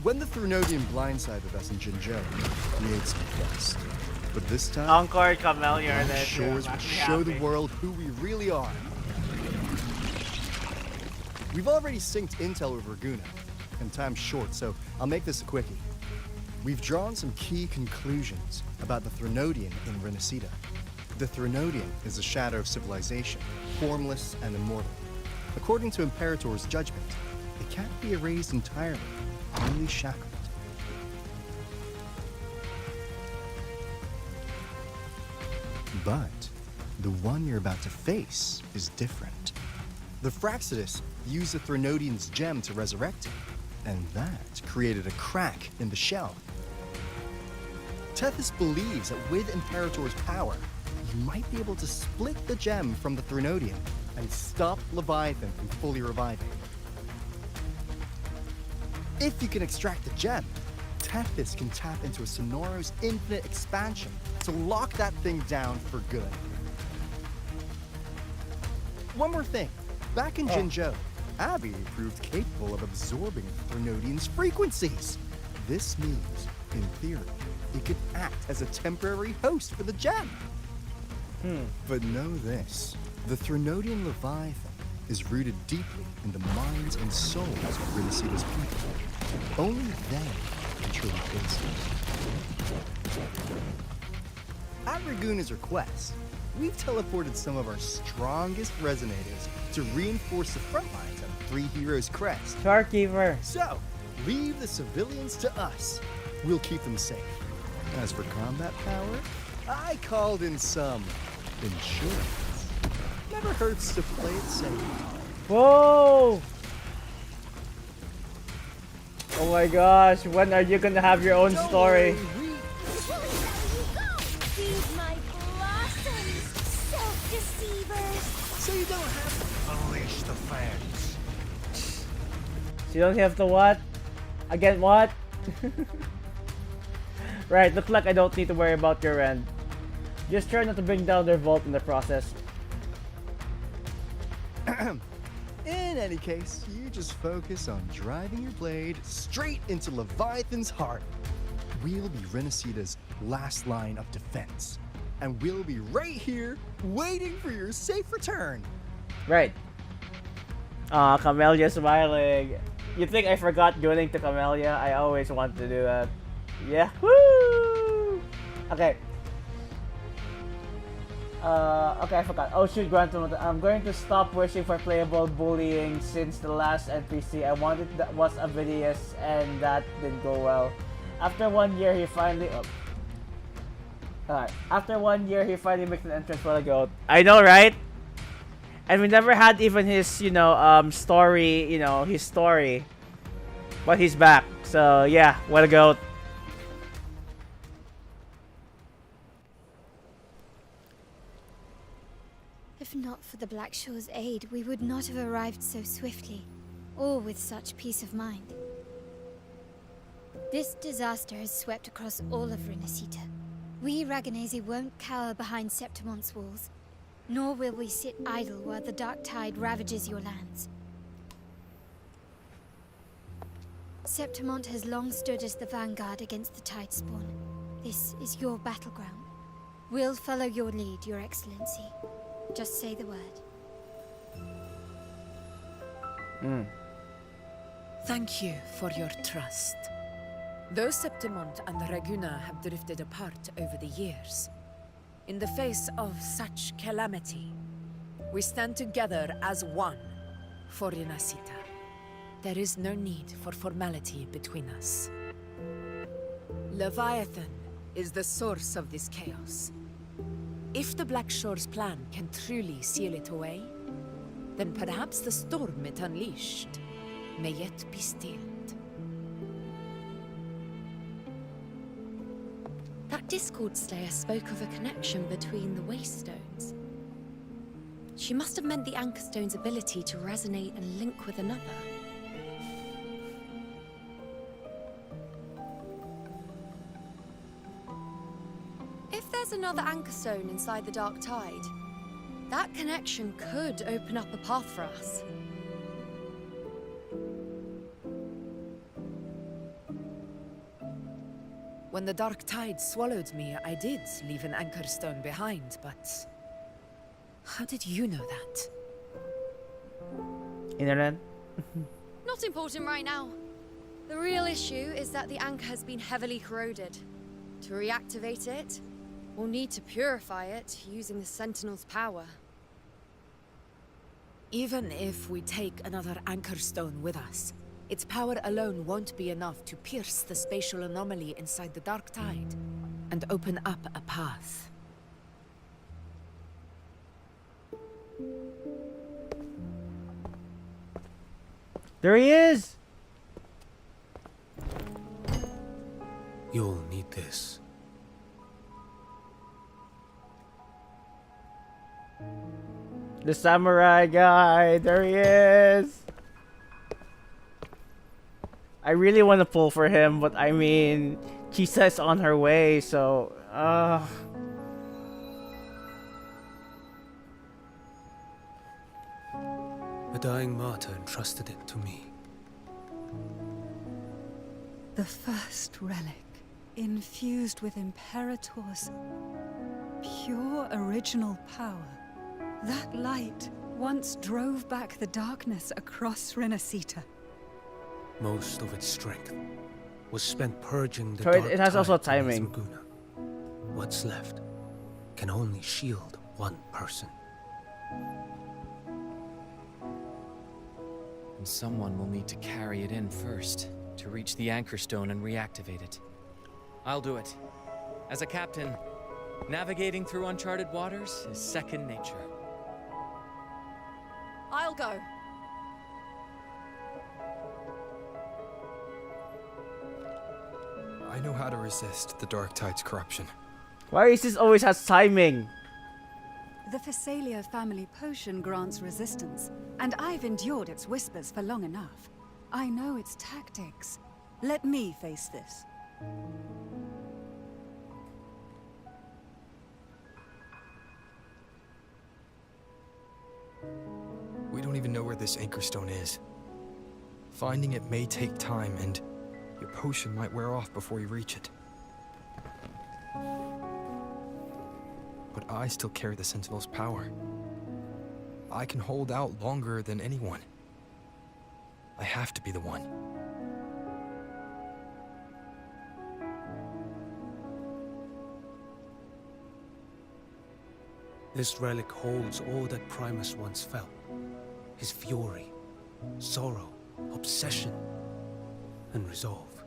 When the Thrunodian blindsided us in Jinzhou, we ate some dust. But this time, Encore and Camellia are the there too. shores will show the world who we really are. We've already synced intel with Raguna, and time's short, so I'll make this a quickie. We've drawn some key conclusions about the Thrunodian in Rinascita. The Thrunodian is a shadow of civilization, formless and immortal. According to Imperator's judgment, it can't be erased entirely, only shackled. But the one you're about to face is different. The Fraxidus used the Thrunodian's gem to resurrect him, and that created a crack in the shell. Tethys believes that with Imperator's power, you might be able to split the gem from the Thrunodian and stop Leviathan from fully reviving. If you can extract the gem, Tethys can tap into a Sonoro's infinite expansion to lock that thing down for good. One more thing. Back in Jinzhou, Abby proved capable of absorbing Thrunodian's frequencies. This means, in theory, it could act as a temporary host for the gem. But know this, the Thrunodian Leviathan is rooted deeply in the minds and souls of Rinascita's people. Only they can truly face it. At Raguna's request, we've teleported some of our strongest resonators to reinforce the front lines at Three Heroes Crest. Sharkeeper. So, leave the civilians to us. We'll keep them safe. As for combat power, I called in some insurance. Never hurts to play it safe. Whoa! Oh my gosh, when are you gonna have your own story? Feed my blossoms, self-deceivers! So you don't have to unleash the fans. You don't have to what? Again, what? Right, looks like I don't need to worry about your end. Just try not to bring down their vault in the process. In any case, you just focus on driving your blade straight into Leviathan's heart. We'll be Rinascita's last line of defense. And we'll be right here, waiting for your safe return. Right. Aw, Camellia smiling. You think I forgot joining to Camellia? I always want to do that. Yeah. Woo! Okay. Okay, I forgot. Oh shoot, Grantum, I'm going to stop wishing for playable bullying since the last NPC I wanted that was Avidius and that didn't go well. After 1 year, he finally... Alright, after 1 year, he finally makes an entrance for the goat. I know, right? And we never had even his, you know, story, you know, his story. But he's back. So, yeah, what a goat. If not for the Black Shore's aid, we would not have arrived so swiftly, or with such peace of mind. This disaster has swept across all of Rinascita, We Raganese won't cower behind Sceptimont's walls, nor will we sit idle while the dark tide ravages your lands. Sceptimont has long stood as the vanguard against the tide spawn. This is your battleground. We'll follow your lead, Your Excellency. Just say the word. Thank you for your trust. Though Sceptimont and Raguna have drifted apart over the years, in the face of such calamity, we stand together as one for Rinascita. There is no need for formality between us. Leviathan is the source of this chaos. If the Black Shore's plan can truly seal it away, then perhaps the storm it unleashed may yet be stilled. That Discord Slayer spoke of a connection between the Waystones. She must have meant the Anchorstone's ability to resonate and link with another. If there's another Anchorstone inside the Dark Tide, that connection could open up a path for us. When the Dark Tide swallowed me, I did leave an Anchorstone behind, but... how did you know that? Internet? Not important right now. The real issue is that the anchor has been heavily corroded. To reactivate it, we'll need to purify it using the Sentinel's power. Even if we take another Anchorstone with us, its power alone won't be enough to pierce the spatial anomaly inside the Dark Tide and open up a path. There he is! You'll need this. The samurai guy! There he is! I really want to pull for him, but I mean, Chisa's on her way, so... A dying martyr entrusted it to me. The first relic, infused with Imperator's pure original power. That light once drove back the darkness across Rinascita. Most of its strength was spent purging the So dark it has also tide timing. beneath Laguna. What's left can only shield one person. And someone will need to carry it in first, to reach the Anchorstone and reactivate it. I'll do it. As a captain, navigating through uncharted waters is second nature. I'll go. I know how to resist the Dark Tide's corruption. Why is this always has timing? The Phasalia family potion grants resistance, and I've endured its whispers for long enough. I know its tactics. Let me face this. We don't even know where this Anchorstone is. Finding it may take time, and your potion might wear off before you reach it. But I still carry the Sentinel's power. I can hold out longer than anyone. I have to be the one. This relic holds all that Primus once felt. His fury, sorrow, obsession, and resolve.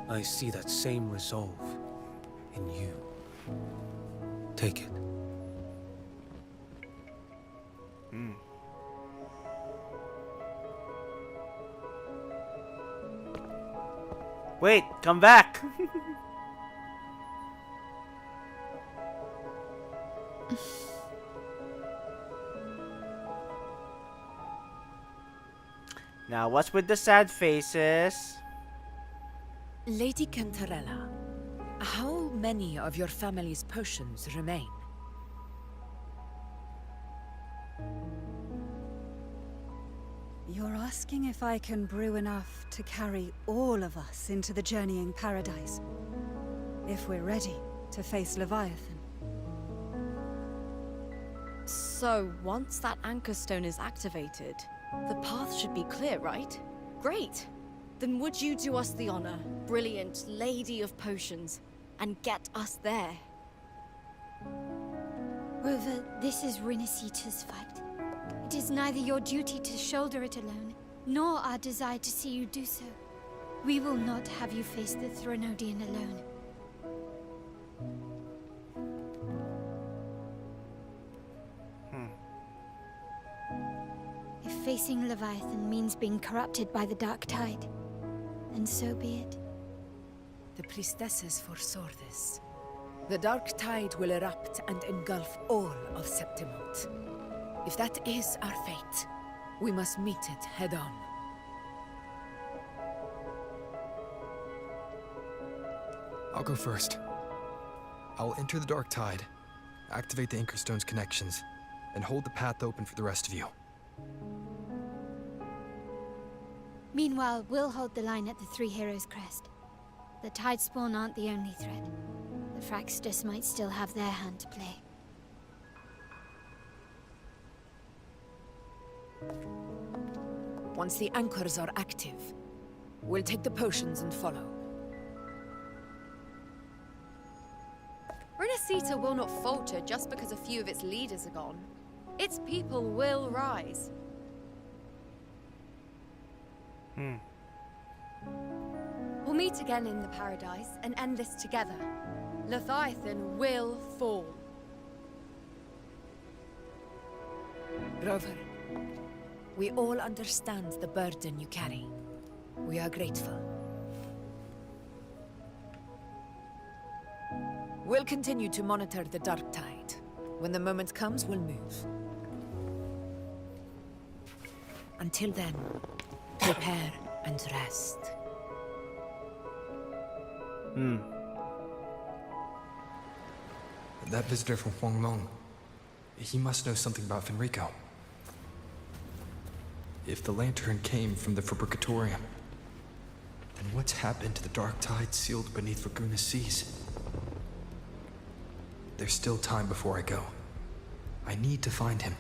I see that same resolve in you. Take it. Wait, come back! Now, what's with the sad faces? Lady Cantarella, How many of your family's potions remain? You're asking if I can brew enough to carry all of us into the journeying paradise. If we're ready to face Leviathan. So, once that anchor stone is activated, the path should be clear, right? Great! Then would you do us the honor, brilliant Lady of Potions, and get us there? Rover, this is Rinascita's fight. It is neither your duty to shoulder it alone, nor our desire to see you do so. We will not have you face the Thronodian alone. If facing Leviathan means being corrupted by the Dark Tide, then so be it. The priestesses foresaw this. The Dark Tide will erupt and engulf all of Sceptimont. If that is our fate, we must meet it head-on. I'll go first. I'll enter the Dark Tide, activate the Anchorstone's connections, and hold the path open for the rest of you. Meanwhile, we'll hold the line at the Three Heroes Crest. The Tide Spawn aren't the only threat. The Fraxtus might still have their hand to play. Once the anchors are active, we'll take the potions and follow. Rinascita will not falter just because a few of its leaders are gone. Its people will rise. We'll meet again in the paradise and end this together. Leviathan will fall. Rover, we all understand the burden you carry. We are grateful. We'll continue to monitor the Dark Tide. When the moment comes, we'll move. Until then, prepare and rest. That visitor from Huangmeng, he must know something about Fenrico. If the lantern came from the Fabricatorium, then what's happened to the Dark Tide sealed beneath Raguna's seas? There's still time before I go. I need to find him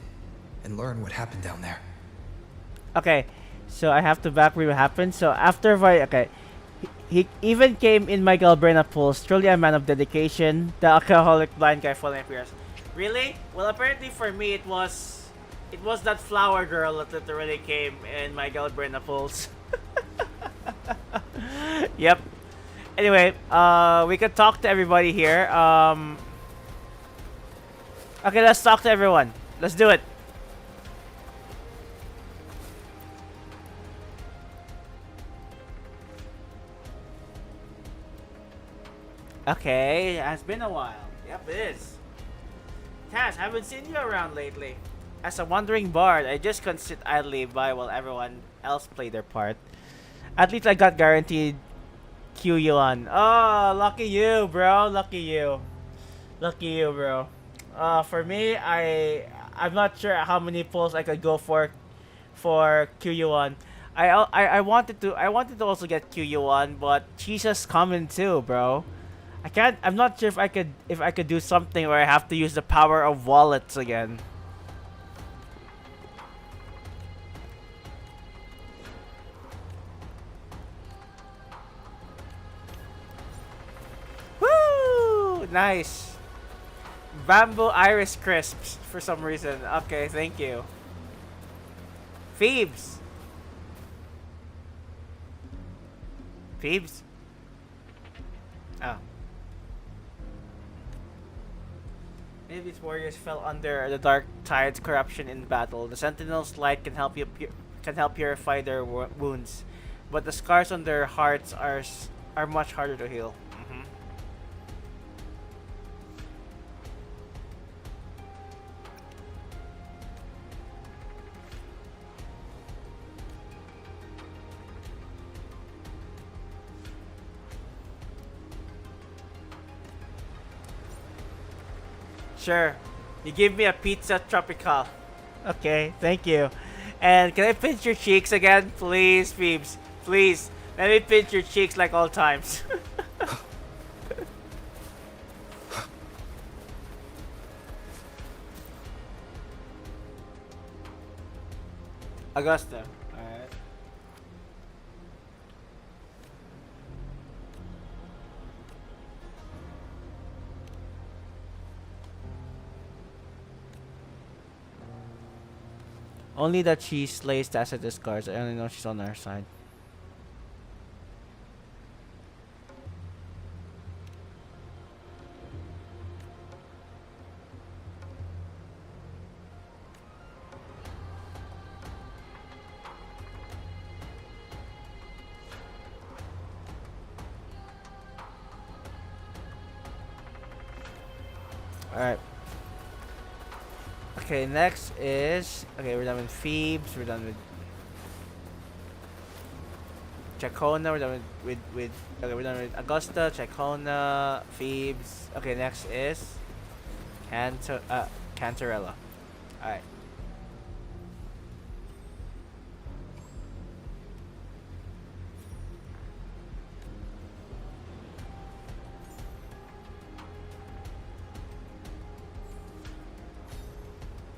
and learn what happened down there. Okay, so I have to back read what happened. So after he even came in my Galbrena pools, truly a man of dedication, the alcoholic blind guy falling appears. Really? Well, apparently for me it was that flower girl that literally came in my Galbrena pools. Yep. Anyway, we could talk to everybody here. Okay, let's talk to everyone. Let's do it. Okay, it has been a while. Yep, it is. Taz, haven't seen you around lately. As a wandering bard, I just couldn't sit idly by while everyone else played their part. At least I got guaranteed Q Yuan. Oh, lucky you, bro. Lucky you. Lucky you, bro. For me, I'm not sure how many pulls I could go for Q Yuan. I wanted to also get Q Yuan, but she's just coming too, bro. I'm not sure if I could do something where I have to use the power of wallets again. Woo! Nice. Bamboo Iris Crisps for some reason. Okay, thank you. Phoebes. Phoebes? Oh. Maybe these warriors fell under the Dark Tide's corruption in battle. The Sentinel's light can help purify their wounds, but the scars on their hearts are much harder to heal. Sure. You give me a pizza tropical. Okay, thank you. And can I pinch your cheeks again? Please, Phoebes. Please. Let me pinch your cheeks like all times. Augusta. Alright. Only that she slays Tacitus guards. I only know she's on our side. Alright. Okay, next is... Okay, we're done with Phoebes, we're done with... Chacona, we're done with okay, we're done with Augusta, Chacona, Phoebes. Okay, next is... Cantarella. Alright.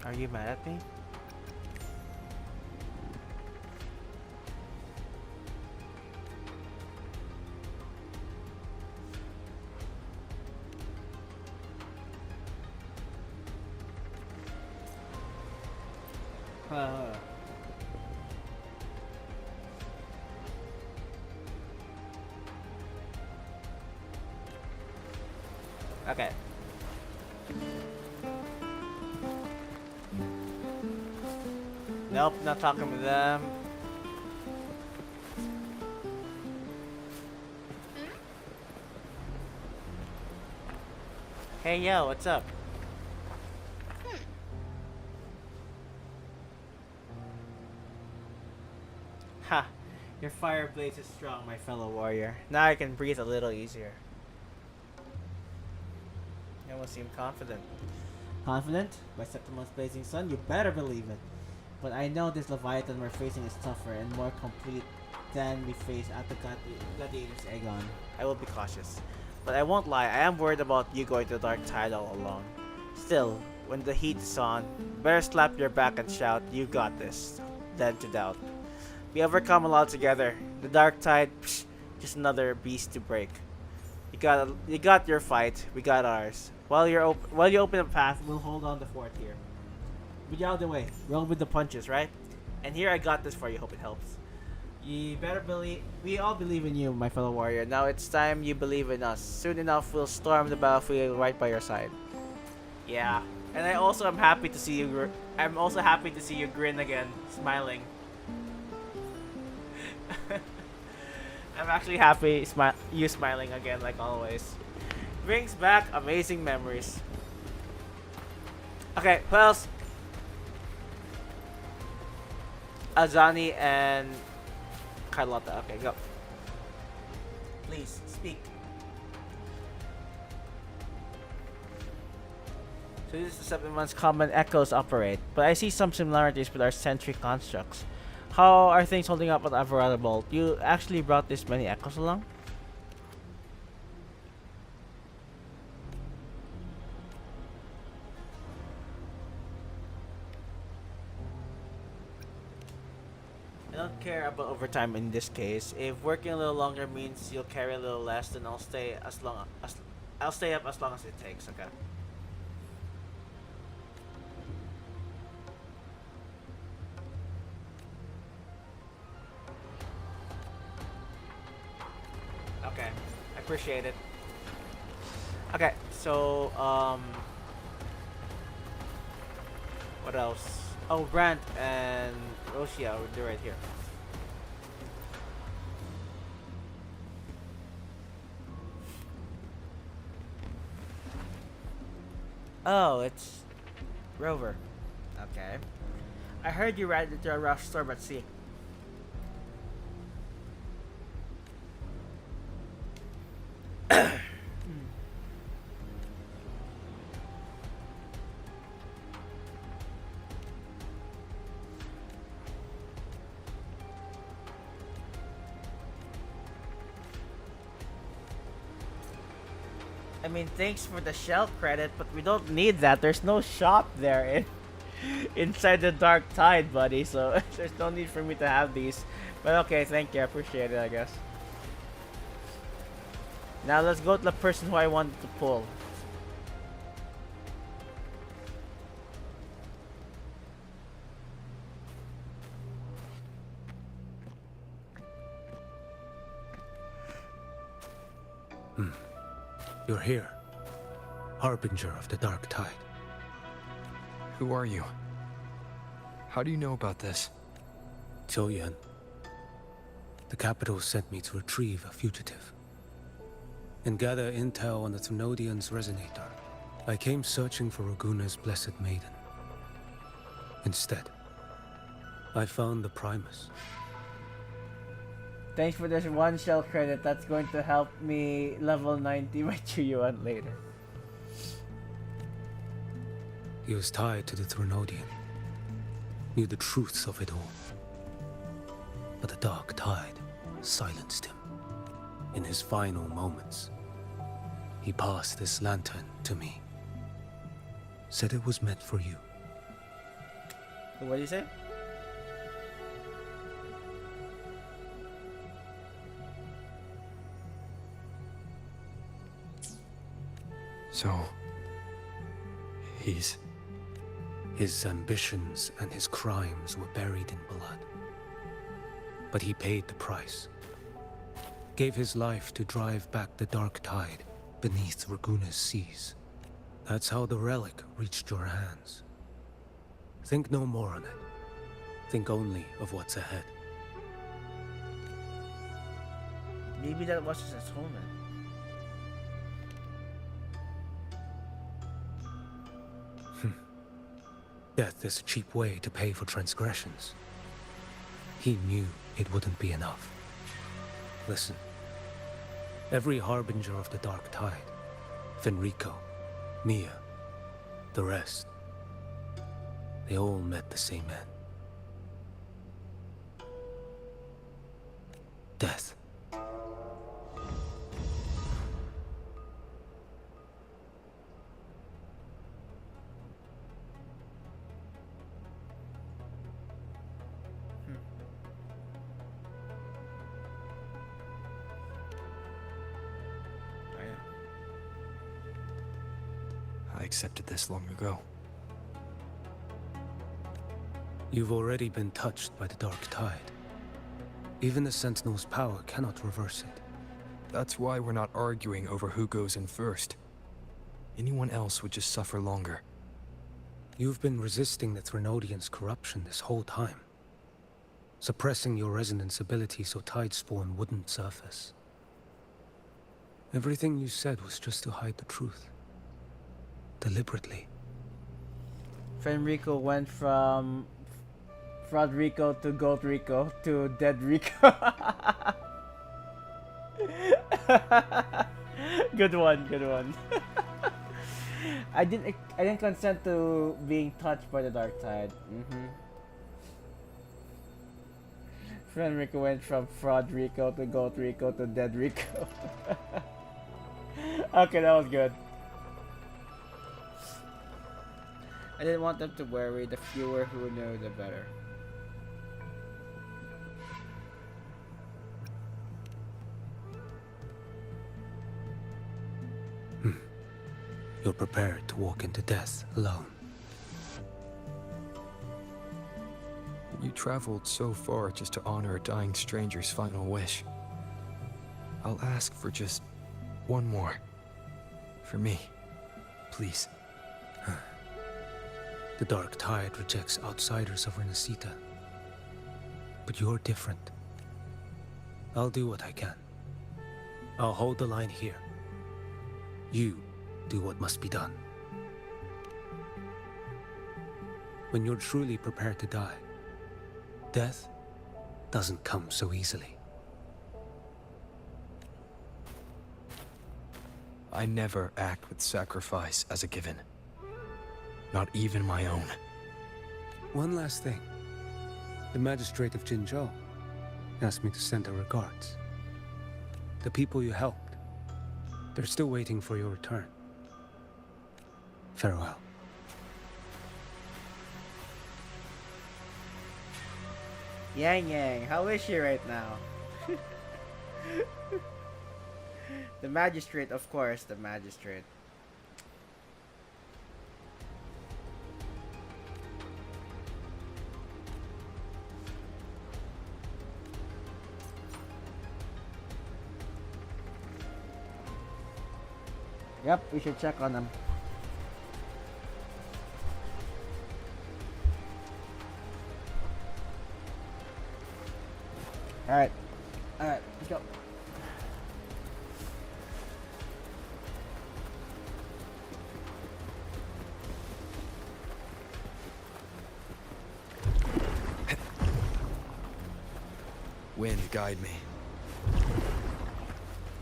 Are you mad at me? Okay. Nope, not talking to them. Hey yo, what's up? Ha! Your fire blaze is strong, my fellow warrior. Now I can breathe a little easier. You almost seem confident. Confident? By Sceptimont's blazing sun? You better believe it. But I know this Leviathan we're facing is tougher and more complete than we faced at the Gladiator's Aegon. I will be cautious. But I won't lie, I am worried about you going to the Dark Tide all alone. Still, when the heat is on, better slap your back and shout, "You got this," than to doubt. We overcome a lot together. The Dark Tide, psh, just another beast to break. You got your fight, we got ours. While you open a path, we'll hold on the fort here. Be out of the way. Roll with the punches, right? And here I got this for you. Hope it helps. You better believe. We all believe in you, my fellow warrior. Now it's time you believe in us. Soon enough, we'll storm the battlefield right by your side. Yeah. And I also am happy to see you. I'm also happy to see you grin again, smiling. I'm actually happy you smiling again, like always. Brings back amazing memories. Okay, who else? Azani and Carlotta. Okay, go. Please, speak. So this is Sceptimont's common echoes operate, but I see some similarities with our sentry constructs. How are things holding up at Alvarado Bolt? You actually brought this many echoes along? I don't care about overtime in this case. If working a little longer means you'll carry a little less, then I'll stay up as long as it takes. Okay. Okay, I appreciate it. Okay, so what else? Oh, Brant and Roshia, they're right here. Oh, it's Rover. Okay. I heard you ran into a rough storm at sea. I mean, thanks for the shell credit, but we don't need that. There's no shop there inside the Dark Tide, buddy. So there's no need for me to have these. But okay, thank you. I appreciate it, I guess. Now let's go to the person who I wanted to pull. You're here, Harbinger of the Dark Tide. Who are you? How do you know about this? Choyan. The capital sent me to retrieve a fugitive and gather intel on the Thrunodian's resonator. I came searching for Raguna's Blessed Maiden. Instead, I found the Primus. Thanks for this one shell credit. That's going to help me level 90 my Chuyuan later. He was tied to the Thrunodian, knew the truths of it all. But the Dark Tide silenced him. In his final moments, he passed this lantern to me. Said it was meant for you. What did you say? So, his ambitions and his crimes were buried in blood. But he paid the price. Gave his life to drive back the Dark Tide beneath Raguna's seas. That's how the relic reached your hands. Think no more on it. Think only of what's ahead. Maybe that was his atonement. Death is a cheap way to pay for transgressions. He knew it wouldn't be enough. Listen. Every Harbinger of the Dark Tide, Fenrico, Mia, the rest, they all met the same end. Death. I accepted this long ago. You've already been touched by the Dark Tide. Even the Sentinel's power cannot reverse it. That's why we're not arguing over who goes in first. Anyone else would just suffer longer. You've been resisting the Thrunodian's corruption this whole time. Suppressing your resonance ability so Tidespawn wouldn't surface. Everything you said was just to hide the truth. Deliberately. Fenrico went from Fraud Rico to Goat Rico to Dead Rico. Good one, good one. I didn't consent to being touched by the Dark Tide. Fenrico went from Fraud Rico to Goat Rico to Dead Rico. Okay, that was good. I didn't want them to worry. The fewer who know, the better. You're prepared to walk into death alone. You traveled so far just to honor a dying stranger's final wish. I'll ask for just one more. For me. Please. The Dark Tide rejects outsiders of Rinascita. But you're different. I'll do what I can. I'll hold the line here. You do what must be done. When you're truly prepared to die, death doesn't come so easily. I never act with sacrifice as a given. Not even my own. One last thing. The magistrate of Jinzhou asked me to send her regards. The people you helped, They're still waiting for your return. Farewell. Yang Yang, how is she right now? The magistrate, of course, the magistrate. Yep, we should check on them. Alright, let's go. Wind, guide me.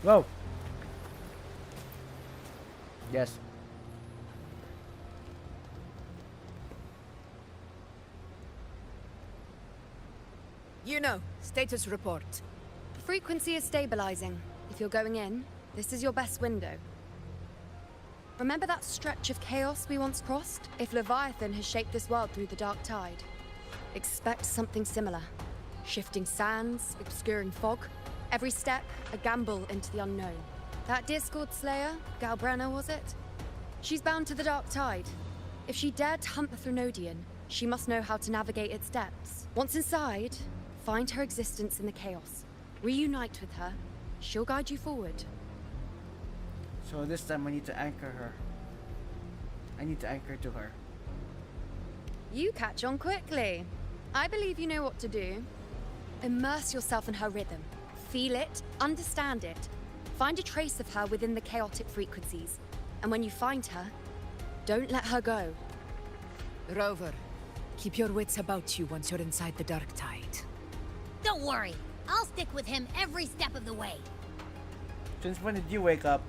Whoa. Yes. You know, status report. Frequency is stabilizing. If you're going in, this is your best window. Remember that stretch of chaos we once crossed? If Leviathan has shaped this world through the dark tide, expect something similar. Shifting sands, obscuring fog. Every step, a gamble into the unknown. That Discord Slayer, Galbrenna was it? She's bound to the dark tide. If she dared to hunt the Threnodian, she must know how to navigate its depths. Once inside, find her existence in the chaos. Reunite with her. She'll guide you forward. So this time I need to anchor her. I need to anchor to her. You catch on quickly. I believe you know what to do. Immerse yourself in her rhythm. Feel it, understand it. Find a trace of her within the chaotic frequencies. And when you find her, don't let her go. Rover, keep your wits about you once you're inside the dark tide. Don't worry. I'll stick with him every step of the way. Since when did you wake up?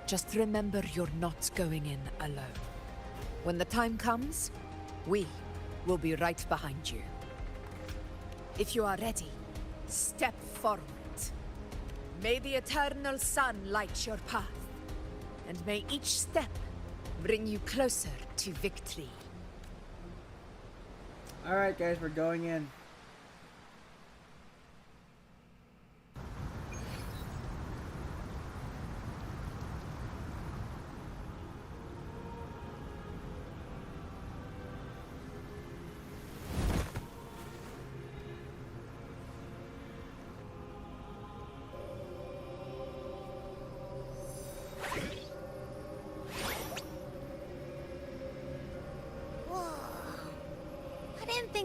Just remember you're not going in alone. When the time comes, we will be right behind you. If you are ready, step forward. May the eternal sun light your path, and may each step bring you closer to victory. Alright guys, we're going in.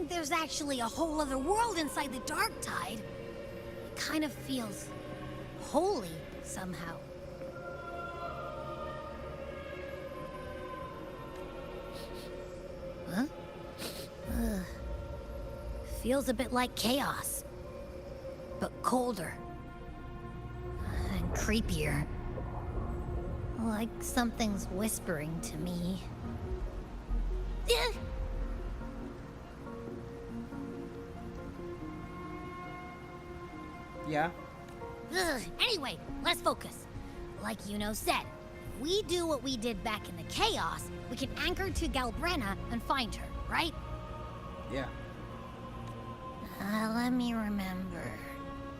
There's actually a whole other world inside the dark tide. It kind of feels holy somehow. Huh? Feels a bit like chaos, but colder and creepier. Like something's whispering to me. Yeah? Anyway, let's focus. Like Yuno said, if we do what we did back in the chaos, we can anchor to Galbrenna and find her, right? Yeah. Let me remember.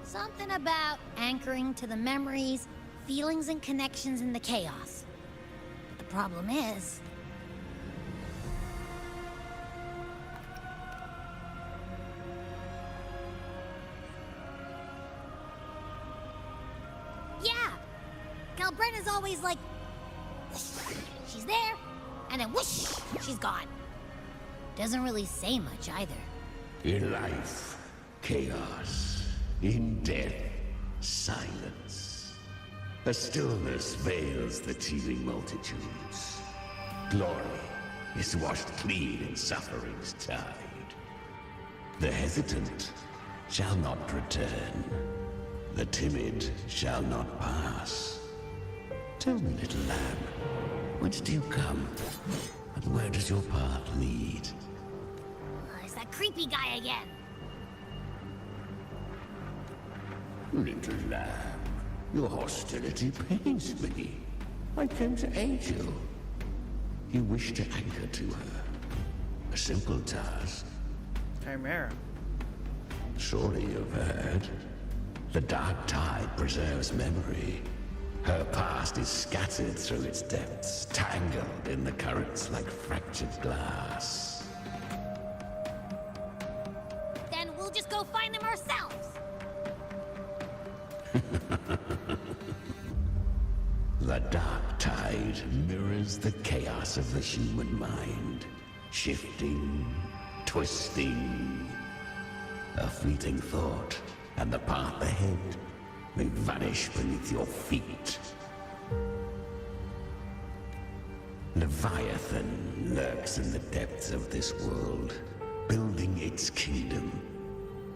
Something about anchoring to the memories, feelings, and connections in the chaos. But the problem is... Yeah! Galbrenna's always like... she's there, and then whoosh, she's gone. Doesn't really say much either. In life, chaos. In death, silence. A stillness veils the teeming multitudes. Glory is washed clean in suffering's tide. The hesitant shall not return. The timid shall not pass. Tell me, little lamb, whence do you come? And where does your path lead? It's that creepy guy again. Little lamb, your hostility pains me. I came to aid you. You wish to anchor to her. A simple task. Chimera. Surely you've heard. The dark tide preserves memory. Her past is scattered through its depths, tangled in the currents like fractured glass. Then we'll just go find them ourselves. The dark tide mirrors the chaos of the human mind, shifting, twisting. A fleeting thought, and the path ahead may vanish beneath your feet. Leviathan lurks in the depths of this world, building its kingdom,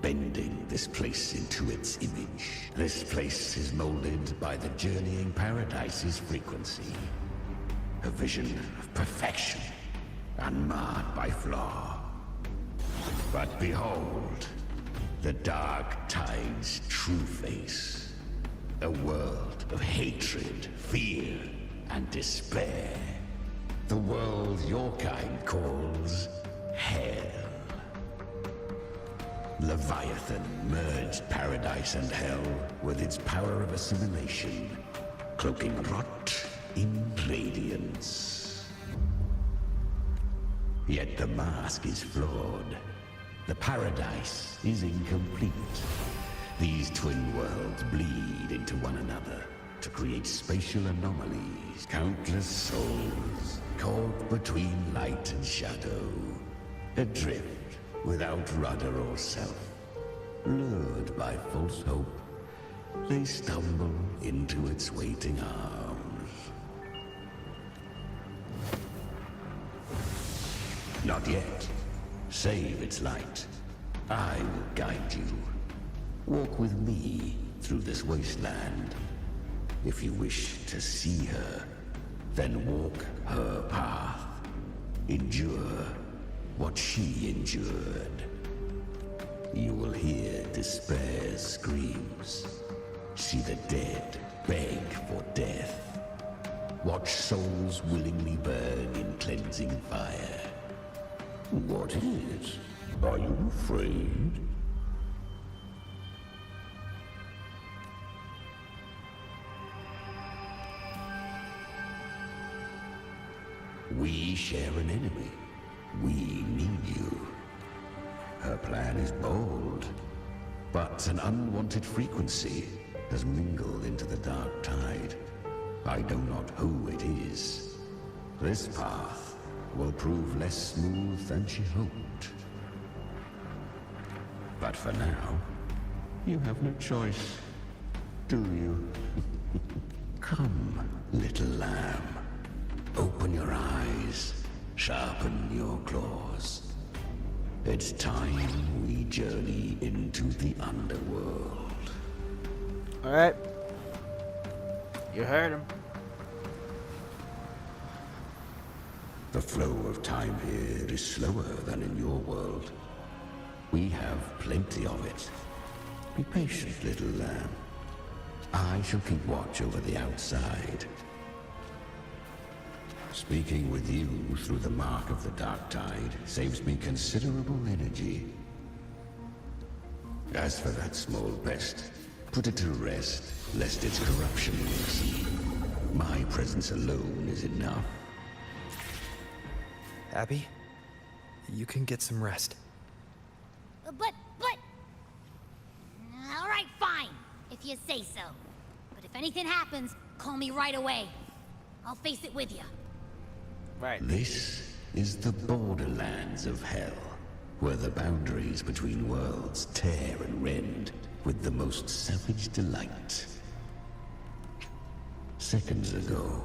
bending this place into its image. This place is molded by the journeying paradise's frequency. A vision of perfection, unmarred by flaw. But behold, the dark tide's true face. A world of hatred, fear, and despair. The world your kind calls Hell. Leviathan merged paradise and hell with its power of assimilation, cloaking rot in radiance. Yet the mask is flawed. The paradise is incomplete. These twin worlds bleed into one another to create spatial anomalies. Countless souls caught between light and shadow, adrift without rudder or self. Lured by false hope, they stumble into its waiting arms. Not yet. Save its light. I will guide you. Walk with me through this wasteland. If you wish to see her, then walk her path. Endure what she endured. You will hear despair's screams. See the dead beg for death. Watch souls willingly burn in cleansing fire. What is it? Are you afraid? We share an enemy. We need you. Her plan is bold, but an unwanted frequency has mingled into the dark tide. I know not who it is. This path will prove less smooth than she hoped. But for now, you have no choice, do you? Come, little lamb. Open your eyes, sharpen your claws. It's time we journey into the underworld. Alright. You heard him. The flow of time here is slower than in your world. We have plenty of it. Be patient, little lamb. I shall keep watch over the outside. Speaking with you through the mark of the dark tide saves me considerable energy. As for that small pest, put it to rest, lest its corruption exceed. My presence alone is enough. Abby, you can get some rest. But... All right, fine, if you say so. But if anything happens, call me right away. I'll face it with you. Right. This is the borderlands of hell, where the boundaries between worlds tear and rend with the most savage delight. Seconds ago,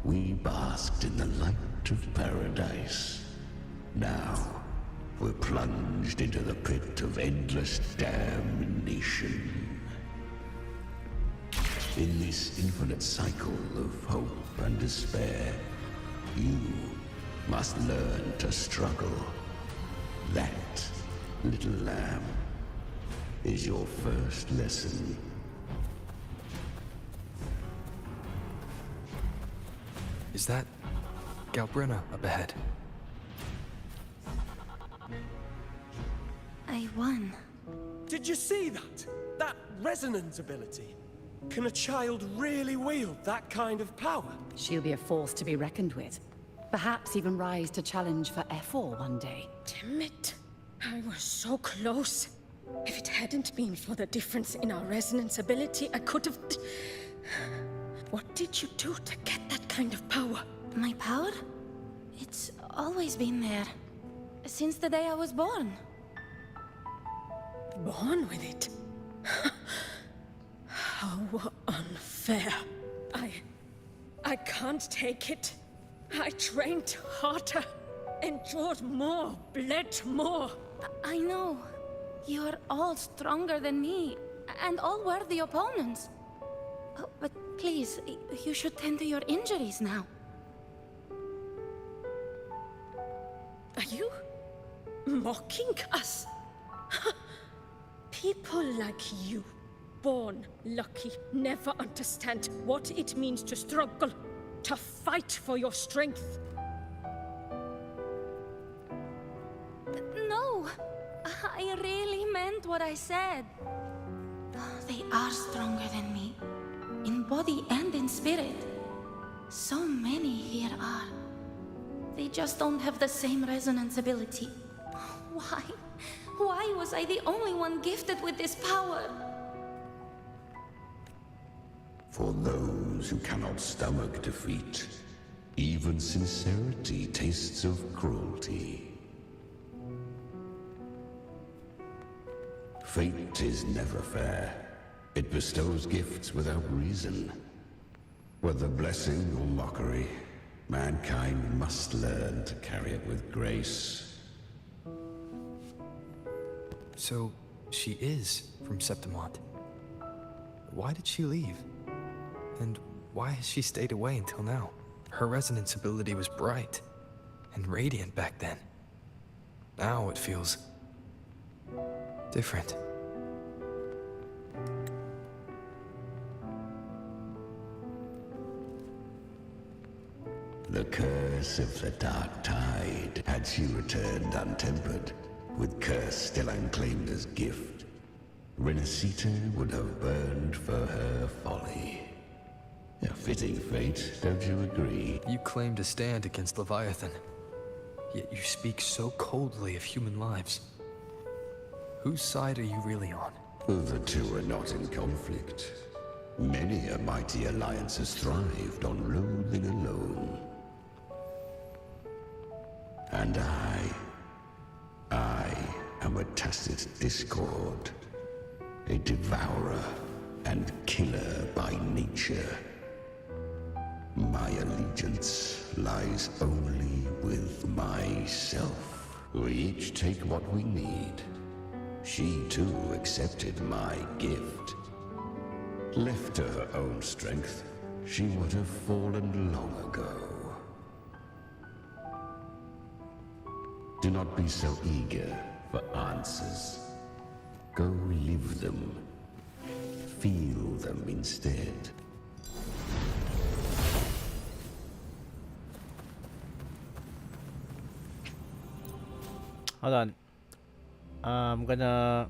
we basked in the light of paradise. Now, we're plunged into the pit of endless damnation. In this infinite cycle of hope and despair, you must learn to struggle. That, little lamb, is your first lesson. Is that Galbrina up ahead? I won. Did you see that? That resonance ability. Can a child really wield that kind of power? She'll be a force to be reckoned with. Perhaps even rise to challenge for F4 one day. Damn it. I was so close. If it hadn't been for the difference in our resonance ability, I could have... What did you do to get that kind of power? My power? It's always been there. Since the day I was born. Born with it? How unfair. I can't take it. I trained harder, endured more, bled more. I know. You're all stronger than me, and all worthy opponents. Oh, but please, you should tend to your injuries now. Are you mocking us? People like you, born lucky, never understand what it means to struggle, to fight for your strength. No, I really meant what I said. They are stronger than me, in body and in spirit. So many here are. They just don't have the same resonance ability. Why? Why was I the only one gifted with this power? For those who cannot stomach defeat, even sincerity tastes of cruelty. Fate is never fair. It bestows gifts without reason. Whether blessing or mockery, mankind must learn to carry it with grace. So, she is from Sceptimont. Why did she leave? And why has she stayed away until now? Her resonance ability was bright and radiant back then. Now it feels different. The curse of the Dark Tide, had she returned untempered, with curse still unclaimed as gift, Rinascita would have burned for her folly. A fitting fate, don't you agree? You claim to stand against Leviathan, yet you speak so coldly of human lives. Whose side are you really on? The two are not in conflict. Many a mighty alliance has thrived on loathing alone. And I am a tacit discord, a devourer and killer by nature. My allegiance lies only with myself. We each take what we need. She too accepted my gift. Left to her own strength, she would have fallen long ago. Do not be so eager for answers. Go live them. Feel them instead. Hold on. I'm gonna...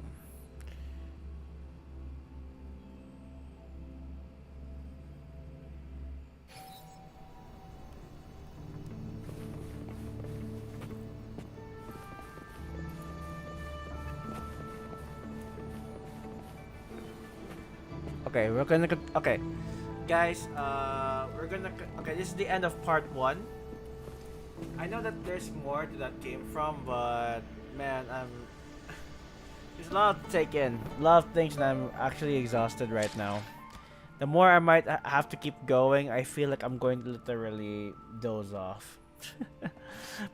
Okay, we're gonna... Okay. Guys, we're gonna... Okay, this is the end of part 1. I know that there's more to that came from, but... Man, there's a lot to take in. A lot of things, and I'm actually exhausted right now. The more I might have to keep going, I feel like I'm going to literally doze off.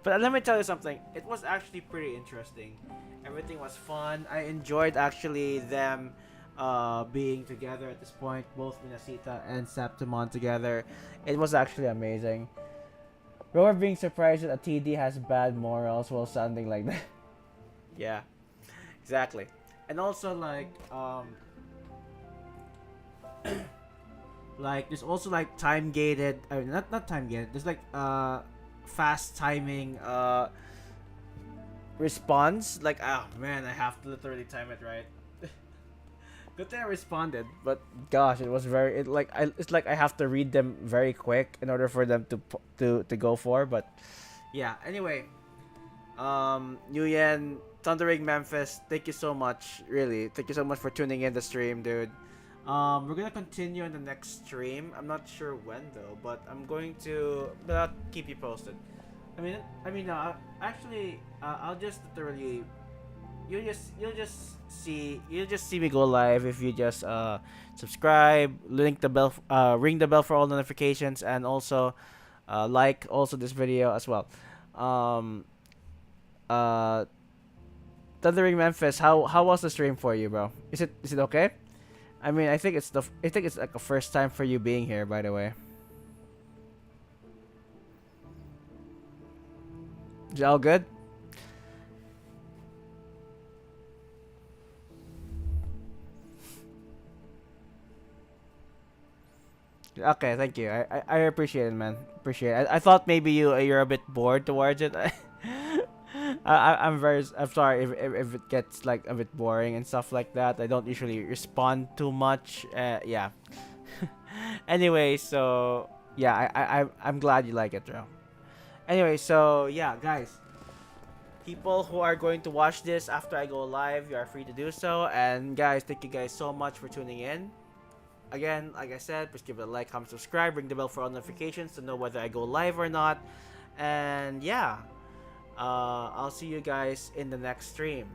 But let me tell you something. It was actually pretty interesting. Everything was fun. I enjoyed actually them being together at this point, both Rinascita and Sceptimont together. It was actually amazing. Rover being surprised that a TD has bad morals while sounding like that. Yeah, exactly. And also like Like there's also like time gated, I mean not time gated, there's like fast timing response. Like, oh man, I have to literally time it right. Good thing I responded, but gosh, it was very it's like I have to read them very quick in order for them to go for. But yeah, anyway, Nguyen, Thundering Memphis, thank you so much. Really, thank you so much for tuning in the stream, dude. We're gonna continue in the next stream. I'm not sure when though, but I'm going to. But I'll keep you posted. Actually, I'll just literally. You'll just see me go live if you just subscribe, ring the bell for all notifications, and also like also this video as well. Thundering Memphis, how was the stream for you, bro? Is it okay? I mean, I think it's like a first time for you being here, by the way. Is it all good? Okay, thank you. I appreciate it, man. Appreciate it. I thought maybe you're a bit bored towards it. I'm sorry if it gets like a bit boring and stuff like that. I don't usually respond too much. Yeah. Anyway, so yeah, I'm glad you like it, bro. Anyway, so yeah, guys. People who are going to watch this after I go live, you are free to do so. And guys, thank you guys so much for tuning in. Again, like I said, please give it a like, comment, subscribe, ring the bell for all notifications to know whether I go live or not. And yeah, I'll see you guys in the next stream.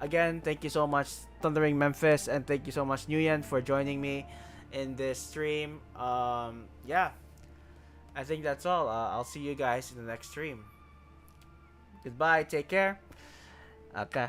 Again, thank you so much, Thundering Memphis, and thank you so much, Nguyen, for joining me in this stream. Yeah, I think that's all. I'll see you guys in the next stream. Goodbye, take care. Okay.